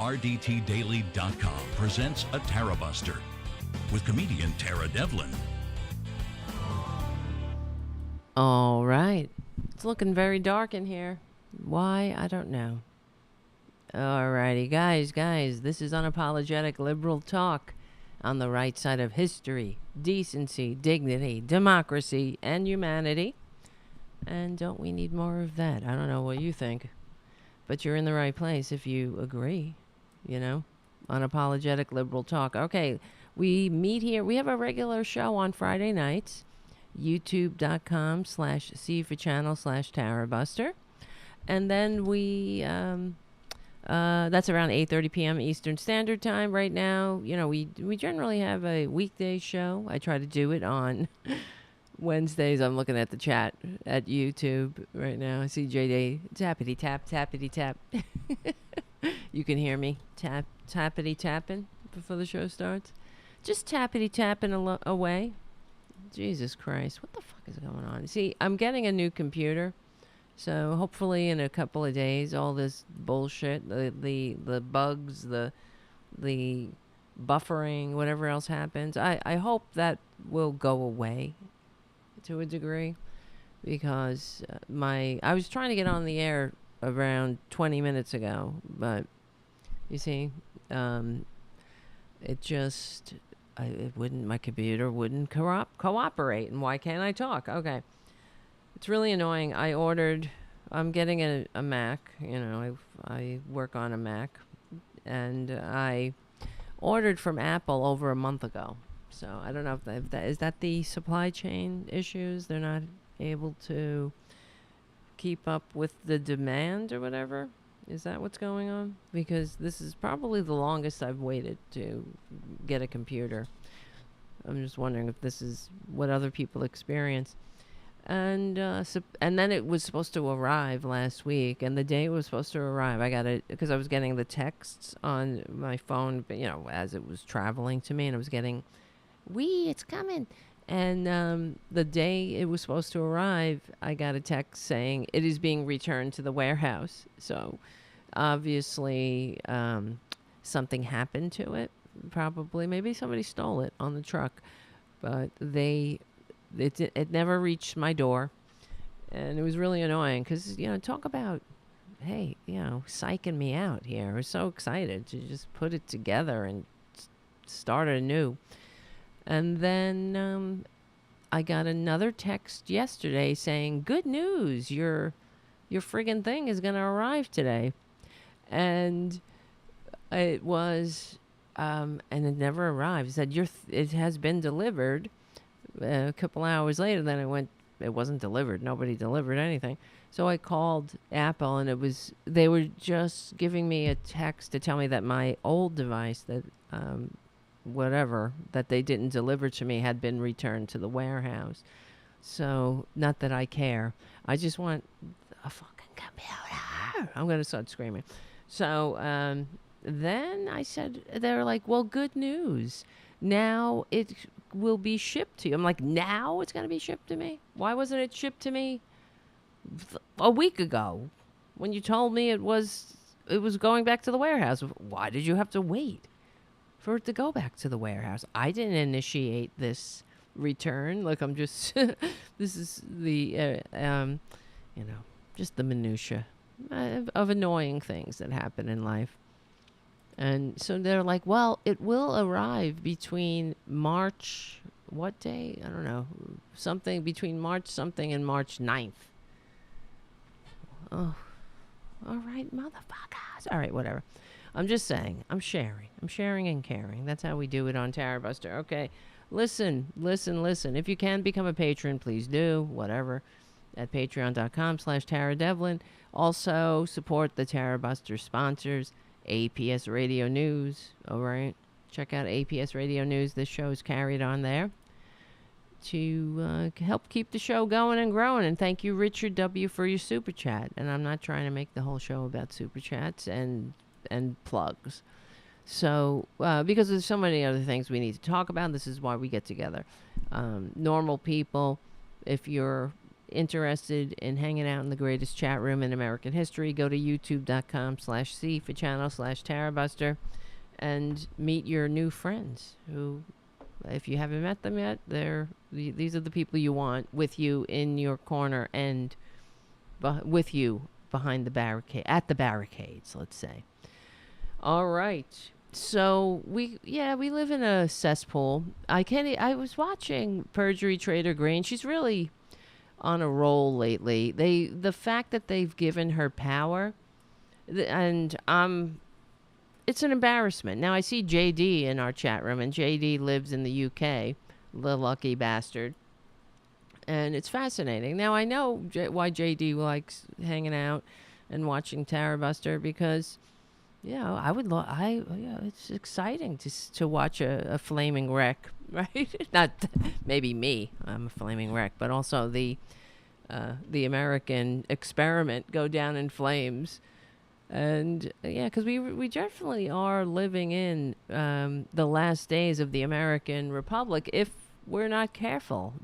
RDTDaily.com presents a Tarabuster with comedian Tara Devlin. All right. It's looking very dark in here. Why? I don't know. All righty, guys, this is unapologetic liberal talk on the right side of history, decency, dignity, democracy, and humanity. And don't we need more of that? I don't know what you think, but you're in the right place if you agree, you know? Unapologetic liberal talk. Okay, we meet here. We have a regular show on Friday nights, youtube.com/C4channel/Tarabuster. And then we, that's around 8:30 p.m. Eastern Standard Time right now. You know, we generally have a weekday show. I try to do it on Wednesdays. I'm looking at the chat at YouTube right now. I see JD tappity tap, tappity tap. You can hear me tappity tapping before the show starts. Just tappity tapping away. Jesus Christ, what the fuck is going on? See, I'm getting a new computer, so hopefully in a couple of days, all this bullshit, the bugs, the buffering, whatever else happens, I hope that will go away to a degree, because I was trying to get on the air around 20 minutes ago, but you see, it just, my computer wouldn't cooperate, and why can't I talk? Okay. It's really annoying. I'm getting a Mac, you know, I work on a Mac, and I ordered from Apple over a month ago. So I don't know if that is the supply chain issues. They're not able to keep up with the demand or whatever. Is that what's going on? Because this is probably the longest I've waited to get a computer. I'm just wondering if this is what other people experience. And then it was supposed to arrive last week, and the day it was supposed to arrive, I got it because I was getting the texts on my phone, but, you know, as it was traveling to me, and I was getting, it's coming. And the day it was supposed to arrive, I got a text saying it is being returned to the warehouse. So obviously something happened to it, probably. Maybe somebody stole it on the truck, but it never reached my door, and it was really annoying because, you know, talk about, hey, you know, psyching me out here. I was so excited to just put it together and start anew. And then I got another text yesterday saying, good news, your friggin' thing is going to arrive today. And it was, and it never arrived. It said, it has been delivered. A couple hours later, then it wasn't delivered. Nobody delivered anything. So I called Apple, and they were just giving me a text to tell me that my old device, that that they didn't deliver to me, had been returned to the warehouse. So, not that I care. I just want a fucking computer. I'm going to start screaming. So, then I said, they were like, well, good news. Now it will be shipped to you. I'm like, now it's going to be shipped to me? Why wasn't it shipped to me a week ago when you told me it was going back to the warehouse? Why did you have to wait for it to go back to the warehouse? I didn't initiate this return. Look, I'm just, this is the, just the minutia of annoying things that happen in life. And so they're like, well, it will arrive between March, what day? I don't know. Something between March something and March 9th. Oh, all right, motherfuckers. All right, whatever. I'm just saying. I'm sharing and caring. That's how we do it on Tarabuster. Okay, listen. If you can become a patron, please do. Whatever. At patreon.com/TaraDevlin. Also, support the Tarabuster sponsors. APS Radio News. All right. Check out APS Radio News. This show is carried on there to help keep the show going and growing. And thank you, Richard W., for your super chat. And I'm not trying to make the whole show about super chats and plugs. So, because there's so many other things we need to talk about, this is why we get together. Normal people, if you're interested in hanging out in the greatest chat room in American history, go to youtube.com/C for channel/Tarabuster and meet your new friends who, if you haven't met them yet, these are the people you want with you in your corner and with you behind the barricade, at the barricades, let's say. All right. So we live in a cesspool. I was watching Perjury Traitor Greene. She's really on a roll lately. The fact that they've given her power, and it's an embarrassment. Now I see JD in our chat room, and JD lives in the UK, the lucky bastard. And it's fascinating. Now I know why JD likes hanging out and watching Tarabuster, because it's exciting to watch a flaming wreck, right? Not maybe me, I'm a flaming wreck, but also the American experiment go down in flames. And because we definitely are living in the last days of the American Republic if we're not careful.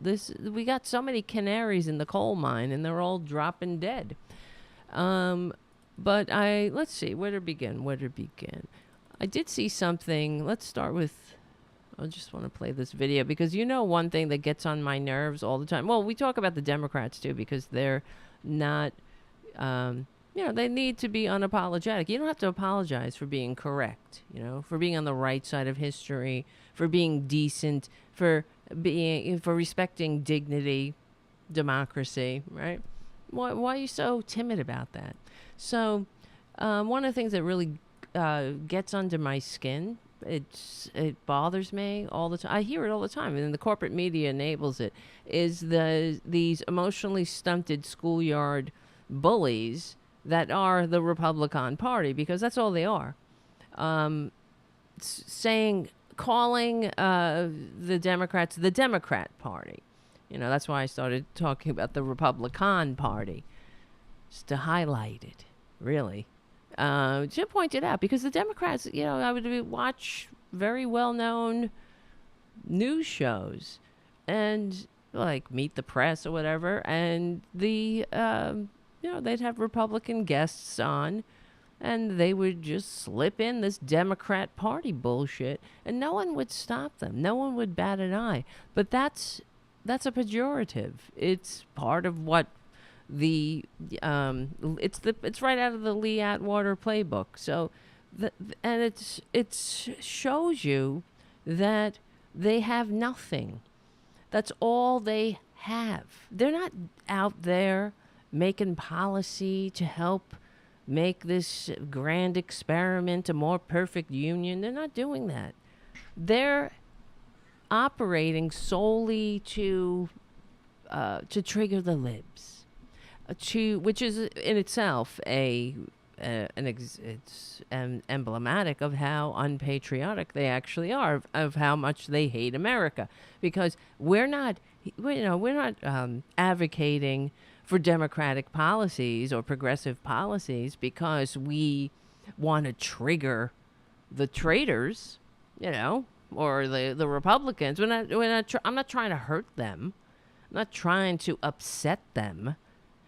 We got so many canaries in the coal mine, and they're all dropping dead. But let's see, where to begin? I did see something. Let's start with, I just want to play this video because one thing that gets on my nerves all the time. Well, we talk about the Democrats too, because they're not, they need to be unapologetic. You don't have to apologize for being correct, for being on the right side of history, for being decent, for respecting dignity, democracy, right? Why are you so timid about that? So one of the things that really gets under my skin, it bothers me all the time. I hear it all the time, and the corporate media enables it, is these emotionally stunted schoolyard bullies that are the Republican Party, because that's all they are. Calling the Democrats the Democrat Party. That's why I started talking about the Republican Party, just to highlight it, really. To point it out, because the Democrats, I would watch very well-known news shows, and like Meet the Press or whatever, and they'd have Republican guests on, and they would just slip in this Democrat Party bullshit, and no one would stop them. No one would bat an eye. But that's a pejorative. It's part of what it's right out of the Lee Atwater playbook. So, it shows you that they have nothing. That's all they have. They're not out there making policy to help make this grand experiment a more perfect union. They're not doing that. They're operating solely to trigger the libs, which is in itself it's emblematic of how unpatriotic they actually are, of how much they hate America, because we're not advocating for democratic policies or progressive policies because we want to trigger the traitors, or the Republicans. I'm not trying to hurt them. I'm not trying to upset them.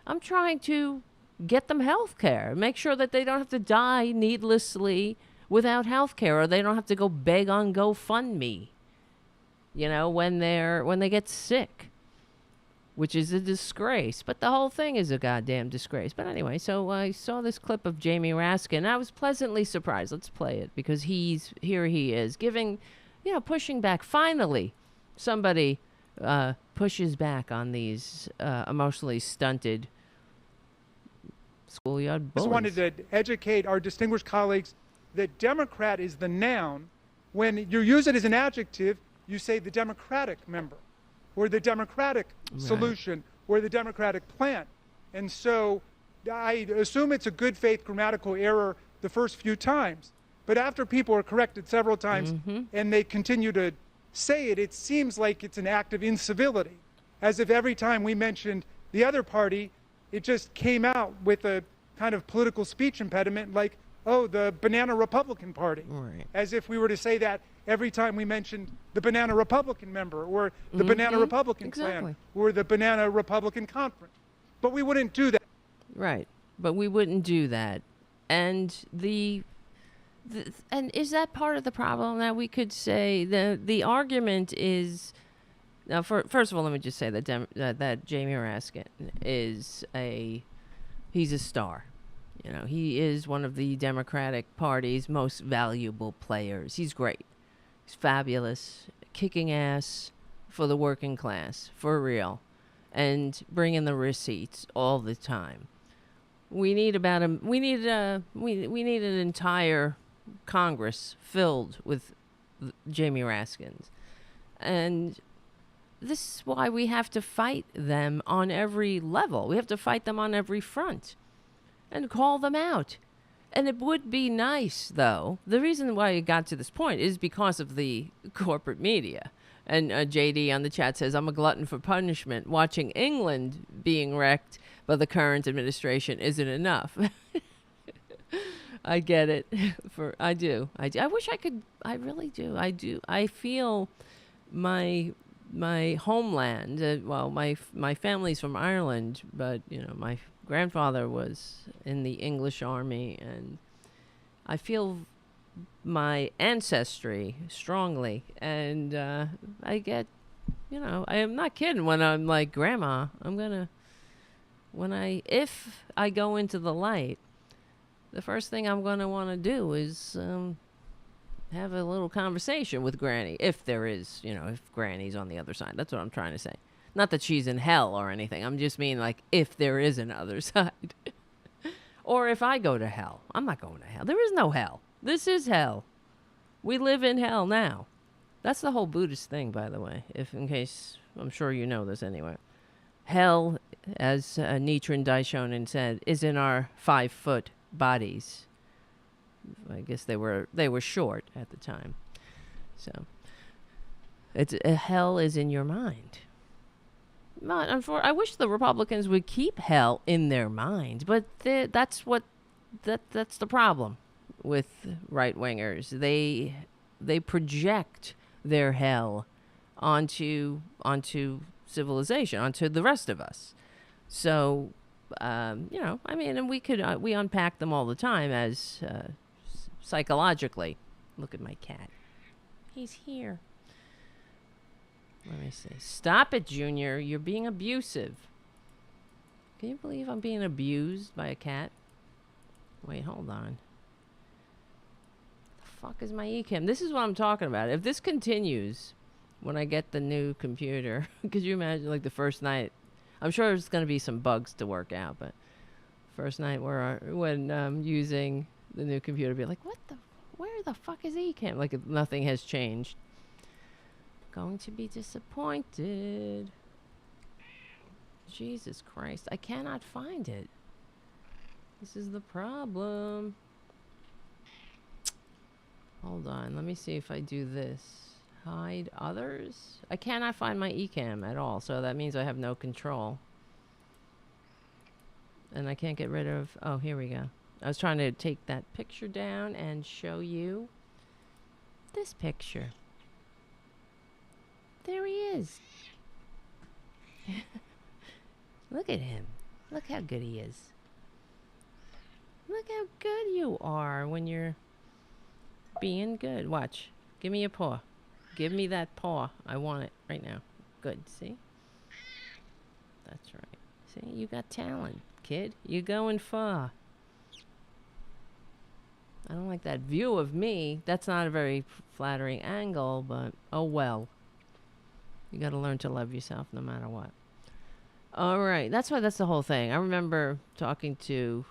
I'm trying to get them health care. Make sure that they don't have to die needlessly without health care, or they don't have to go beg on GoFundMe, when they get sick, which is a disgrace. But the whole thing is a goddamn disgrace. But anyway, so I saw this clip of Jamie Raskin. I was pleasantly surprised. Let's play it, because he is giving, pushing back. Finally, somebody pushes back on these emotionally stunted schoolyard bullies. I just wanted to educate our distinguished colleagues that Democrat is the noun. When you use it as an adjective, you say the Democratic member, or the Democratic solution, or the Democratic plan. And so I assume it's a good faith grammatical error the first few times. But after people are corrected several times and they continue to say it, it seems like it's an act of incivility, as if every time we mentioned the other party, it just came out with a kind of political speech impediment like, oh, the banana Republican Party, as if we were to say that every time we mentioned the Banana Republican member or the Banana Republican clan or the Banana Republican Conference. But we wouldn't do that. Right. But we wouldn't do that. And and is that part of the problem that we could say the argument is now? First of all, let me just say that that Jamie Raskin is he's a star. You know, he is one of the Democratic Party's most valuable players. He's great. He's fabulous, kicking ass for the working class, for real, and bringing the receipts all the time. We need we need an entire Congress filled with Jamie Raskins. And this is why we have to fight them on every level. We have to fight them on every front and call them out. And it would be nice, though. The reason why it got to this point is because of the corporate media. And JD on the chat says, I'm a glutton for punishment. Watching England being wrecked by the current administration isn't enough. I get it. I do. I wish I could. I really do. I do. I feel my homeland. Well, my family's from Ireland, but my grandfather was in the English army, and I feel my ancestry strongly. And I get, I am not kidding when I'm like, Grandma, if I go into the light, the first thing I'm going to want to do is have a little conversation with Granny, if there is, if Granny's on the other side. That's what I'm trying to say. Not that she's in hell or anything. I'm just mean like if there is another side. Or if I go to hell. I'm not going to hell. There is no hell. This is hell. We live in hell now. That's the whole Buddhist thing, by the way, in case I'm sure you know this anyway. Hell, as Nichiren Daishonin said, is in our 5-foot bodies. I guess they were short at the time. So hell is in your mind. I wish the Republicans would keep hell in their mind, but that's the problem with right wingers. They project their hell onto civilization, onto the rest of us. So and we unpack them all the time as psychologically. Look at my cat. He's here. Let me see. Stop it, Junior. You're being abusive. Can you believe I'm being abused by a cat? Wait, hold on. The fuck is my eCam? This is what I'm talking about. If this continues when I get the new computer, could you imagine like the first night? I'm sure there's going to be some bugs to work out, but first night when using the new computer, be like, where the fuck is eCam? Like if nothing has changed. Going to be disappointed. Jesus Christ. I cannot find it. This is the problem. Hold on. Let me see if I do this. Hide others. I cannot find my eCam at all. So that means I have no control. And I can't get rid of... Oh, here we go. I was trying to take that picture down and show you this picture. There he is. Look at him. Look how good he is. Look how good you are when you're being good. Watch. Give me your paw. Give me that paw. I want it right now. Good. See? That's right. See? You got talent, kid. You're going far. I don't like that view of me. That's not a very flattering angle, but oh well. You got to learn to love yourself no matter what. All right. That's the whole thing. I remember talking to...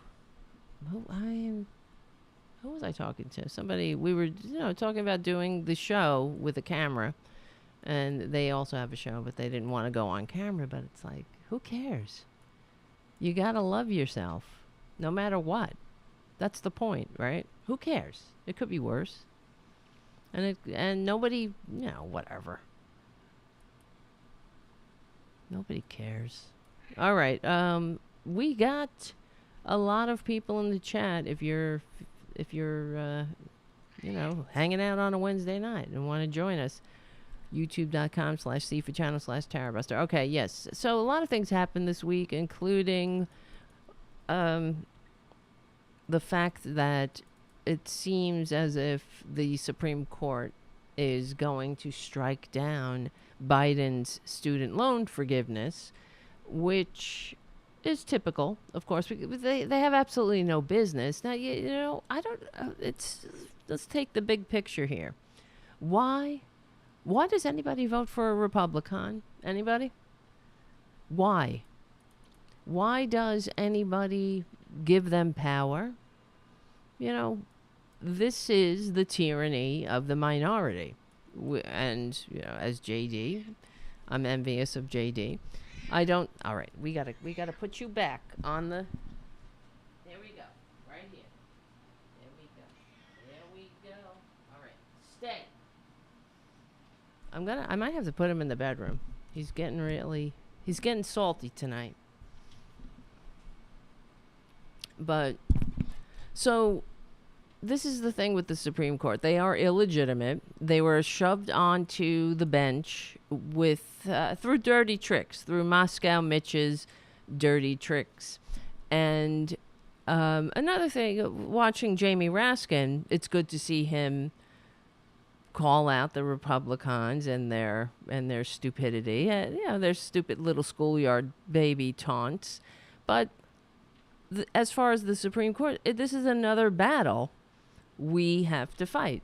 Who was I talking to? Somebody, we were, talking about doing the show with a camera. And they also have a show, but they didn't want to go on camera. But it's like, who cares? You got to love yourself no matter what. That's the point, right? Who cares? It could be worse. And nobody, whatever. Nobody cares. All right. We got a lot of people in the chat. If you're hanging out on a Wednesday night and want to join us. youtube.com/c4channel/Tarabuster. Okay, yes. So a lot of things happened this week, including the fact that it seems as if the Supreme Court is going to strike down Biden's student loan forgiveness, which is typical, of course, because they have absolutely no business. Now, I don't, let's take the big picture here. Why does anybody vote for a Republican? Anybody? Why? Why does anybody give them power? This is the tyranny of the minority. And, as JD, I'm envious of JD. All right, we gotta put you back on the, there we go, right here. There we go. All right, stay. I might have to put him in the bedroom. He's getting salty tonight. But, so, this is the thing with the Supreme Court. They are illegitimate. They were shoved onto the bench through dirty tricks, through Moscow Mitch's dirty tricks. And another thing, watching Jamie Raskin, it's good to see him call out the Republicans and their stupidity, their stupid little schoolyard baby taunts. But as far as the Supreme Court, this is another battle we have to fight.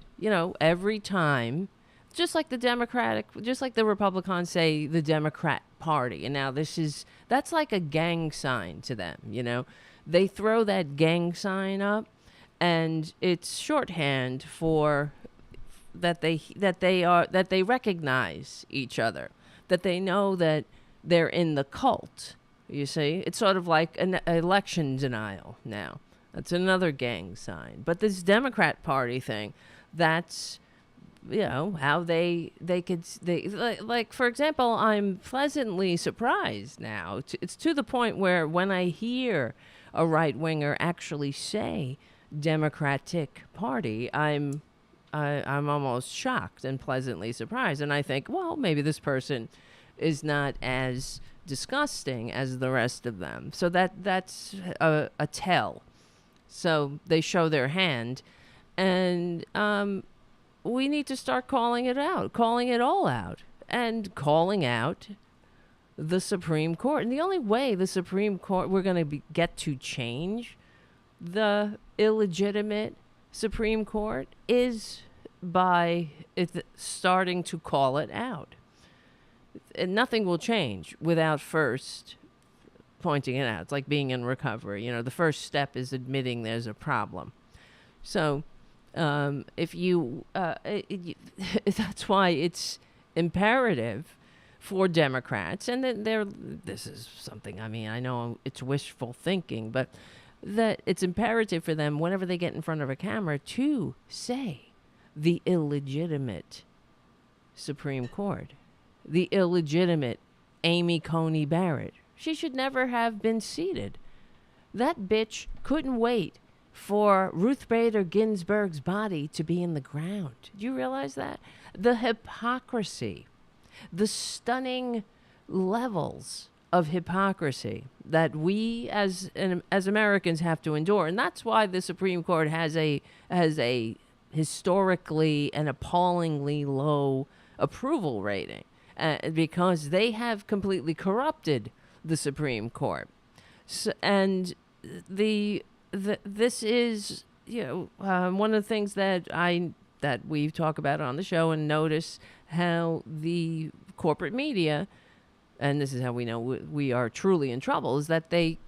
Every time, just like the Republicans say the Democrat Party, and now that's like a gang sign to them. They throw that gang sign up, and it's shorthand for that they recognize each other, that they know that they're in the cult. You see, it's sort of like an election denial now. That's another gang sign. But this Democrat Party thing, that's, how they like, for example, I'm pleasantly surprised now. It's to the point where when I hear a right-winger actually say Democratic Party, I'm almost shocked and pleasantly surprised. And I think, well, maybe this person is not as disgusting as the rest of them. So that's a tell. So they show their hand, and we need to start calling it out, calling it all out, and calling out the Supreme Court. And the only way the Supreme Court, we're going to get to change the illegitimate Supreme Court is by starting to call it out. And nothing will change without first pointing it out. It's like being in recovery. The first step is admitting there's a problem. So that's why it's imperative for Democrats, and this is something, I know it's wishful thinking, but that it's imperative for them whenever they get in front of a camera to say the illegitimate Supreme Court, the illegitimate Amy Coney Barrett. She should never have been seated. That bitch couldn't wait for Ruth Bader Ginsburg's body to be in the ground. Do you realize that? The hypocrisy, the stunning levels of hypocrisy that we as Americans have to endure. And that's why the Supreme Court has a historically and appallingly low approval rating, because they have completely corrupted the Supreme Court. So, and this is one of the things that we talk about on the show, and notice how the corporate media, and this is how we know we are truly in trouble, is that they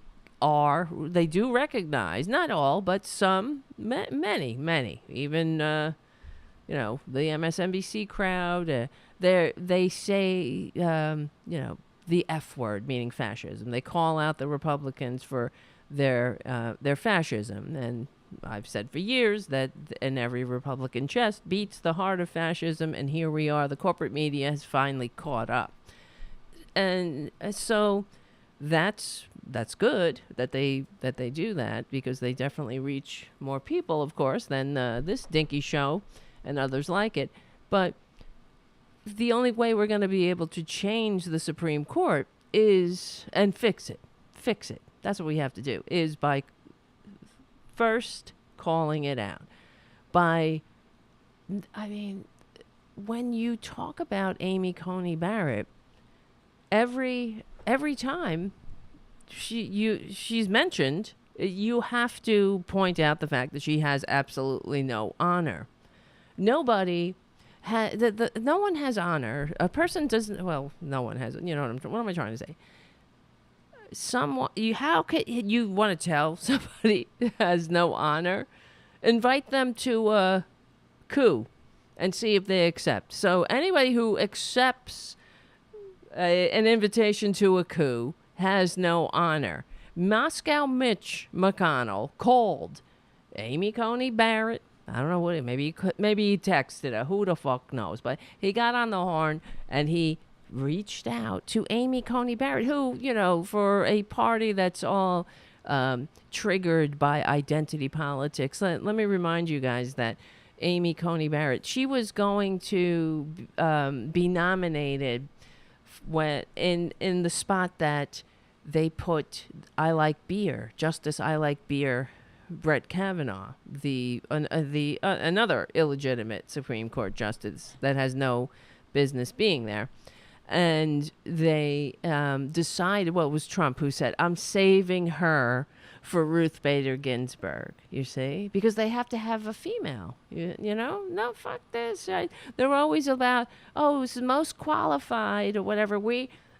do recognize, not all, but some, many, even the MSNBC crowd, they say the F word, meaning fascism. They call out the Republicans for their fascism. And I've said for years that in every Republican chest beats the heart of fascism, and here we are. The corporate media has finally caught up. And so that's that's good that they do that, because they definitely reach more people, of course, than this dinky show and others like it. But the only way we're going to be able to change the Supreme Court is, and fix it. That's what we have to do, is by first calling it out. When you talk about Amy Coney Barrett, every time she's mentioned, you have to point out the fact that she has absolutely no honor. Nobody no one has honor. A person doesn't. Well, no one has. You know what am I trying to say? How can you want to tell somebody has no honor? Invite them to a coup and see if they accept. So anybody who accepts an invitation to a coup has no honor. Moscow Mitch McConnell called Amy Coney Barrett. I don't know what. Maybe he texted her. Who the fuck knows? But he got on the horn and he reached out to Amy Coney Barrett, who, for a party that's all triggered by identity politics. Let me remind you guys that Amy Coney Barrett, she was going to be nominated when in the spot that they put I Like Beer, Justice I Like Beer, Brett Kavanaugh, another illegitimate Supreme Court justice that has no business being there. And they decided, well, it was Trump who said, I'm saving her for Ruth Bader Ginsburg, you see? Because they have to have a female, you know? No, fuck this. They're always about, who's the most qualified or whatever.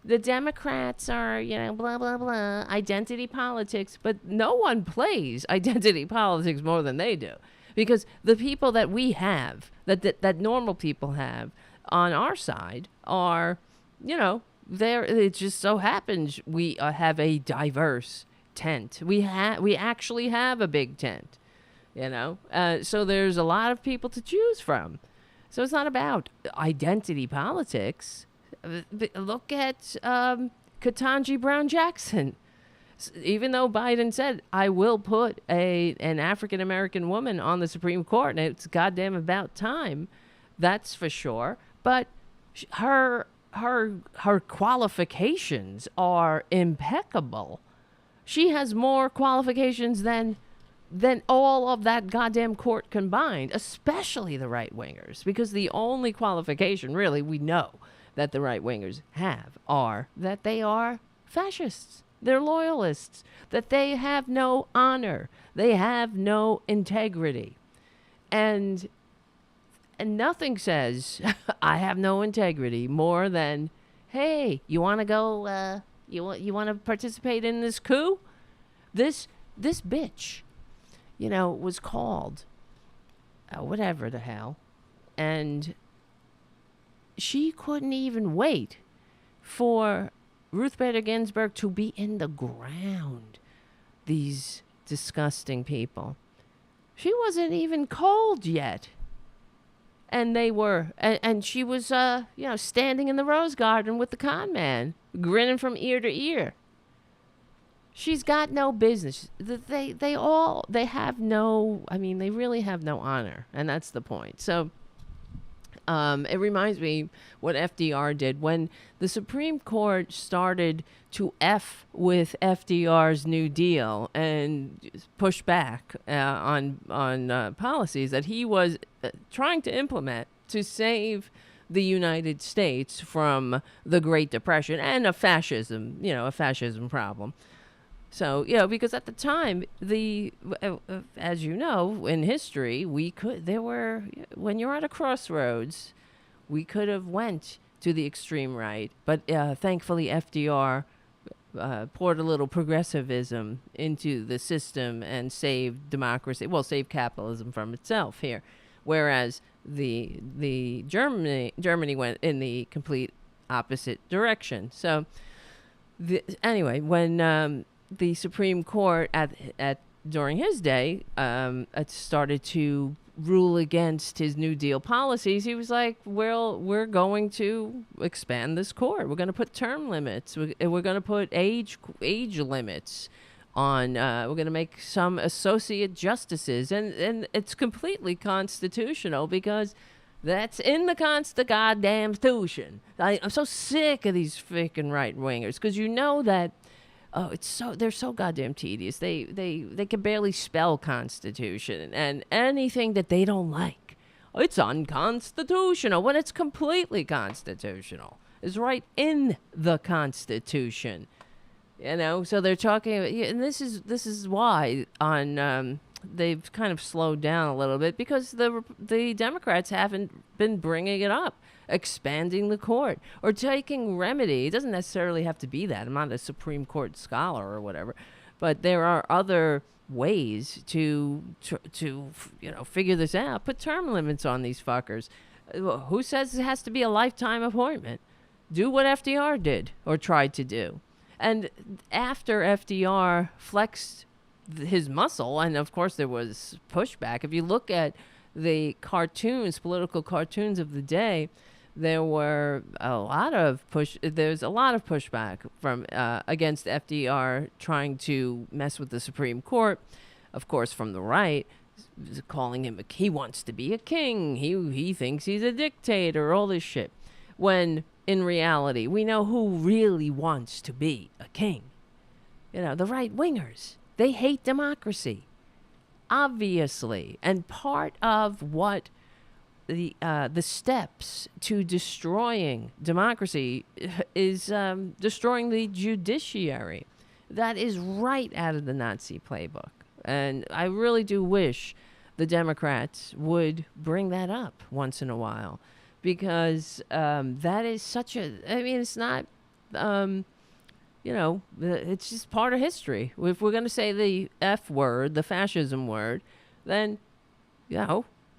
The Democrats are, blah, blah, blah, identity politics. But no one plays identity politics more than they do. Because the people that we have, that normal people have on our side are, it just so happens we have a diverse tent. We actually have a big tent, so there's a lot of people to choose from. So it's not about identity politics. Look at Ketanji Brown Jackson. Even though Biden said, I will put an African-American woman on the Supreme Court, and it's goddamn about time, that's for sure. But her qualifications are impeccable. She has more qualifications than all of that goddamn court combined, especially the right-wingers, because the only qualification, really, we know that the right-wingers have are that they are fascists. They're loyalists, that they have no honor. They have no integrity. And nothing says, I have no integrity, more than, hey, you want to go, you want to participate in this coup? This bitch, was called, whatever the hell, and she couldn't even wait for Ruth Bader Ginsburg to be in the ground. These disgusting people. She wasn't even cold yet. And they were, and she was, standing in the Rose Garden with the con man, grinning from ear to ear. She's got no business. They have no, they really have no honor. And that's the point. So, it reminds me what FDR did when the Supreme Court started to F with FDR's New Deal and push back on policies that he was trying to implement to save the United States from the Great Depression and a fascism problem. So, because at the time, as you know, in history, when you're at a crossroads, we could have went to the extreme right. But thankfully, FDR poured a little progressivism into the system and saved democracy, saved capitalism from itself here. Whereas the Germany went in the complete opposite direction. So, anyway, when the Supreme Court during his day started to rule against his New Deal policies, he was like, well, we're going to expand this court. We're going to put term limits. We're going to put age limits on, we're going to make some associate justices. And it's completely constitutional because that's in the goddamn Constitution. I'm so sick of these freaking right-wingers because you know that they're so goddamn tedious. They can barely spell Constitution, and anything that they don't like, it's unconstitutional when it's completely constitutional. It's right in the Constitution, you know. So they're talking, and this is why they've kind of slowed down a little bit because the Democrats haven't been bringing it up. Expanding the court or taking remedy. It doesn't necessarily have to be that. I'm not a Supreme Court scholar or whatever, but there are other ways to figure this out. Put term limits on these fuckers. Who says it has to be a lifetime appointment? Do what FDR did or tried to do. And after FDR flexed his muscle, and of course there was pushback. If you look at the political cartoons of the day, there's a lot of pushback from against FDR trying to mess with the Supreme Court, of course, from the right, calling him he wants to be a king. He thinks he's a dictator, all this shit. When in reality, we know who really wants to be a king. You know, the right wingers. They hate democracy, obviously, and part of what the steps to destroying democracy is destroying the judiciary. That is right out of the Nazi playbook. And I really do wish the Democrats would bring that up once in a while because that is such it's not, it's just part of history. If we're going to say the F word, the fascism word, then,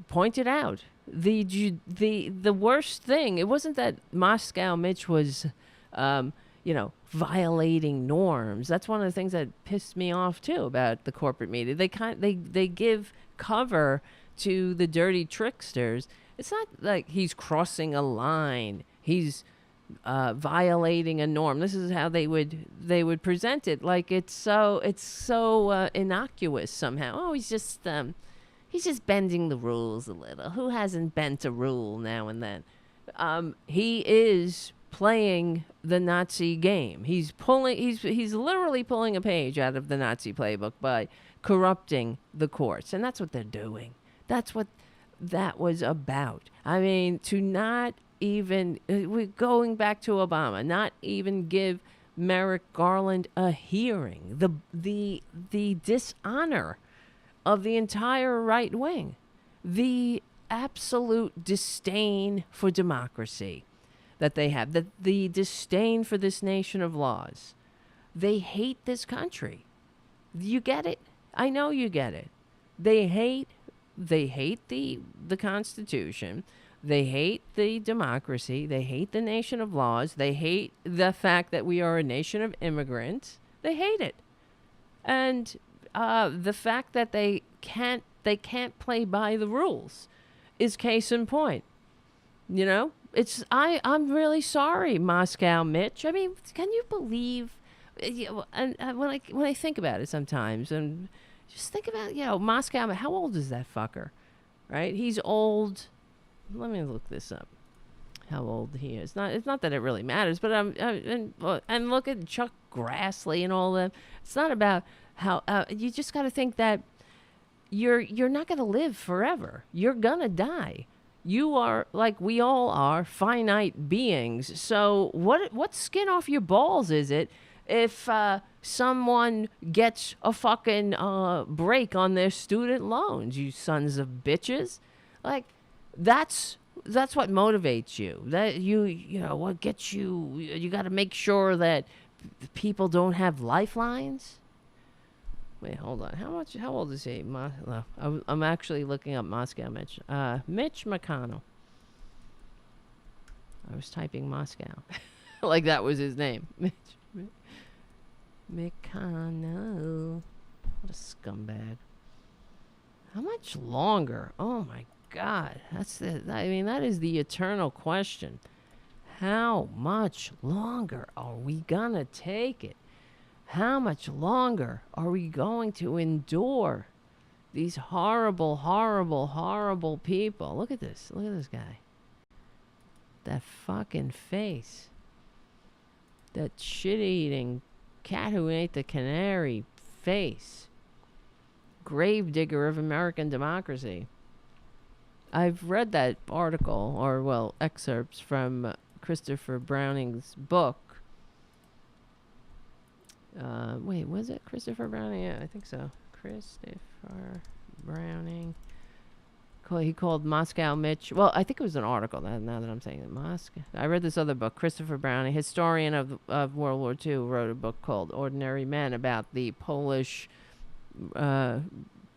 point it out. The worst thing, it wasn't that Moscow Mitch was, violating norms. That's one of the things that pissed me off too about the corporate media. They give cover to the dirty tricksters. It's not like he's crossing a line. He's violating a norm. This is how they would present it. Like it's so innocuous somehow. Oh, he's just bending the rules a little. Who hasn't bent a rule now and then? He is playing the Nazi game. He's literally pulling a page out of the Nazi playbook by corrupting the courts. And that's what they're doing. That's what that was about. I mean, to not even, we're going back to Obama, not even give Merrick Garland a hearing. The dishonor of the entire right wing, the absolute disdain for democracy that they have, the disdain for this nation of laws. They hate this country. You get it? I know you get it. They hate the Constitution. They hate the democracy. They hate the nation of laws. They hate the fact that we are a nation of immigrants. They hate it. And the fact that they can't play by the rules is case in point. You know, I'm really sorry, Moscow Mitch. I mean, can you believe? And when I think about it sometimes, and just think about Moscow. How old is that fucker? Right? He's old. Let me look this up. How old he is? It's not that it really matters, but and look at Chuck Grassley and all them. It's not about how you just got to think that you're not going to live forever. You're gonna die. You are, like we all are, finite beings. So what skin off your balls is it if someone gets a fucking break on their student loans, you sons of bitches? Like, that's what motivates you. That what gets you. You got to make sure that people don't have lifelines. Wait, hold on. How old is he? I'm actually looking up Moscow Mitch. Mitch McConnell. I was typing Moscow, like that was his name. Mitch McConnell. What a scumbag. How much longer? Oh my God. That is the eternal question. How much longer are we gonna take it? How much longer are we going to endure these horrible, horrible, horrible people? Look at this. Look at this guy. That fucking face. That shit-eating cat who ate the canary face. Gravedigger of American democracy. I've read that article, or, well, excerpts from Christopher Browning's book. Wait, was it Christopher Browning? Yeah, I think so. Christopher Browning. He called Moscow Mitch. Well, I think it was an article, now that I'm saying it. Moscow. I read this other book. Christopher Browning, historian of World War II, wrote a book called Ordinary Men about the Polish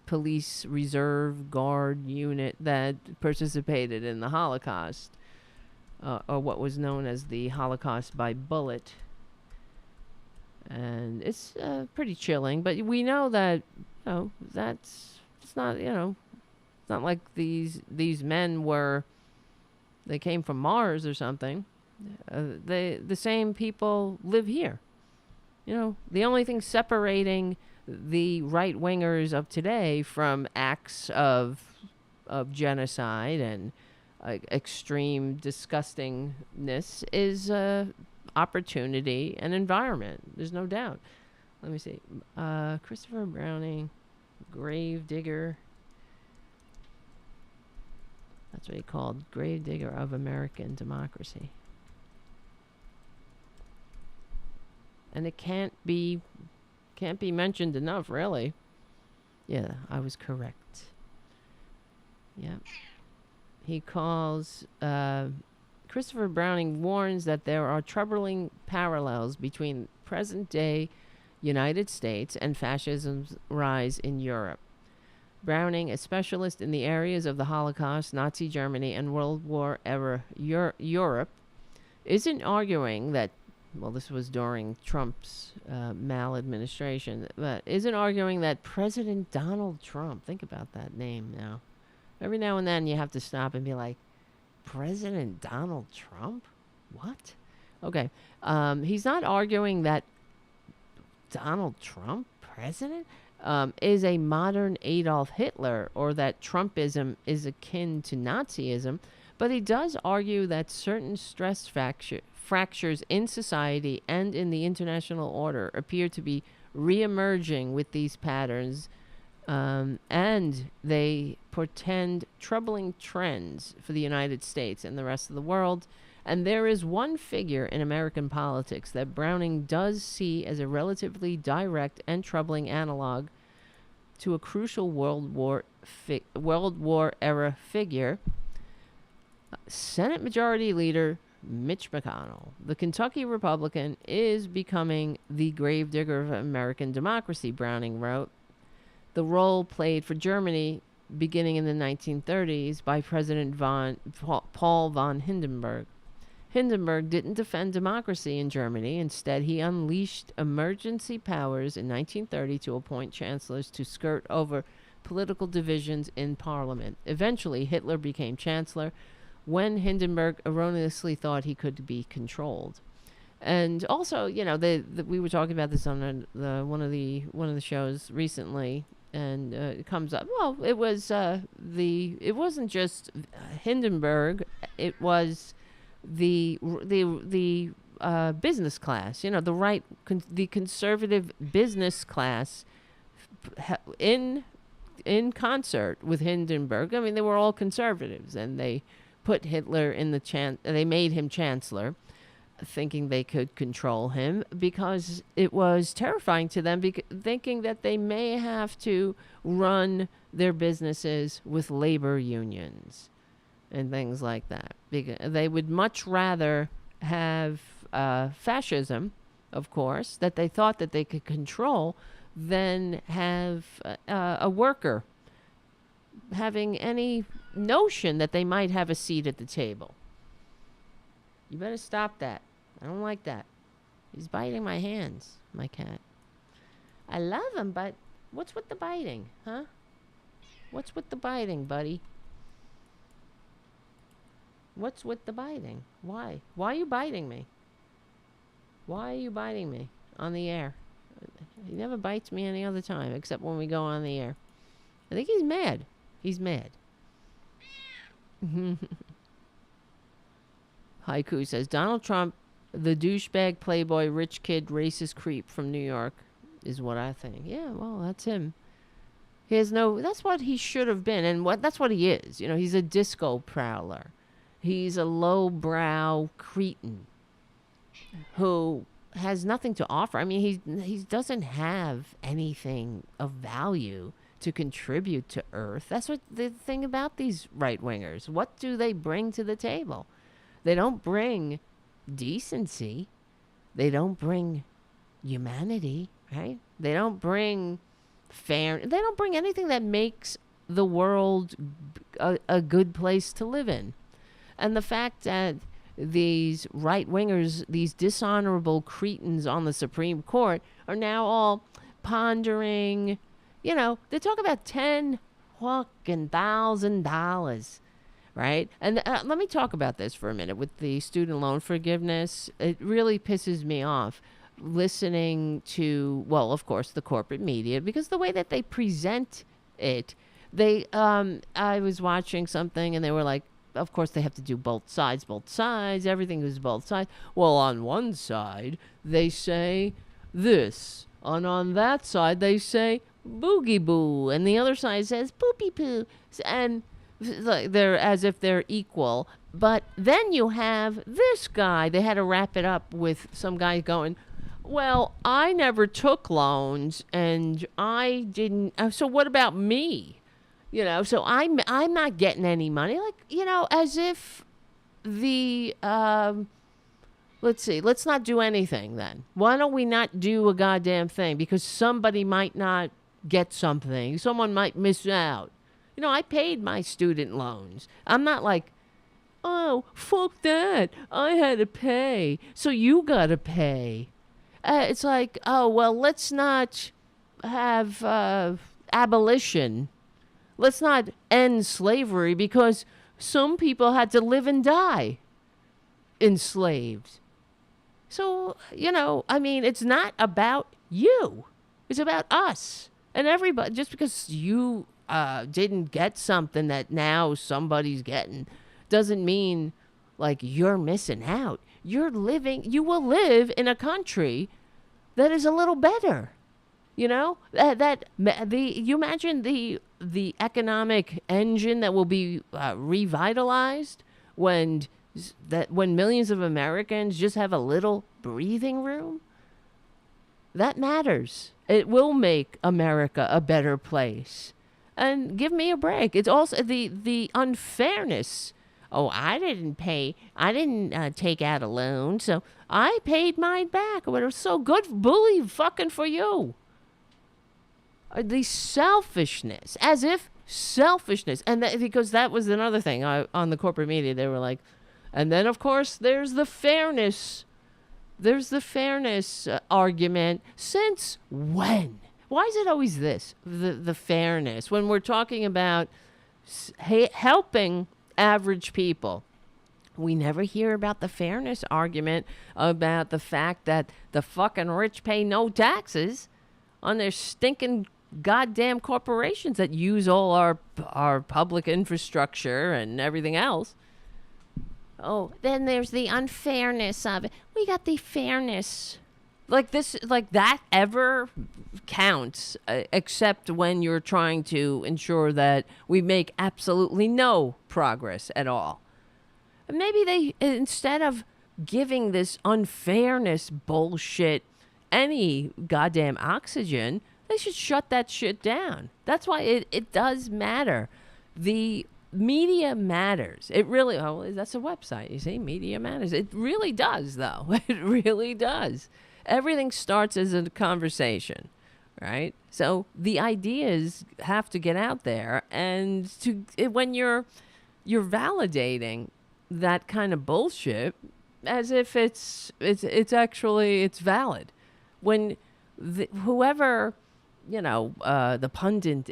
police reserve guard unit that participated in the Holocaust, or what was known as the Holocaust by bullet. And it's pretty chilling, but we know that, it's not, it's not like these men they came from Mars or something. The same people live here. The only thing separating the right-wingers of today from acts of genocide and extreme disgustingness is opportunity and environment. There's no doubt. Let me see. Christopher Browning, Gravedigger. That's what he called, Gravedigger of American democracy. And it can't be mentioned enough, really. Yeah, I was correct. Yeah. He calls, Christopher Browning warns that there are troubling parallels between present-day United States and fascism's rise in Europe. Browning, a specialist in the areas of the Holocaust, Nazi Germany, and World War era Europe, isn't arguing that, well, this was during Trump's maladministration, but isn't arguing that President Donald Trump, think about that name now. Every now and then you have to stop and be like, President Donald Trump? What? Okay. He's not arguing that Donald Trump, president, is a modern Adolf Hitler, or that Trumpism is akin to Nazism, but he does argue that certain stress fractures in society and in the international order appear to be reemerging with these patterns, and they portend troubling trends for the United States and the rest of the world. And there is one figure in American politics that Browning does see as a relatively direct and troubling analog to a crucial World War era figure, Senate Majority Leader Mitch McConnell. The Kentucky Republican is becoming the gravedigger of American democracy, Browning wrote. The role played for Germany beginning in the 1930s by President Paul von Hindenburg. Hindenburg didn't defend democracy in Germany. Instead, he unleashed emergency powers in 1930 to appoint chancellors to skirt over political divisions in parliament. Eventually, Hitler became chancellor when Hindenburg erroneously thought he could be controlled. And also, we were talking about this on one of the shows recently, and it comes up. Well, it wasn't just Hindenburg. It was the business class, the conservative business class in concert with Hindenburg. I mean, they were all conservatives, and they put Hitler in they made him chancellor, thinking they could control him because it was terrifying to them, thinking that they may have to run their businesses with labor unions and things like that. They would much rather have fascism, of course, that they thought that they could control, than have a worker having any notion that they might have a seat at the table. You better stop that. I don't like that. He's biting my hands, my cat. I love him, but what's with the biting, huh? What's with the biting, buddy? What's with the biting? Why? Why are you biting me? Why are you biting me on the air? He never bites me any other time except when we go on the air. I think he's mad. He's mad. Haiku says, Donald Trump, the douchebag, playboy, rich kid, racist creep from New York, is what I think. Yeah, well, that's him. He has no... That's what he should have been, and that's what he is. You know, he's a disco prowler. He's a lowbrow cretin who has nothing to offer. I mean, he doesn't have anything of value to contribute to Earth. That's what the thing about these right-wingers. What do they bring to the table? They don't bring decency. They don't bring humanity, right? They don't bring fair. They don't bring anything that makes the world a good place to live in. And the fact that these right-wingers, these dishonorable cretins on the Supreme Court are now all pondering, you know, they talk about $10,000, right? And let me talk about this for a minute with the student loan forgiveness. It really pisses me off listening to, well, of course, the corporate media, because the way that they present it, I was watching something and they were like, of course, they have to do both sides. Everything is both sides. Well, on one side, they say this. And on that side, they say boogie boo. And the other side says poopy poo. And they're as if they're equal. But then you have this guy. They had to wrap it up with some guy going, well, I never took loans and I didn't. So what about me? You know, so I'm not getting any money. Like, you know, as if the, let's see, let's not do anything then. Why don't we not do a goddamn thing? Because somebody might not get something. Someone might miss out. You know, I paid my student loans. I'm not like, oh, fuck that. I had to pay. So you got to pay. It's like, oh, well, let's not have abolition. Let's not end slavery because some people had to live and die enslaved. So, you know, I mean, it's not about you. It's about us and everybody. Just because you didn't get something that now somebody's getting doesn't mean like you're missing out. You will live in a country that is a little better. You know, you imagine the economic engine that will be revitalized when millions of Americans just have a little breathing room. That matters. It will make America a better place. And give me a break. It's also the unfairness. Oh, I didn't pay. I didn't take out a loan, so I paid mine back. But it was so good, bully fucking for you. The selfishness, as if selfishness. And because that was another thing on the corporate media. They were like, and then, of course, there's the fairness. There's the fairness argument. Since when? Why is it always this, the fairness, when we're talking about helping average people? We never hear about the fairness argument about the fact that the fucking rich pay no taxes on their stinking goddamn corporations that use all our public infrastructure and everything else. Oh, then there's the unfairness of it. We got the fairness. Like this, like that ever counts, except when you're trying to ensure that we make absolutely no progress at all. And maybe they, instead of giving this unfairness bullshit any goddamn oxygen, they should shut that shit down. That's why it does matter. The media matters. It really, that's a website. You see, media matters. It really does, though. It really does. Everything starts as a conversation, right? So the ideas have to get out there, and when you're validating that kind of bullshit as if it's actually valid, when whoever the pundit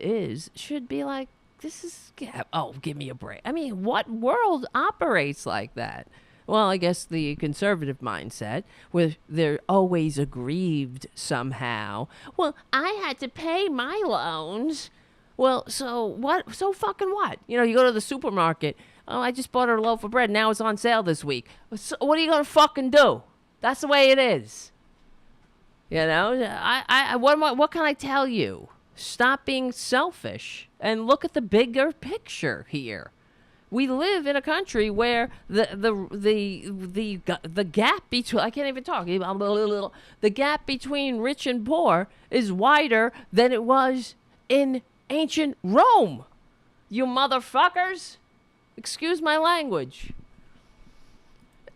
should be like, this is, oh, give me a break. I mean, what world operates like that? Well, I guess the conservative mindset, where they're always aggrieved somehow. Well, I had to pay my loans. Well, so what? So fucking what? You know, you go to the supermarket. Oh, I just bought a loaf of bread. Now it's on sale this week. So what are you gonna fucking do? That's the way it is. You know, what can I tell you? Stop being selfish and look at the bigger picture here. We live in a country where the gap between, I can't even talk, the gap between rich and poor is wider than it was in ancient Rome. You motherfuckers. Excuse my language.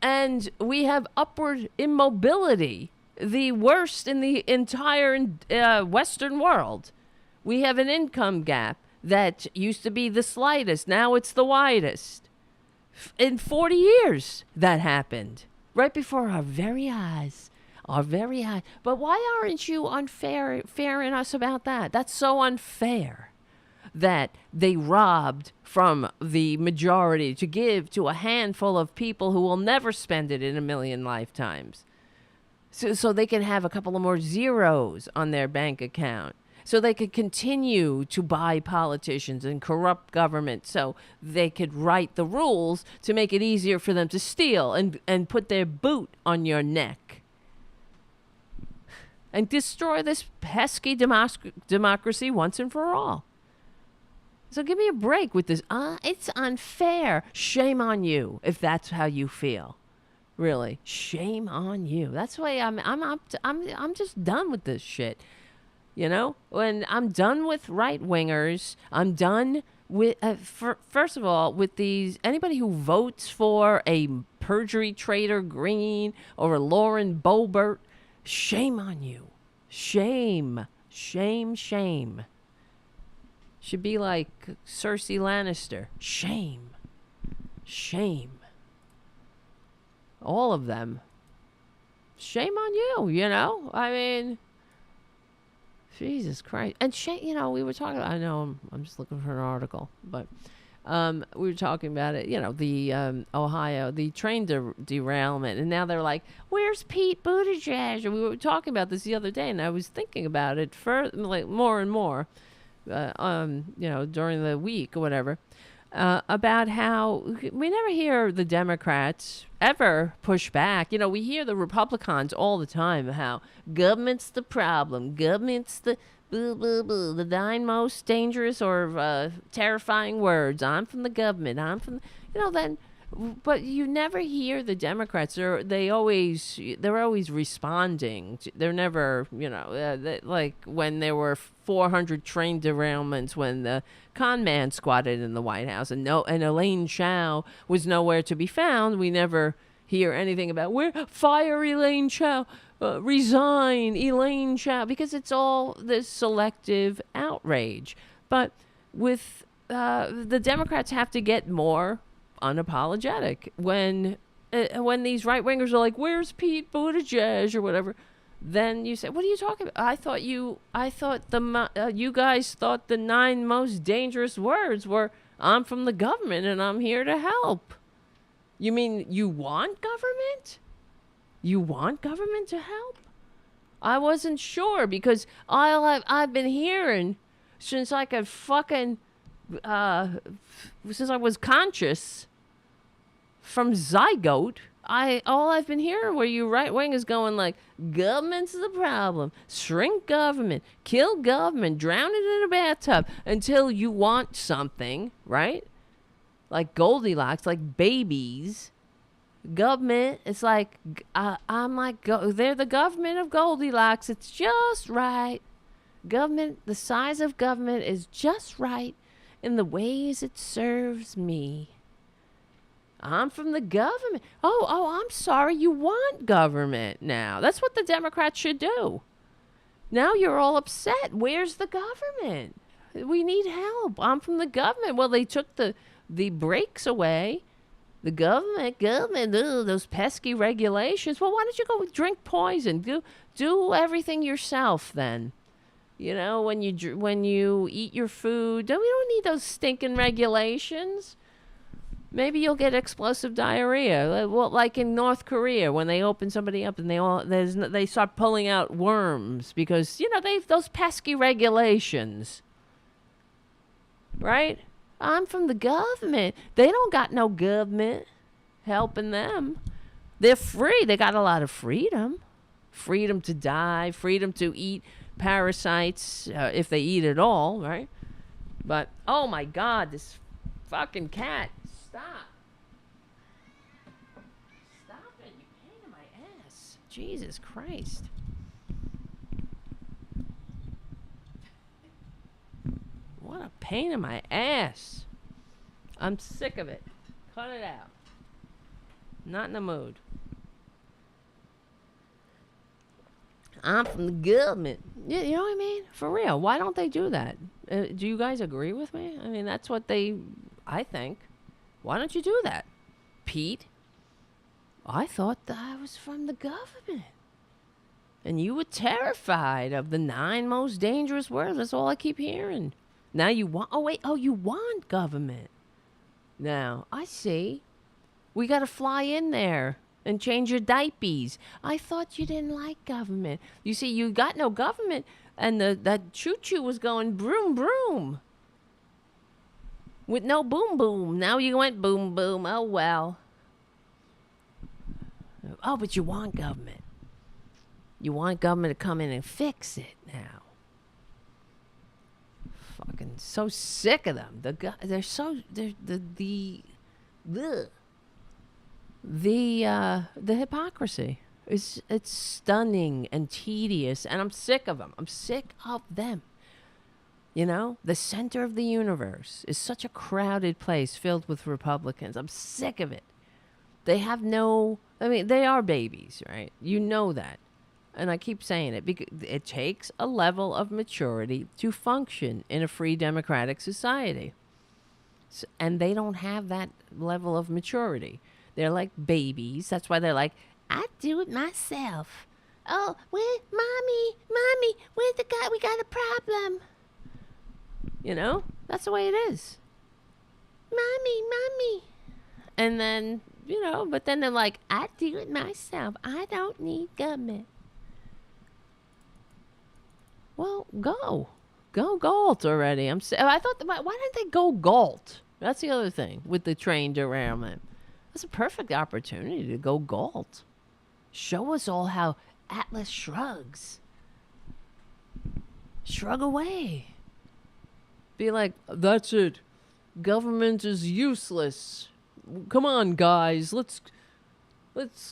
And we have upward immobility, the worst in the entire Western world. We have an income gap that used to be the slightest. Now it's the widest. In 40 years, that happened. Right before our very eyes. Our very eyes. But why aren't you fair in us about that? That's so unfair that they robbed from the majority to give to a handful of people who will never spend it in a million lifetimes. So they can have a couple of more zeros on their bank account. So they could continue to buy politicians and corrupt government so they could write the rules to make it easier for them to steal and put their boot on your neck. And destroy this pesky democracy once and for all. So give me a break with this. It's unfair. Shame on you if that's how you feel. Really, shame on you. That's why I'm just done with this shit. You know, when I'm done with right wingers, I'm done with first of all with anybody who votes for a Perjury Traitor Greene or a Lauren Boebert. Shame on you. Shame, shame, shame. Should be like Cersei Lannister. Shame. Shame. All of them. Shame on you, you know? I mean, Jesus Christ. And shame, you know, we were talking about, I know I'm just looking for an article, but we were talking about it, you know, the Ohio, the train derailment. And now they're like, where's Pete Buttigieg? And we were talking about this the other day, and I was thinking about it more and more. You know, during the week or whatever, about how we never hear the Democrats ever push back. You know, we hear the Republicans all the time how government's the problem, government's the boo, boo, boo, the 9 most dangerous or terrifying words. I'm from the government. I'm from, you know, then. But you never hear the Democrats. They're always responding. They're never, you know, like when there were 400 train derailments when the con man squatted in the White House and Elaine Chao was nowhere to be found. We never hear anything about fire Elaine Chao, resign Elaine Chao, because it's all this selective outrage. But with the Democrats have to get more unapologetic when these right wingers are like, where's Pete Buttigieg or whatever, then you say, what are you talking about? I thought you guys thought the 9 most dangerous words were, I'm from the government and I'm here to help. You mean you want government? You want government to help? I wasn't sure, because all I've been hearing since I could fucking since I was conscious from zygote, all I've been hearing where you right wing is going like, government's the problem, shrink government, kill government, drown it in a bathtub until you want something, right? Like Goldilocks, like babies. Government, it's like, I'm like, they're the government of Goldilocks. It's just right. Government, the size of government is just right in the ways it serves me. I'm from the government. Oh, I'm sorry. You want government now. That's what the Democrats should do. Now you're all upset. Where's the government? We need help. I'm from the government. Well, they took the brakes away. The government, those pesky regulations. Well, why don't you go drink poison? Do everything yourself then. You know, when you eat your food, we don't need those stinking regulations. Maybe you'll get explosive diarrhea. Well, like in North Korea, when they open somebody up and they start pulling out worms because they've those pesky regulations, right? I'm from the government. They don't got no government helping them. They're free. They got a lot of freedom. Freedom to die, freedom to eat parasites, if they eat at all, right? But, oh my God, this fucking cat. Stop. Stop it. You're pain in my ass. Jesus Christ. What a pain in my ass. I'm sick of it. Cut it out. Not in the mood. I'm from the government. You know what I mean? For real. Why don't they do that? Do you guys agree with me? I mean, that's what I think. Why don't you do that? Pete, I thought that I was from the government. And you were terrified of the 9 most dangerous words. That's all I keep hearing. Now you want, you want government. Now, I see. We got to fly in there and change your diapers. I thought you didn't like government. You see, you got no government, and that choo-choo was going broom, broom. With no boom, boom. Now you went boom, boom. Oh, well. Oh, but you want government. You want government to come in and fix it now. Fucking so sick of them. The hypocrisy it's stunning and tedious, and I'm sick of them. I'm sick of them. You know, the center of the universe is such a crowded place filled with Republicans. I'm sick of it. They have they are babies, right? You know that. And I keep saying it because it takes a level of maturity to function in a free democratic society. And they don't have that level of maturity. They're like babies. That's why they're like, I do it myself. Oh, mommy, where's the guy? We got a problem. You know, that's the way it is. Mommy. And then, but then they're like, I do it myself. I don't need government. Well, go Galt already. I thought, why didn't they go Galt? That's the other thing with the train derailment. That's a perfect opportunity to go Galt. Show us all how Atlas shrugs. Shrug away. Be like, that's it. Government is useless. Come on, guys. Let's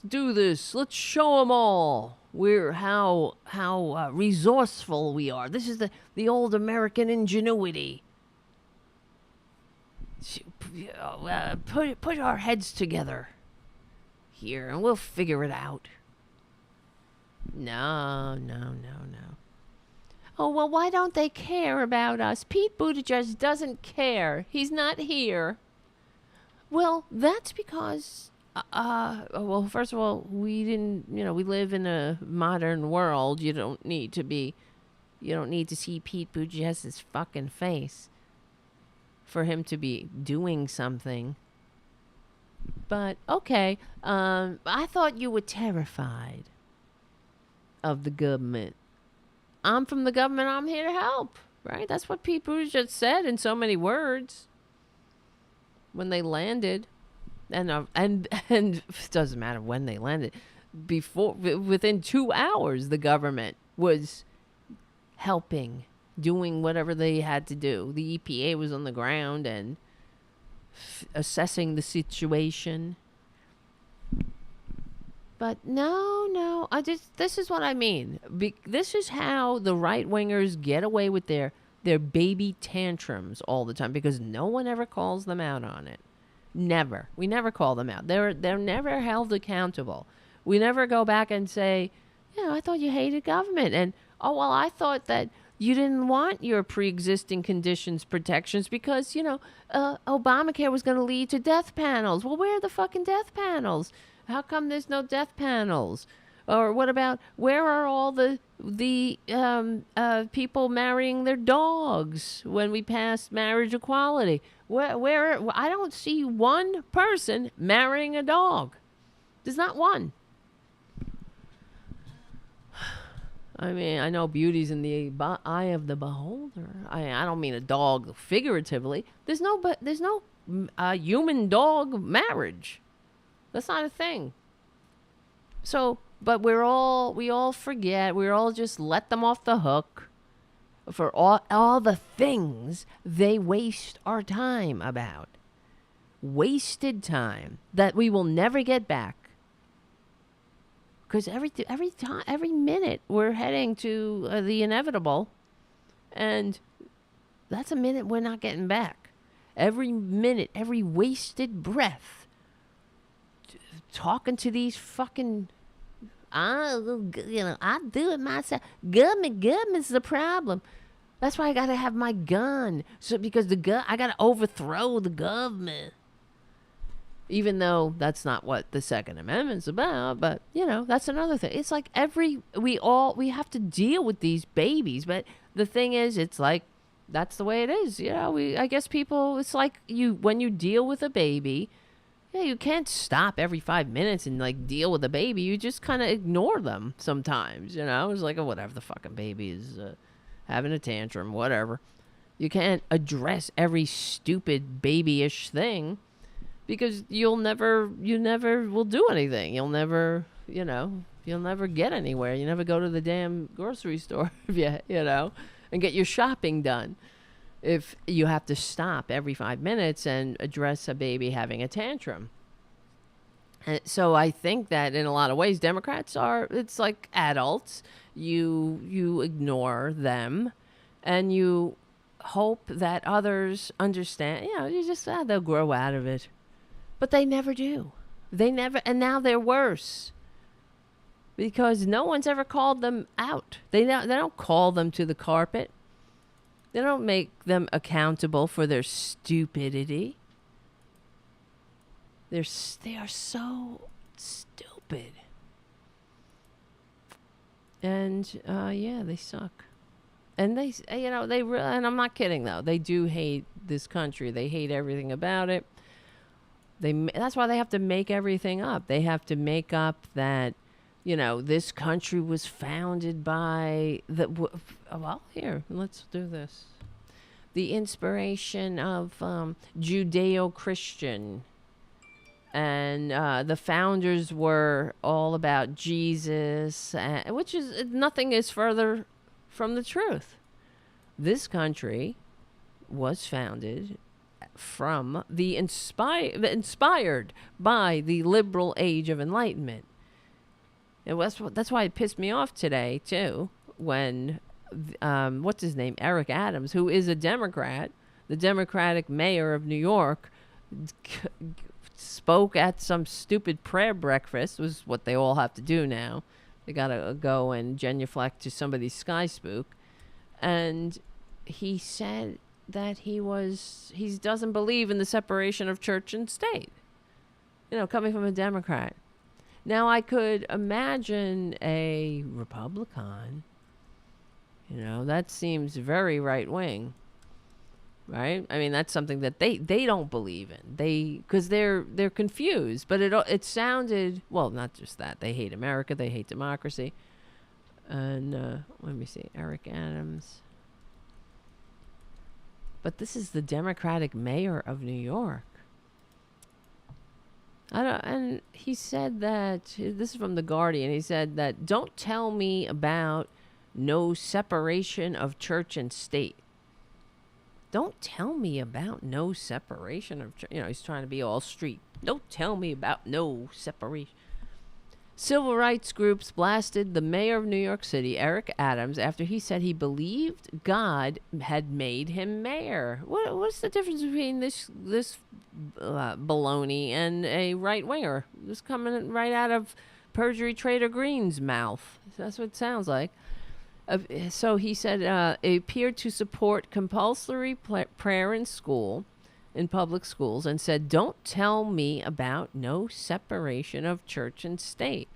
do this. Let's show them all how resourceful we are. This is the old American ingenuity. Put our heads together here, and we'll figure it out. No. Oh, well, why don't they care about us? Pete Buttigieg doesn't care. He's not here. Well, that's because, first of all, we live in a modern world. You don't need to see Pete Buttigieg's fucking face for him to be doing something. But, okay, I thought you were terrified of the government. I'm from the government. I'm here to help, right? That's what Pete Buttigieg said in so many words when they landed. And it doesn't matter when they landed. Within 2 hours, the government was helping, doing whatever they had to do. The EPA was on the ground and assessing the situation. But no, this is what I mean. This is how the right-wingers get away with their baby tantrums all the time, because no one ever calls them out on it. Never. We never call them out. They're never held accountable. We never go back and say, I thought you hated government. And, I thought that you didn't want your pre-existing conditions protections because, Obamacare was going to lead to death panels. Well, where are the fucking death panels? How come there's no death panels? Or what about where are all the people marrying their dogs when we passed marriage equality? Where I don't see one person marrying a dog. There's not one. I mean, I know beauty's in the eye of the beholder. I don't mean a dog figuratively. There's no human dog marriage. That's not a thing. So, but we all forget. We all just let them off the hook for all the things they waste our time about. Wasted time that we will never get back. Because every minute we're heading to the inevitable, and that's a minute we're not getting back. Every minute, every wasted breath, talking to these fucking, I do it myself. Government's the problem. That's why I gotta have my gun. So because I gotta overthrow the government. Even though that's not what the Second Amendment's about, but that's another thing. It's like we have to deal with these babies, but the thing is, it's like that's the way it is. I guess people, it's like when you deal with a baby, you can't stop every 5 minutes and like deal with a baby. You just kind of ignore them sometimes. It's like, oh, whatever, the fucking baby is having a tantrum, whatever. You can't address every stupid babyish thing. Because you never will do anything. You'll never get anywhere. You never go to the damn grocery store, and get your shopping done. If you have to stop every 5 minutes and address a baby having a tantrum. And so I think that in a lot of ways, Democrats it's like adults. You ignore them, and you hope that others understand. You just, they'll grow out of it. But they never do. And now they're worse. Because no one's ever called them out. They don't call them to the carpet. They don't make them accountable for their stupidity. They are so stupid. And they suck. And and I'm not kidding though. They do hate this country. They hate everything about it. That's why they have to make everything up. They have to make up that, this country was founded by here, let's do this. The inspiration of Judeo-Christian. And the founders were all about Jesus, which is, nothing is further from the truth. This country was founded from inspired by the liberal age of enlightenment. And that's why it pissed me off today too when what's his name, Eric Adams, who is a Democrat, the Democratic mayor of New York, spoke at some stupid prayer breakfast. Was what they all have to do now. They gotta go and genuflect to somebody's sky spook, and he said that he doesn't believe in the separation of church and state. Coming from a Democrat. Now I could imagine a Republican. That seems very right wing. Right? I mean, that's something that they don't believe in. Because they're confused. But it sounded, well, not just that. They hate America. They hate democracy. And let me see, Eric Adams. But this is the Democratic mayor of New York. And he said that, this is from The Guardian, he said that, don't tell me about no separation of church and state. Don't tell me about no separation of church. He's trying to be all street. Don't tell me about no separation. Civil rights groups blasted the mayor of New York City, Eric Adams, after he said he believed God had made him mayor. What's the difference between this baloney and a right-winger? This coming right out of Perjury Traitor Greene's mouth. That's what it sounds like. So he said it appeared to support compulsory prayer in public schools, and said, don't tell me about no separation of church and state.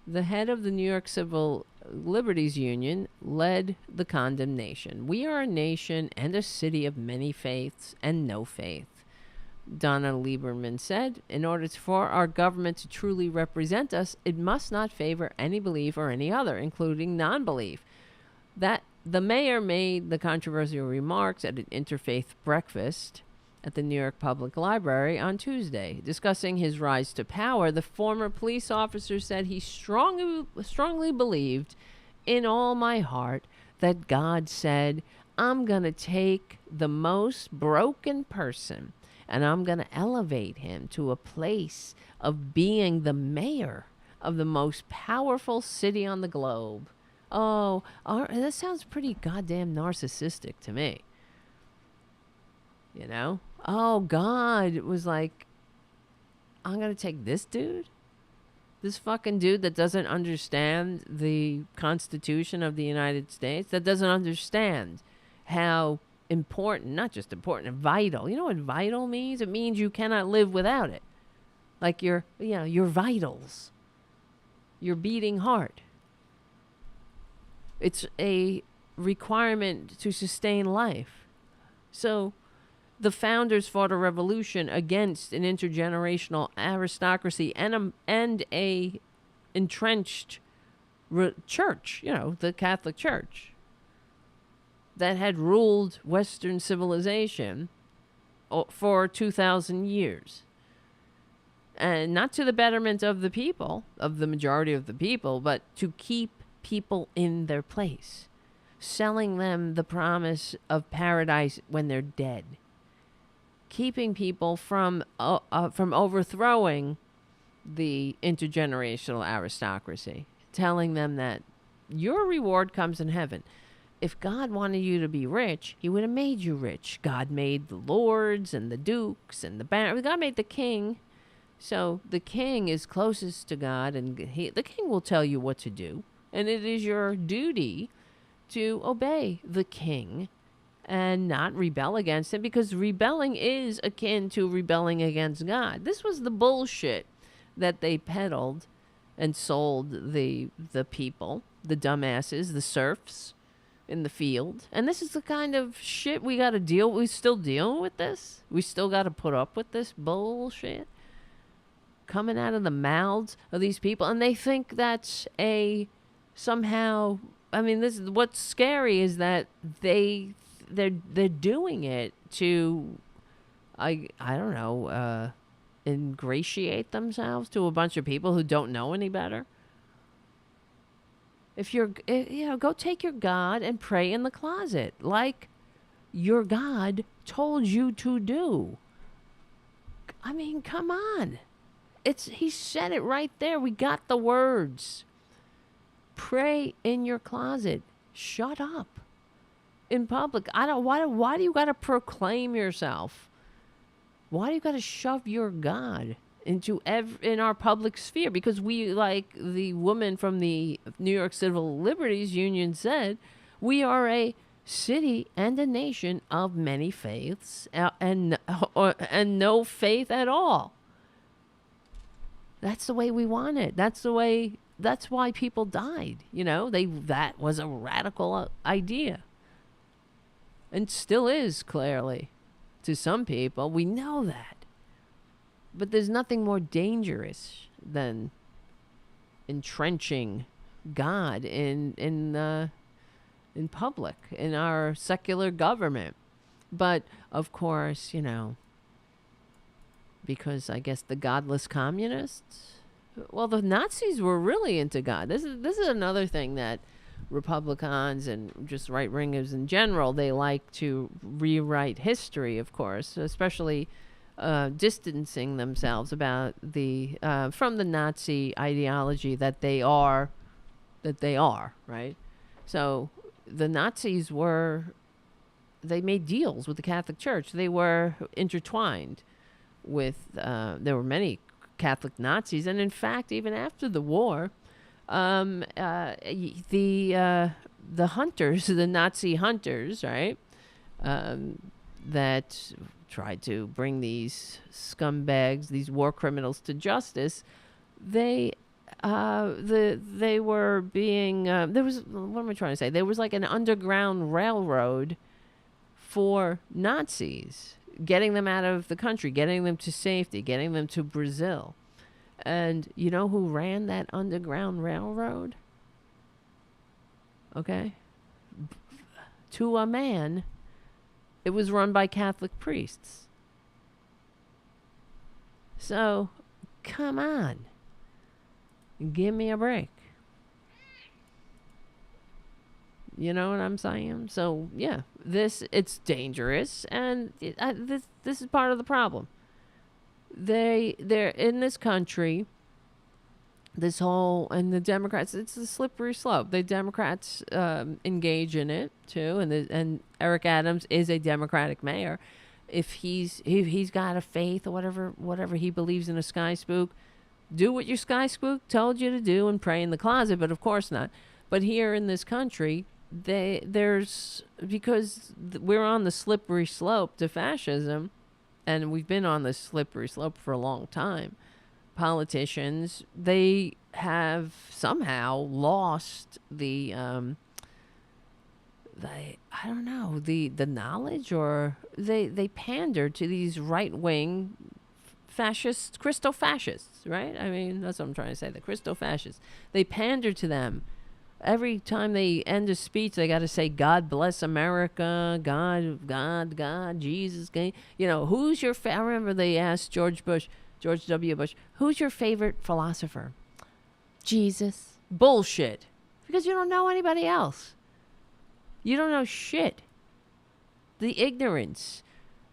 the head of the New York Civil Liberties Union led the condemnation. We are a nation and a city of many faiths and no faith. Donna Lieberman said, in order for our government to truly represent us, it must not favor any belief or any other, including non-belief. That the mayor made the controversial remarks at an interfaith breakfast at the New York Public Library on Tuesday. Discussing his rise to power, the former police officer said he strongly believed in all my heart that God said, I'm going to take the most broken person and I'm going to elevate him to a place of being the mayor of the most powerful city on the globe. Oh, that sounds pretty goddamn narcissistic to me. You know? Oh, God was like, I'm going to take this dude? This fucking dude that doesn't understand the Constitution of the United States, that doesn't understand how important, not just important, vital. You know what vital means? It means you cannot live without it. Like your vitals, your beating heart. It's a requirement to sustain life. So the founders fought a revolution against an intergenerational aristocracy and a entrenched church, the Catholic Church, that had ruled Western civilization for 2,000 years. And not to the betterment of the people, of the majority of the people, but to keep people in their place, selling them the promise of paradise when they're dead, keeping people from overthrowing the intergenerational aristocracy, telling them that your reward comes in heaven. If God wanted you to be rich, he would have made you rich. God made the lords and the dukes and the barons. God made the king. So the king is closest to God, and the king will tell you what to do. And it is your duty to obey the king and not rebel against him, because rebelling is akin to rebelling against God. This was the bullshit that they peddled and sold the people, the dumbasses, the serfs in the field. And this is the kind of shit we got to deal with. We still dealing with this. We still got to put up with this bullshit coming out of the mouths of these people. And they think that's somehow, I mean, this is what's scary, is that they're doing it to, I don't know, ingratiate themselves to a bunch of people who don't know any better. If you're, go take your God and pray in the closet like your God told you to do. I mean, come on. He said it right there. We got the words. Pray in your closet. Shut up. In public. Why do you got to proclaim yourself? Why do you got to shove your God into in our public sphere? Because we, like the woman from the New York Civil Liberties Union said, we are a city and a nation of many faiths and no faith at all. That's the way we want it. That's why people died. That was a radical idea. And still is, clearly. To some people, we know that. But there's nothing more dangerous than entrenching God in public, in our secular government. But, of course, because I guess the godless communists, well, the Nazis were really into God. This is another thing that Republicans and just right-wingers in general, they like to rewrite history, of course, especially distancing themselves about from the Nazi ideology that they are, right? So the Nazis they made deals with the Catholic Church. They were intertwined with, there were many Catholic Nazis, and in fact, even after the war, the hunters, the Nazi hunters, right, that tried to bring these scumbags, these war criminals to justice, they they were being there was, what am I trying to say? There was like an underground railroad for Nazis, getting them out of the country, getting them to safety, getting them to Brazil. And you know who ran that underground railroad? Okay. To a man, it was run by Catholic priests. So, come on. Give me a break. You know what I'm saying? So, yeah, it's dangerous, and this is part of the problem. They're in this country, this whole, and the Democrats, it's a slippery slope. The Democrats engage in it too, and Eric Adams is a Democratic mayor. If he's got a faith or whatever he believes in, a sky spook, do what your sky spook told you to do and pray in the closet, but of course not. But here in this country, because we're on the slippery slope to fascism, and we've been on this slippery slope for a long time. Politicians, they have somehow lost the knowledge, or they pander to these right-wing fascists, Christo-fascists, right? I mean, that's what I'm trying to say, the Christo-fascists. They pander to them. Every time they end a speech, they got to say, God bless America, God, Jesus. You know, who's your I remember they asked George W. Bush, who's your favorite philosopher? Jesus. Bullshit. Because you don't know anybody else. You don't know shit. The ignorance.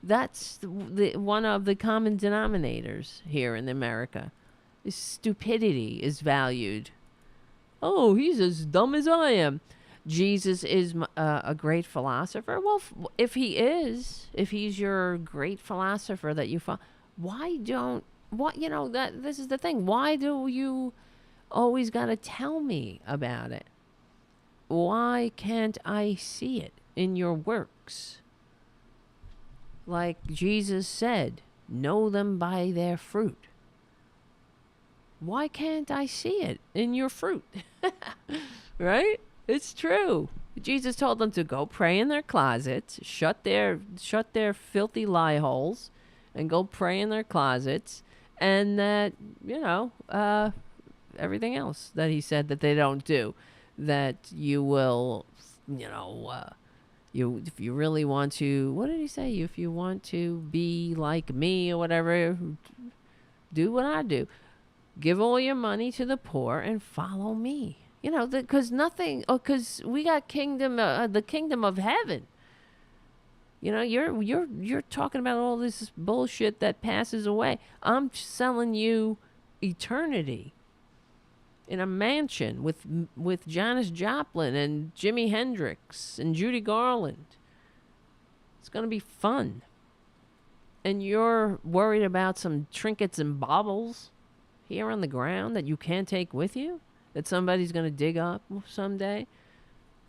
That's one of the common denominators here in America. Stupidity is valued. Oh, he's as dumb as I am. Jesus is a great philosopher. Well, if he's your great philosopher that you follow, this is the thing. Why do you always got to tell me about it? Why can't I see it in your works? Like Jesus said, know them by their fruit. Why can't I see it in your fruit? Right? It's true. Jesus told them to go pray in their closets, shut their filthy lie holes, and go pray in their closets, and that, everything else that he said that they don't do, that you will, if you really want to, what did he say? If you want to be like me or whatever, do what I do. Give all your money to the poor and follow me. Because we got the kingdom of heaven. You're talking about all this bullshit that passes away. I'm selling you eternity in a mansion with Janis Joplin and Jimi Hendrix and Judy Garland. It's gonna be fun. And you're worried about some trinkets and baubles here on the ground that you can't take with you, that somebody's going to dig up someday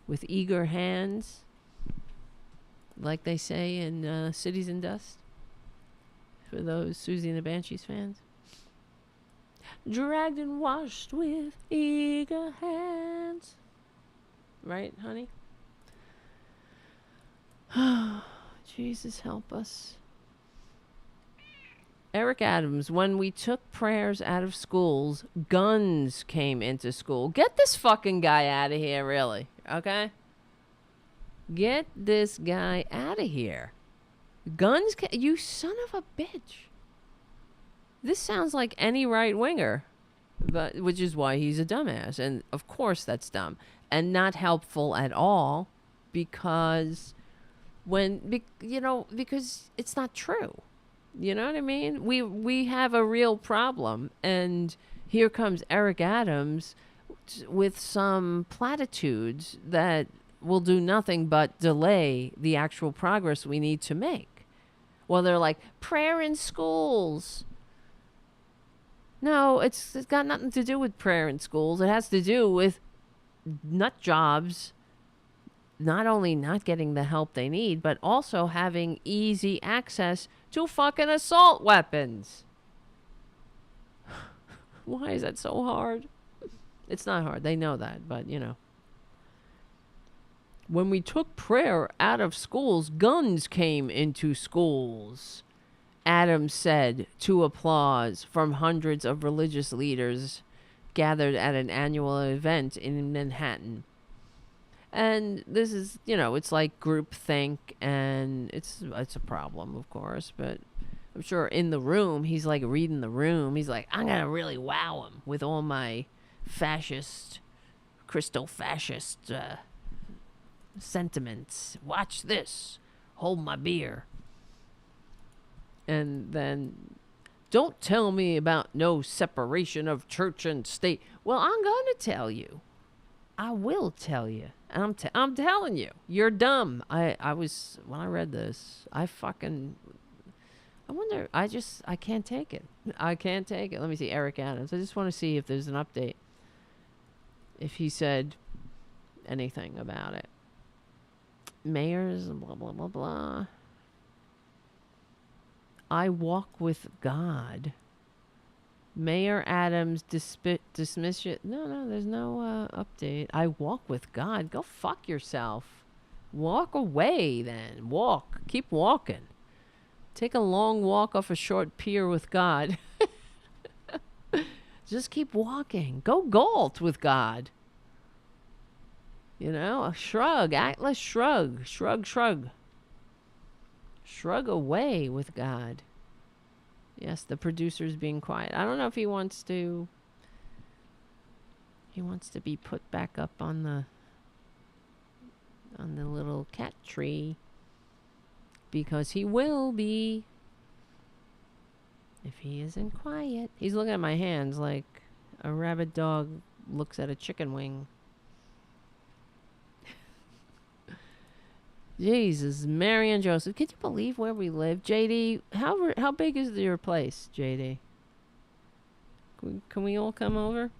with eager hands, like they say in Cities and Dust, for those Susie and the Banshees fans. Dragged and washed with eager hands. Right, honey? Jesus help us. Eric Adams, when we took prayers out of schools, guns came into school. Get this fucking guy out of here, really. Okay? Get this guy out of here. Guns, you son of a bitch. This sounds like any right-winger, which is why he's a dumbass. And, of course, that's dumb. And not helpful at all, because because it's not true. You know what I mean? We have a real problem, and here comes Eric Adams with some platitudes that will do nothing but delay the actual progress we need to make. Well, they're like, prayer in schools. No, it's got nothing to do with prayer in schools. It has to do with nut jobs not only not getting the help they need, but also having easy access to fucking assault weapons. Why is that so hard? It's not hard. They know that, but you know. When we took prayer out of schools, guns came into schools, Adams said to applause from hundreds of religious leaders gathered at an annual event in Manhattan. And this is, you know, it's like groupthink, and it's a problem, of course, but I'm sure in the room, he's like reading the room. He's like, I'm going to really wow him with all my fascist, crystal fascist sentiments. Watch this. Hold my beer. And then, don't tell me about no separation of church and state. Well, I'm going to tell you. I will tell you. And I'm telling you, you're dumb. I was, when I read this, I wonder, I can't take it. I can't take it. Let me see, Eric Adams. I just want to see if there's an update. If he said anything about it. Mayors, blah, blah, blah, blah. I walk with God. Mayor Adams dismiss it. No, there's no update. I walk with God. Go fuck yourself. Walk away then. Walk. Keep walking. Take a long walk off a short pier with God. Just keep walking. Go Galt with God. You know, a shrug. Atlas shrug. Shrug, shrug. Shrug away with God. Yes, the producer's being quiet. I don't know if he wants to be put back up on the little cat tree, because he will be if he isn't quiet. He's looking at my hands like a rabid dog looks at a chicken wing. Jesus, Mary and Joseph. Could you believe where we live? JD, how big is your place, JD? Can we all come over?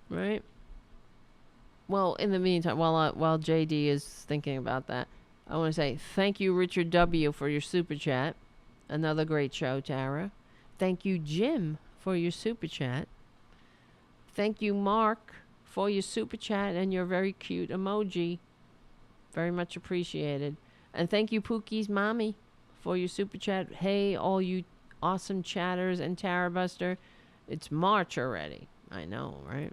Right? Well, in the meantime, while JD is thinking about that, I want to say thank you, Richard W., for your super chat. Another great show, Tara. Thank you, Jim, for your super chat. Thank you, Mark, for your super chat and your very cute emoji. Very much appreciated. And thank you, Pookie's mommy, for your super chat. Hey, all you awesome chatters and Tarabuster. It's March already. I know, right?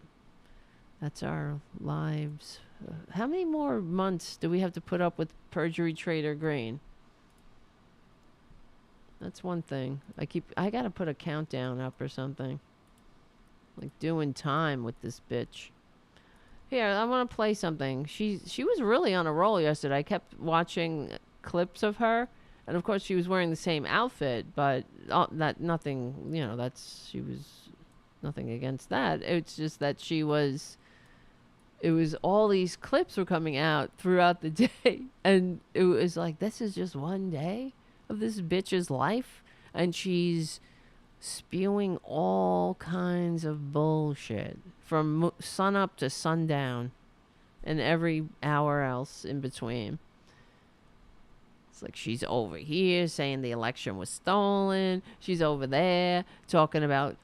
That's our lives. How many more months do we have to put up with Perjury Traitor Greene? That's one thing. I gotta put a countdown up or something. Like doing time with this bitch. Here, I want to play something. She was really on a roll yesterday. I kept watching clips of her, and of course she was wearing the same outfit, but nothing, you know, she was nothing against that. It's just that it was all these clips were coming out throughout the day, and it was like, this is just one day of this bitch's life, and she's spewing all kinds of bullshit from sun up to sundown and every hour else in between. It's like she's over here saying the election was stolen. She's over there talking about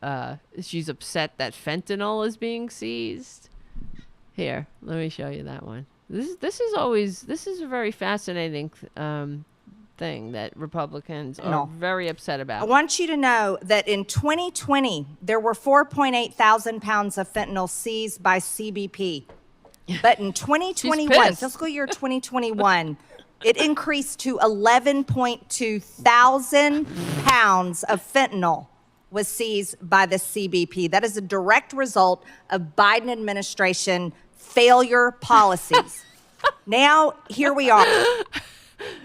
she's upset that fentanyl is being seized. Here, let me show you that one. This is a very fascinating thing that Republicans are very upset about. I want you to know that in 2020, there were 4.8 thousand pounds of fentanyl seized by CBP. But in 2021, fiscal year 2021, it increased to 11.2 thousand pounds of fentanyl was seized by the CBP. That is a direct result of Biden administration failure policies. Now, here we are.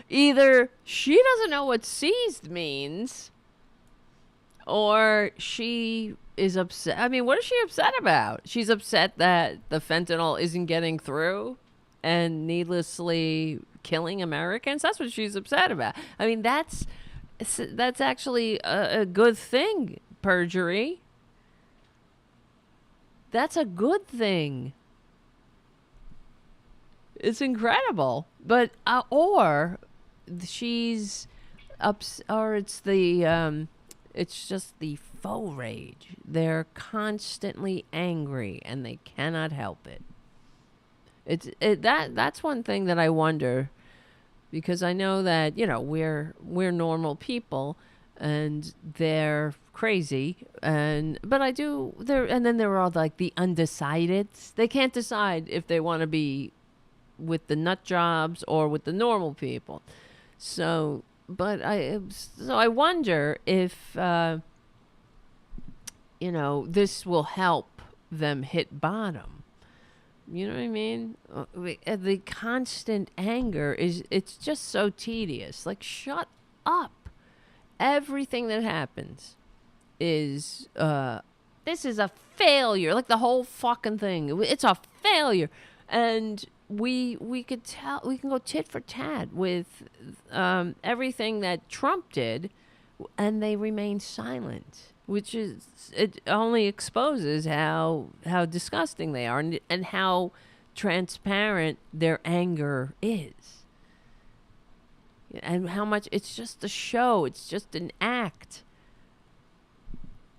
Either she doesn't know what seized means, or she is upset. I mean, what is she upset about? She's upset that the fentanyl isn't getting through and needlessly killing Americans. That's what she's upset about. I mean, that's actually a good thing, Perjury. That's a good thing. It's incredible. But or she's or it's the it's just the faux rage. They're constantly angry, and they cannot help it. That's one thing that I wonder, because I know that, you know, we're normal people, and they're crazy, but I do there, and then there are all like the undecideds. They can't decide if they want to be with the nut jobs or with the normal people. So I wonder if you know, this will help them hit bottom. You know what I mean? The constant anger it's just so tedious. Like, shut up. Everything that happens is, this is a failure. Like, the whole fucking thing. It's a failure. And we could tell, we can go tit for tat with everything that Trump did, and they remain silent. Which is, it only exposes how disgusting they are, and how transparent their anger is. And how much it's just a show, it's just an act.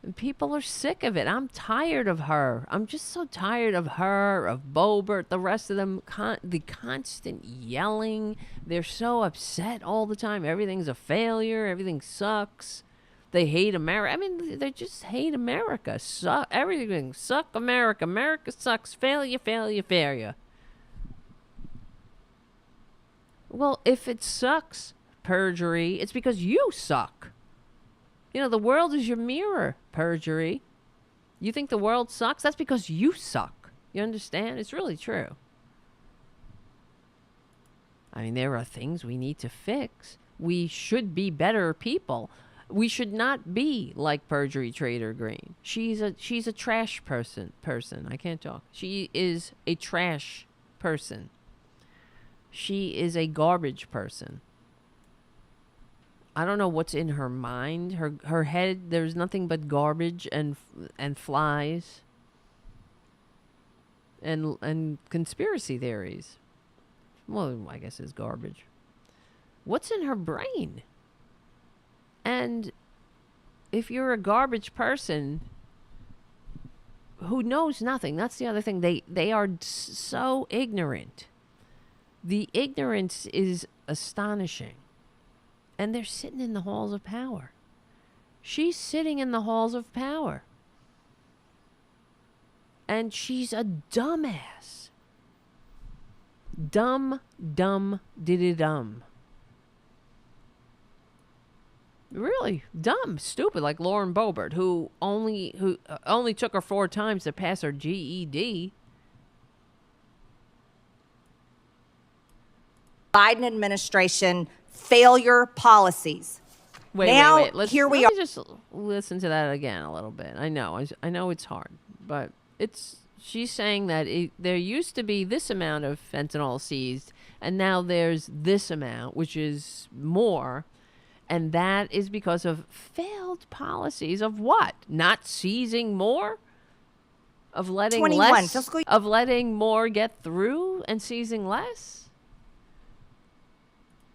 And people are sick of it. I'm tired of her. I'm just so tired of her, of Boebert, the rest of them, the constant yelling. They're so upset all the time. Everything's a failure, everything sucks. They hate America. I mean, they just hate America. Everything. Suck America. America sucks. Failure, failure, failure. Well, if it sucks, Perjury, it's because you suck. You know, the world is your mirror, Perjury. You think the world sucks? That's because you suck. You understand? It's really true. I mean, there are things we need to fix. We should be better people. We should not be like Perjury Traitor Greene. She's a trash person. I can't talk. She is a trash person. She is a garbage person. I don't know what's in her mind. Her head, there's nothing but garbage and flies and conspiracy theories. Well, I guess it's garbage. What's in her brain? And if you're a garbage person who knows nothing, that's the other thing. They are so ignorant. The ignorance is astonishing. And they're sitting in the halls of power. She's sitting in the halls of power. And she's a dumbass. Dumb, diddy-dumb. Really dumb, stupid, like Lauren Boebert, who only took her 4 times to pass her GED. Biden administration failure policies. Wait. Let me just listen to that again a little bit. I know it's hard, but she's saying that there used to be this amount of fentanyl seized, and now there's this amount, which is more. And that is because of failed policies of what? Not seizing more? Of letting of letting more get through and seizing less?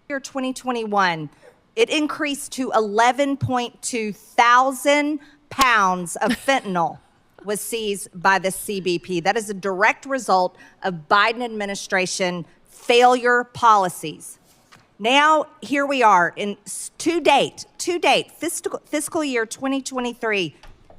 Year 2021, it increased to 11.2 thousand pounds of fentanyl was seized by the CBP. That is a direct result of Biden administration failure policies. Now, here we are to date, fiscal year 2023,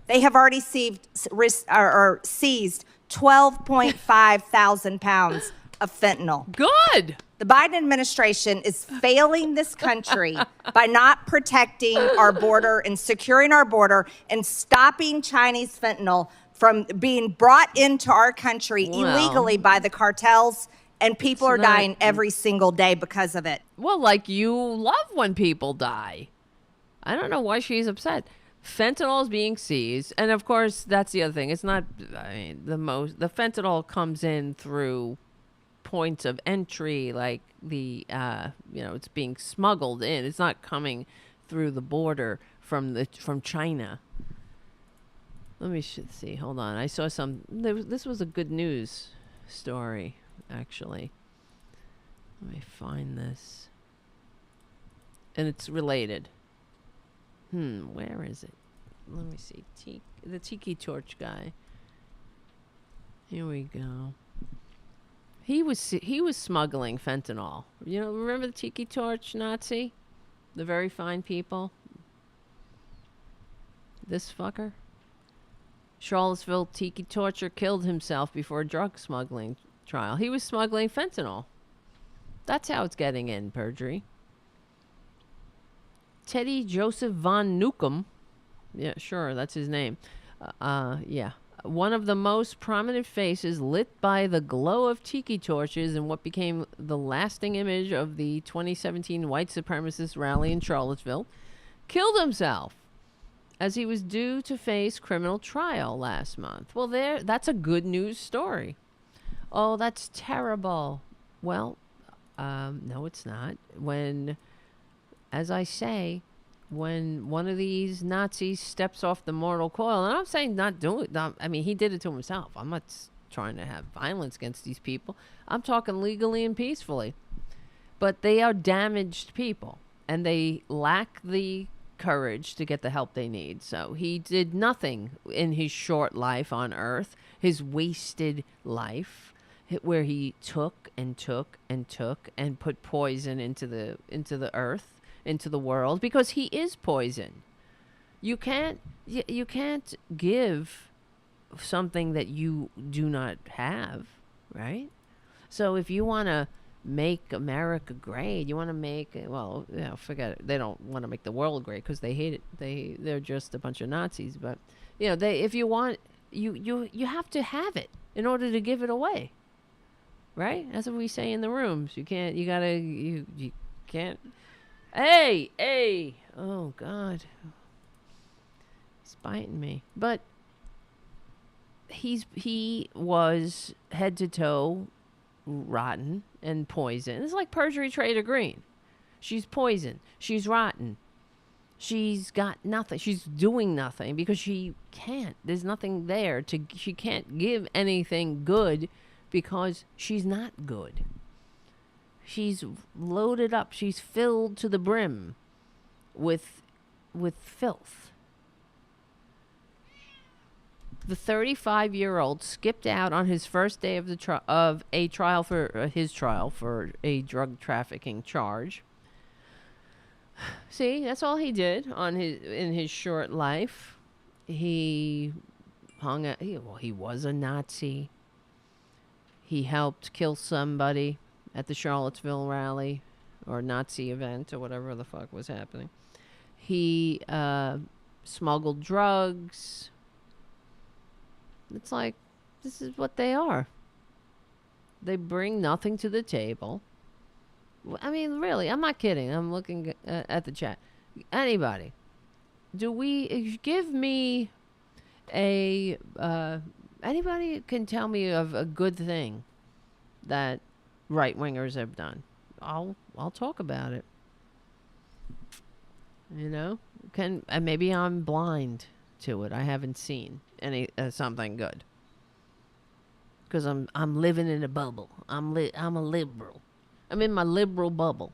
they have already seized 12.5 thousand pounds of fentanyl. Good. The Biden administration is failing this country by not protecting our border and securing our border and stopping Chinese fentanyl from being brought into our country illegally by the cartels. And people are dying every single day because of it. Well, like, you love when people die. I don't know why she's upset. Fentanyl is being seized. And, of course, that's the other thing. It's not, I mean, the fentanyl comes in through points of entry, like it's being smuggled in. It's not coming through the border from China. Let me see. Hold on. I saw this was a good news story. Actually, let me find this, and it's related. Where is it? let me see. The tiki torch guy. Here we go. He was smuggling fentanyl. You know, remember the tiki torch Nazi? The very fine people. This fucker. Charlottesville tiki torcher killed himself before a drug smuggling trial. He was smuggling fentanyl. That's how it's getting in, perjury. Teddy Joseph von Newcomb. Yeah, sure, that's his name. Yeah. One of the most prominent faces lit by the glow of tiki torches in what became the lasting image of the 2017 white supremacist rally in Charlottesville, killed himself as he was due to face criminal trial last month. Well, that's a good news story. Oh, that's terrible. Well, no, it's not. As I say, when one of these Nazis steps off the mortal coil, and I'm saying not do it. I mean, he did it to himself. I'm not trying to have violence against these people. I'm talking legally and peacefully. But they are damaged people, and they lack the courage to get the help they need. So he did nothing in his short life on Earth, his wasted life, where he took and put poison into the earth, into the world, because he is poison. You can't give something that you do not have, right? So if you want to make America great, you want to make, well, you know, forget it. They don't want to make the world great because they hate it. They're just a bunch of Nazis. But you know, if you want, you have to have it in order to give it away, right? That's what we say in the rooms. You can't. You can't. Hey! Oh God, he's biting me. But he was head to toe rotten and poison. It's like Perjury Traitor Greene. She's poison. She's rotten. She's got nothing. She's doing nothing because she can't. There's nothing there she can't give anything good because she's not good. She's loaded up. She's filled to the brim with filth. The 35-year-old skipped out on his first day of a trial for a drug trafficking charge. See, that's all he did in his short life. He hung out. He was a Nazi. He helped kill somebody at the Charlottesville rally or Nazi event or whatever the fuck was happening. He smuggled drugs. It's like, this is what they are. They bring nothing to the table. I mean, really, I'm not kidding. I'm looking at the chat. Anybody, give me anybody can tell me of a good thing that right-wingers have done. I'll talk about it. You know? Maybe I'm blind to it. I haven't seen something good. Because I'm living in a bubble. I'm a liberal. I'm in my liberal bubble.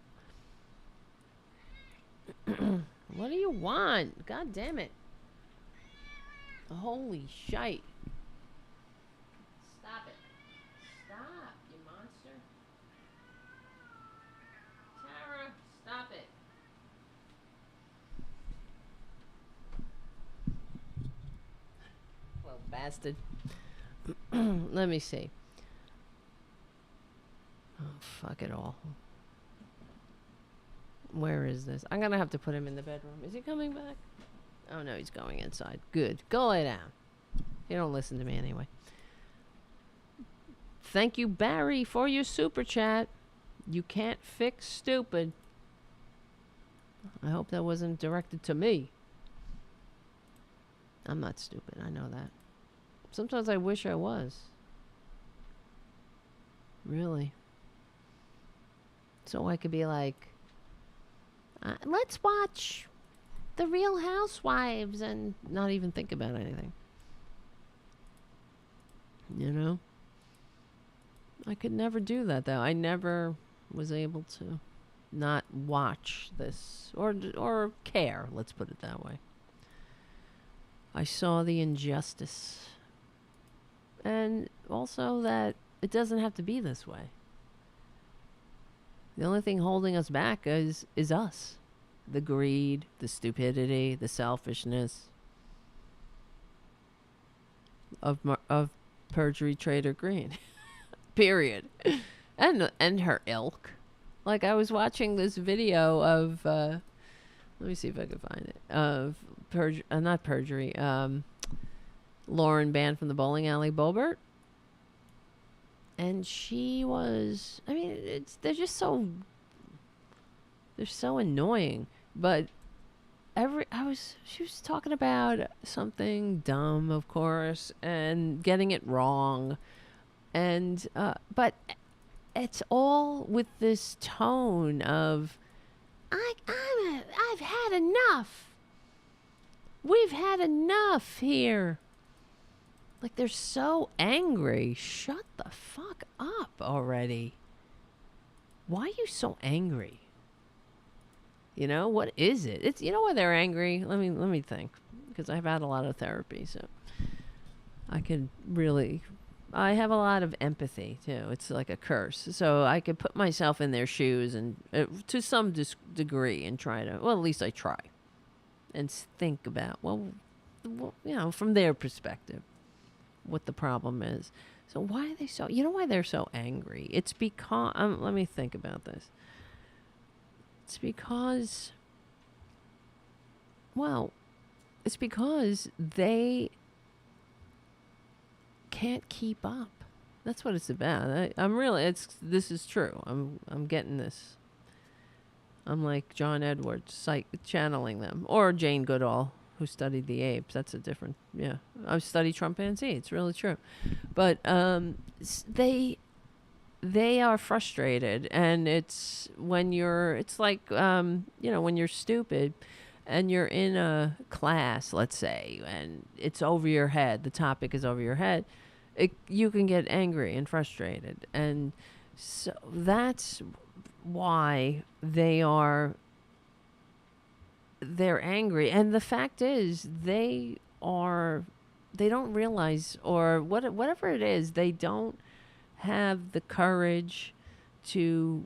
What do you want? God damn it. Holy shite. Stop it. Stop, you monster. Tara, stop it. Well, bastard. Let me see. Oh, fuck it all. Where is this? I'm gonna have to put him in the bedroom. Is he coming back? Oh no, he's going inside. Good. Go lay down. You don't listen to me anyway. Thank you, Barry, for your super chat. You can't fix stupid. I hope that wasn't directed to me. I'm not stupid. I know that. Sometimes I wish I was. Really. So I could be like, let's watch The Real Housewives and not even think about anything. You know? I could never do that, though. I never was able to not watch this or care, let's put it that way. I saw the injustice. And also that it doesn't have to be this way. The only thing holding us back is us. The greed, the stupidity, the selfishness of Perjury Traitor Greene. Period. And her ilk. Like, I was watching this video of let me see if I can find it. Of not perjury. Lauren banned from the bowling alley, Bolbert. And she was, I mean, they're so annoying. But she was talking about something dumb, of course, and getting it wrong. And, but it's all with this tone of, I've had enough. We've had enough here. Like, they're so angry. Shut the fuck up already. Why are you so angry? You know, what is it? It's, you know why they're angry? Let me think. Because I've had a lot of therapy, so I have a lot of empathy, too. It's like a curse. So I could put myself in their shoes and to some degree and try to, well, at least I try. And think about, well, you know, from their perspective, what the problem is. So why are they so, you know why they're so angry? It's because, let me think about this. It's because, well, it's because they can't keep up. That's what it's about. This is true. I'm getting this. I'm like John Edwards, channeling them. Or Jane Goodall, who studied the apes. That's a different, yeah. I've studied chimpanzee. It's really true. But they are frustrated. And it's like, you know, when you're stupid and you're in a class, let's say, and it's over your head, the topic is over your head, you can get angry and frustrated. And so that's why they're angry. And the fact is they don't realize, or whatever it is, they don't have the courage to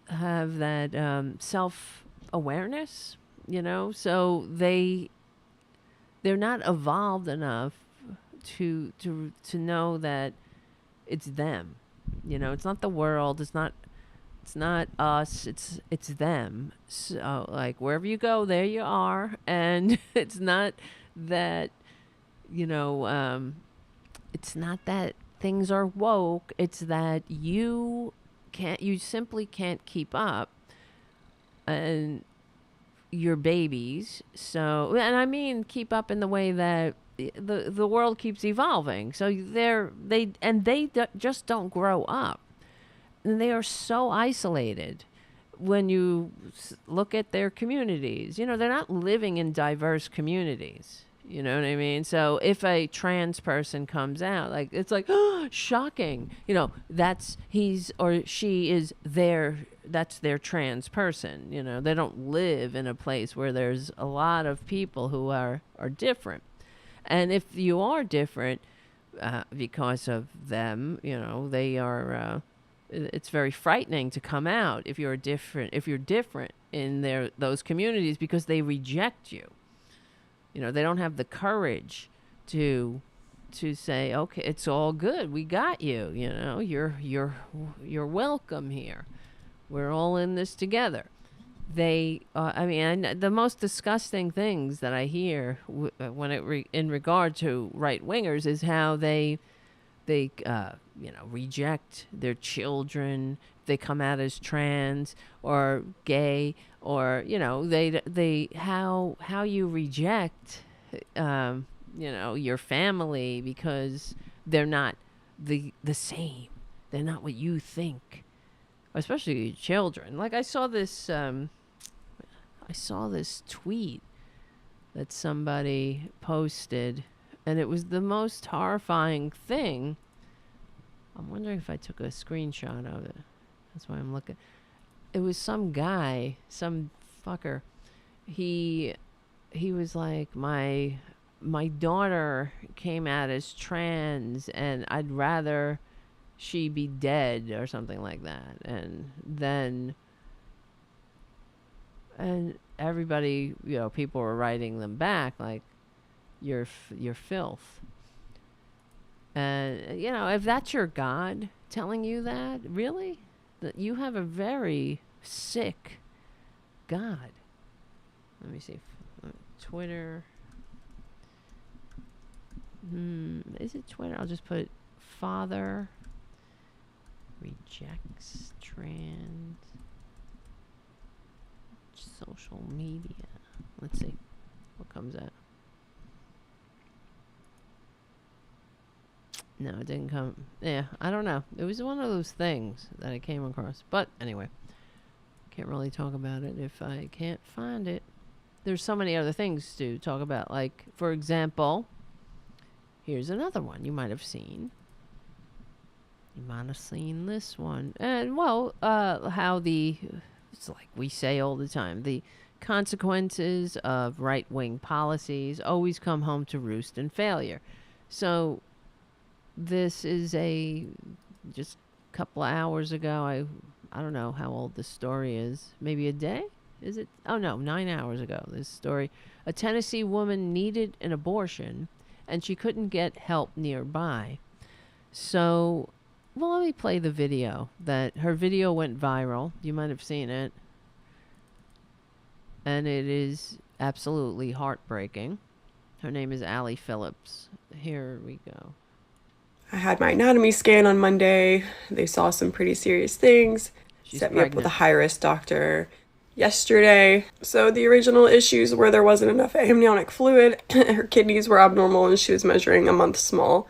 have that self-awareness, you know. So they're not evolved enough to know that it's them, you know. It's not the world, it's not us, it's them. So like, wherever you go, there you are. And it's not that, you know, it's not that things are woke, it's that you simply can't keep up, and you're babies. So, and I mean keep up in the way that the world keeps evolving. So they just don't grow up. And they are so isolated when you look at their communities. You know, they're not living in diverse communities. You know what I mean? So if a trans person comes out, like, it's like, oh, shocking. You know, he's or she is that's their trans person. You know, they don't live in a place where there's a lot of people who are different. And if you are different because of them, you know, they are, it's very frightening to come out if you're different in those communities, because they reject you. You know, they don't have the courage to say, okay, it's all good, we got you. You know, you're welcome here. We're all in this together. They, the most disgusting things that I hear in regard to right wingers is how they reject their children. They come out as trans or gay, or, you know, they how you reject, your family because they're not the same. They're not what you think, especially your children. Like, I saw this tweet that somebody posted, and it was the most horrifying thing. I'm wondering if I took a screenshot of it. That's why I'm looking. It was some guy, some fucker. He was like, my my daughter came out as trans and I'd rather she be dead or something like that. And then, and everybody, people were writing them back like, you're filth. And, if that's your God telling you that, really? That you have a very sick God. Let me see. Twitter. Is it Twitter? I'll just put father rejects trans social media. Let's see what comes out. No, it didn't come. Yeah, I don't know. It was one of those things that I came across. But anyway, can't really talk about it if I can't find it. There's so many other things to talk about. Like, for example, here's another one you might have seen. You might have seen this one. And, well, how it's like we say all the time, the consequences of right-wing policies always come home to roost in failure. So this is just a couple of hours ago. I don't know how old this story is. Maybe a day? Is it? Oh, no, 9 hours ago. This story. A Tennessee woman needed an abortion, and she couldn't get help nearby. So, well, let me play the video. Her video went viral. You might have seen it. And it is absolutely heartbreaking. Her name is Allie Phillips. Here we go. I had my anatomy scan on Monday. They saw some pretty serious things. She's set me pregnant. up with a high-risk doctor yesterday. So the original issues were there wasn't enough amniotic fluid, her kidneys were abnormal, and she was measuring a month small.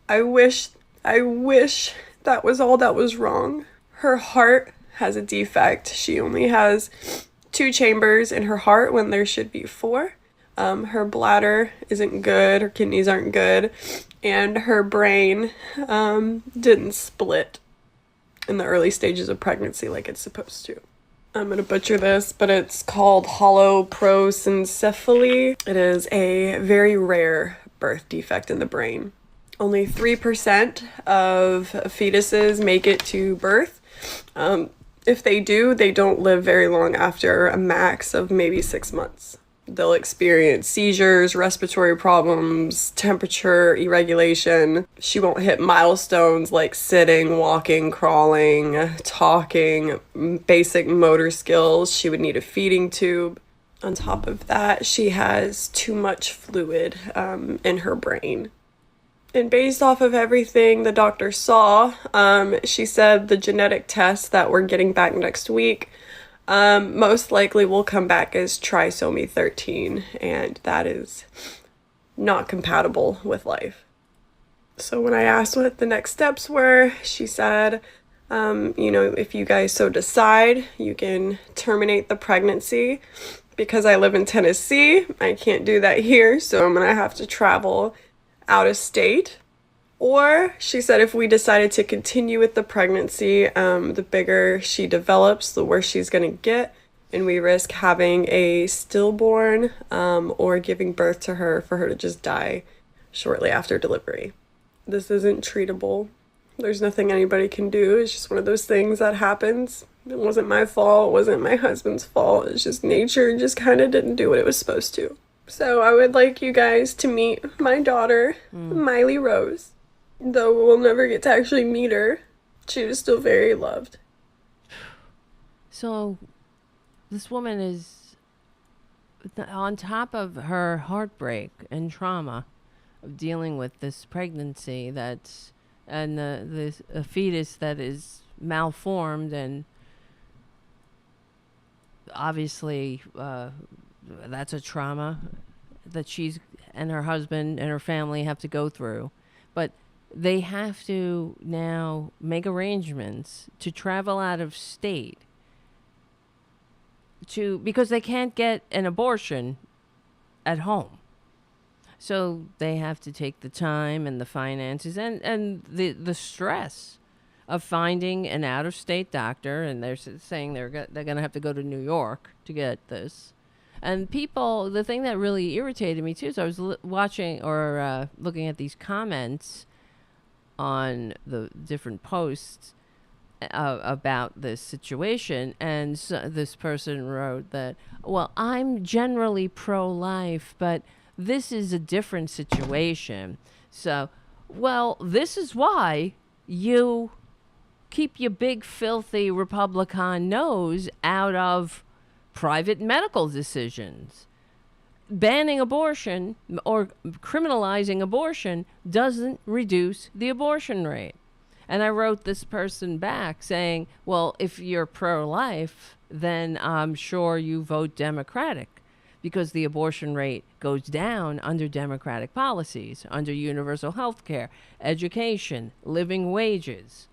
I wish that was all that was wrong. Her heart has a defect. She only has 2 chambers in her heart when there should be 4. Her bladder isn't good, her kidneys aren't good, and her brain didn't split in the early stages of pregnancy like it's supposed to. I'm going to butcher this, but it's called holoprosencephaly. It is a very rare birth defect in the brain. Only 3% of fetuses make it to birth. If they do, they don't live very long after a max of maybe 6 months. They'll experience seizures, respiratory problems, temperature irregulation. She won't hit milestones like sitting, walking, crawling, talking, basic motor skills. She would need a feeding tube. On top of that, she has too much fluid in her brain. And based off of everything the doctor saw, she said the genetic test that we're getting back next week most likely will come back as trisomy 13, and that is not compatible with life. So when I asked what the next steps were, she said, if you guys so decide, you can terminate the pregnancy. Because I live in Tennessee, I can't do that here, so I'm gonna have to travel out of state. Or she said if we decided to continue with the pregnancy, the bigger she develops, the worse she's going to get. And we risk having a stillborn or giving birth to her for her to just die shortly after delivery. This isn't treatable. There's nothing anybody can do. It's just one of those things that happens. It wasn't my fault. It wasn't my husband's fault. It's just nature just kind of didn't do what it was supposed to. So I would like you guys to meet my daughter, Miley Rose. Though we'll never get to actually meet her, she was still very loved. So, this woman is, on top of her heartbreak and trauma of dealing with this pregnancy and the fetus that is malformed, and obviously that's a trauma that she's and her husband and her family have to go through. But they have to now make arrangements to travel out of state because they can't get an abortion at home. So they have to take the time and the finances and the stress of finding an out-of-state doctor, and they're saying they're going to have to go to New York to get this. And people, the thing that really irritated me too, so I was watching or looking at these comments on the different posts about this situation, and this person wrote that, well, I'm generally pro-life, but this is a different situation. So, well, this is why you keep your big, filthy Republican nose out of private medical decisions. Banning abortion or criminalizing abortion doesn't reduce the abortion rate. And I wrote this person back saying, well, if you're pro-life, then I'm sure you vote Democratic, because the abortion rate goes down under Democratic policies, under universal health care, education, living wages.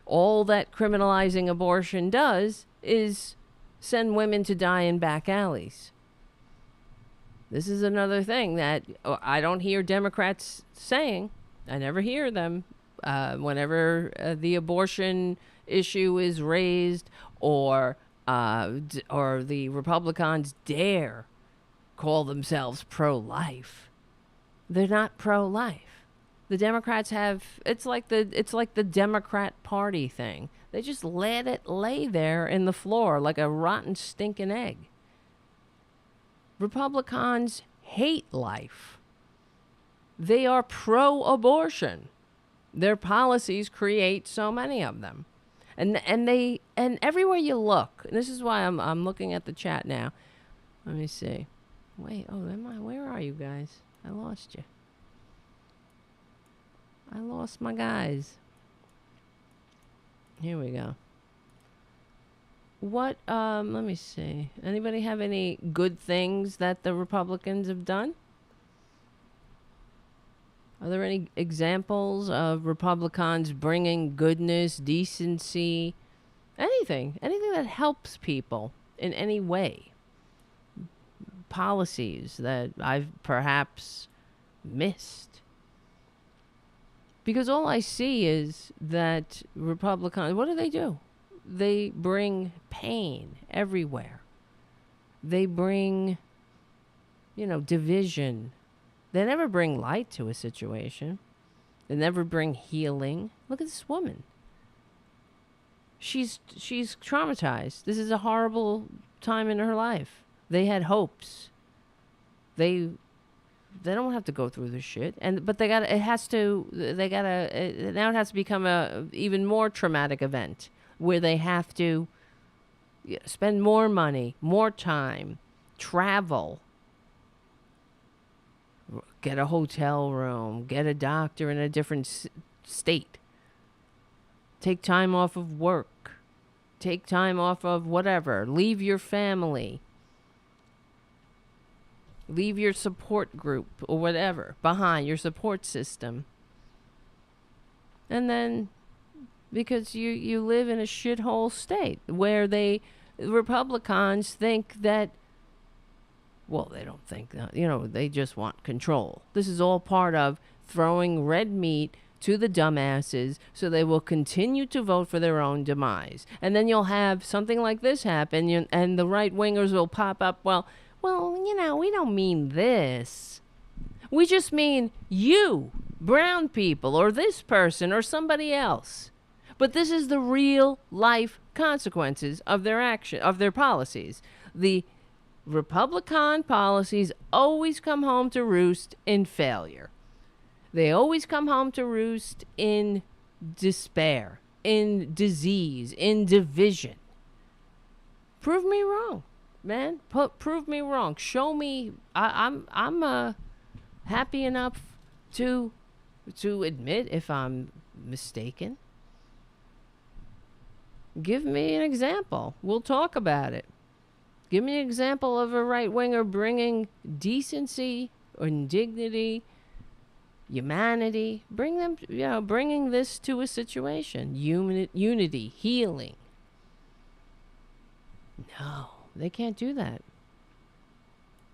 All that criminalizing abortion does is send women to die in back alleys. This is another thing that I don't hear Democrats saying. I never hear them whenever the abortion issue is raised, or the Republicans dare call themselves pro-life. They're not pro-life. The Democrats have, it's like the Democrat Party thing. They just let it lay there in the floor like a rotten stinking egg. Republicans hate life. They are pro-abortion. Their policies create so many of them. And everywhere you look, and this is why I'm looking at the chat now. Let me see. Wait, where are you guys? I lost you. I lost my guys. Here we go. Let me see. Anybody have any good things that the Republicans have done? Are there any examples of Republicans bringing goodness, decency, anything that helps people in any way? Policies that I've perhaps missed? Because all I see is that Republicans, what do? They bring pain everywhere. They bring, division. They never bring light to a situation. They never bring healing. Look at this woman. She's traumatized. This is a horrible time in her life. They had hopes. They don't have to go through this shit. But now it has to become a even more traumatic event where they have to spend more money, more time, travel, get a hotel room, get a doctor in a different state, take time off of work, take time off of whatever, leave your family, leave your support group or whatever behind, your support system. And then because you live in a shithole state where Republicans think that, well, they don't think that, they just want control. This is all part of throwing red meat to the dumbasses so they will continue to vote for their own demise. And then you'll have something like this happen, and the right-wingers will pop up, well, we don't mean this. We just mean you, brown people, or this person, or somebody else. But this is the real life consequences of their action, of their policies. The Republican policies always come home to roost in failure. They always come home to roost in despair, in disease, in division. Prove me wrong, man. Prove me wrong. Show me. I'm happy enough to admit if I'm mistaken. Give me an example. We'll talk about it. Give me an example of a right-winger bringing decency or dignity, humanity, bringing this to a situation. Unity, healing. No, they can't do that.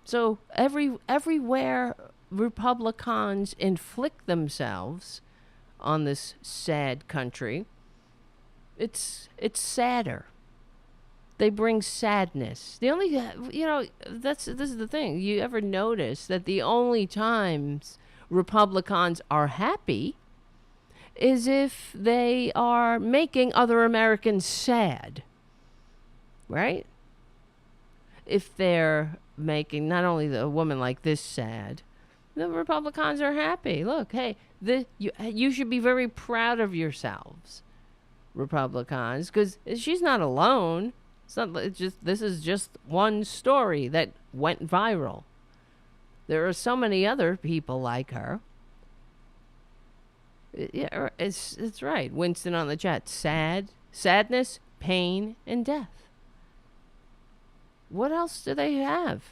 So everywhere Republicans inflict themselves on this sad country, it's sadder. They bring sadness. The only, this is the thing. You ever notice that the only times Republicans are happy is if they are making other Americans sad, right? If they're making not only a woman like this sad, the Republicans are happy. Look, hey, you should be very proud of yourselves, Republicans, because she's not alone. This is just one story that went viral. There are so many other people like her. Yeah, it's right. Winston on the chat. Sadness, pain, and death. What else do they have?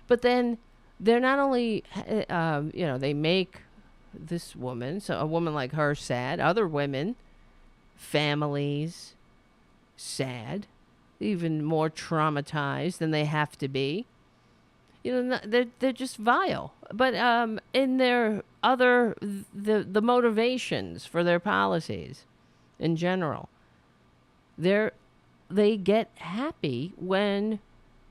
But then they're not only, they make this woman, so a woman like her, sad. Other women, families, sad, even more traumatized than they have to be. They're just vile. But in their the motivations for their policies in general, they get happy when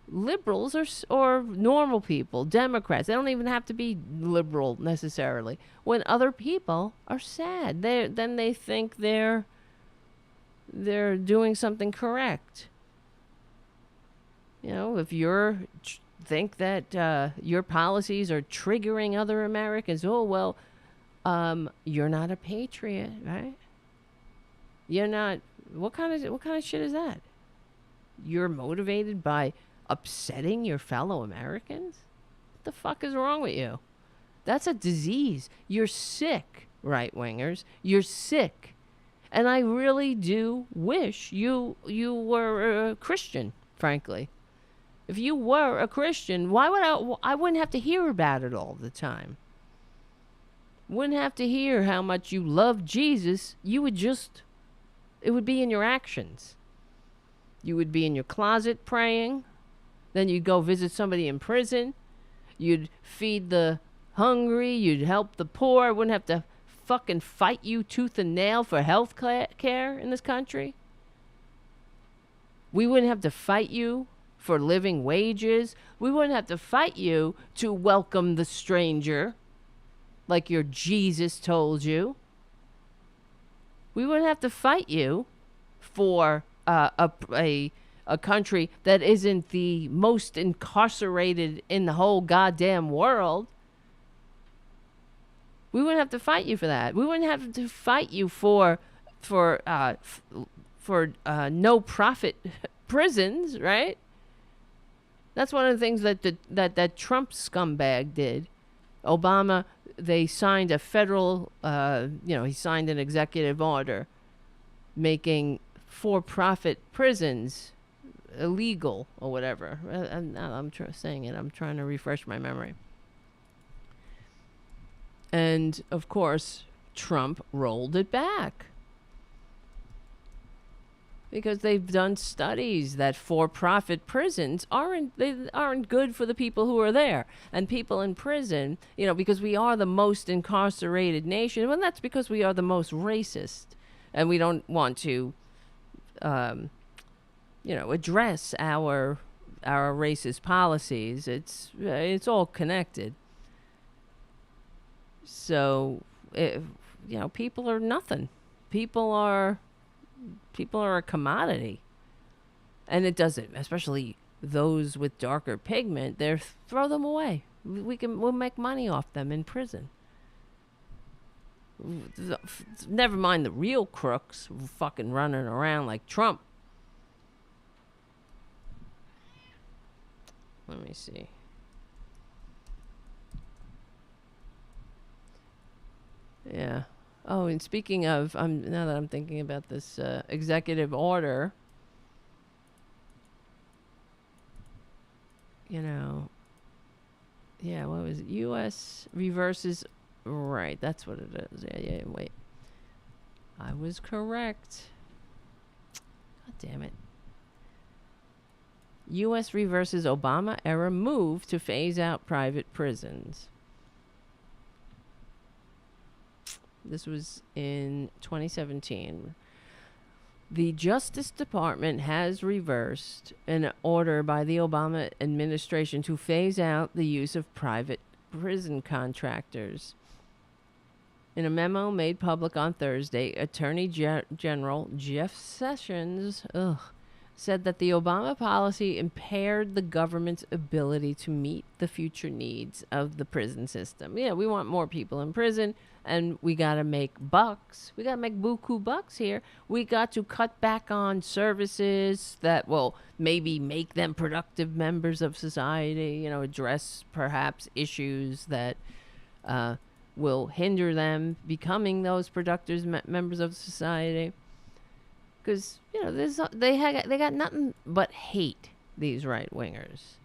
liberals or normal people, Democrats, they don't even have to be liberal necessarily, when other people are sad. Then they think they're doing something correct. If you're think that your policies are triggering other Americans, you're not a patriot, right? You're not. What kind of shit is that? You're motivated by upsetting your fellow Americans? What the fuck is wrong with you? That's a disease. You're sick, right-wingers. You're sick. And I really do wish you were a Christian, frankly. If you were a Christian, why would I wouldn't have to hear about it all the time. Wouldn't have to hear how much you love Jesus. It would be in your actions. You would be in your closet praying. Then you'd go visit somebody in prison. You'd feed the hungry. You'd help the poor. I wouldn't have to fucking fight you tooth and nail for health care in this country. We wouldn't have to fight you for living wages. We wouldn't have to fight you to welcome the stranger like your Jesus told you. We wouldn't have to fight you for a country that isn't the most incarcerated in the whole goddamn world. We wouldn't have to fight you for that. We wouldn't have to fight you for no profit prisons, right? That's one of the things that Trump scumbag did. Obama, they signed a federal, he signed an executive order making for-profit prisons illegal or whatever. I'm saying it. I'm trying to refresh my memory. And, of course, Trump rolled it back. Because they've done studies that for-profit prisons aren't good for the people who are there. And people in prison, because we are the most incarcerated nation, well, that's because we are the most racist. And we don't want to, address our racist policies. It's all connected. So, people are nothing. People are a commodity. And it doesn't, especially those with darker pigment, throw them away. We'll make money off them in prison. Never mind the real crooks fucking running around like Trump. Let me see. Yeah. Oh, and speaking of, now that I'm thinking about this executive order, what was it? U.S. reverses, right, that's what it is. Yeah, wait. I was correct. God damn it. U.S. reverses Obama-era move to phase out private prisons. This was in 2017. The Justice Department has reversed an order by the Obama administration to phase out the use of private prison contractors. In a memo made public on Thursday, Attorney General Jeff Sessions said that the Obama policy impaired the government's ability to meet the future needs of the prison system. Yeah, we want more people in prison, and we got to make bucks. We got to make buku bucks here. We got to cut back on services that will maybe make them productive members of society, address perhaps issues that will hinder them becoming those productive members of society. Because, they got nothing but hate, these right-wingers.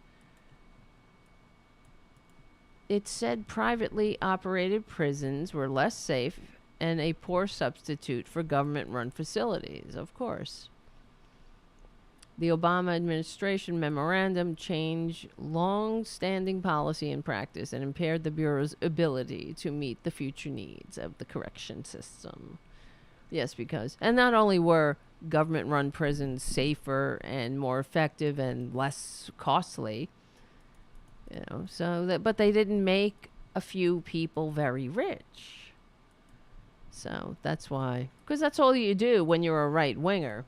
It said privately operated prisons were less safe and a poor substitute for government-run facilities, of course. The Obama administration memorandum changed long-standing policy and practice and impaired the Bureau's ability to meet the future needs of the correction system. Yes, and not only were government-run prisons safer and more effective and less costly, but they didn't make a few people very rich. So that's why, because that's all you do when you're a right-winger.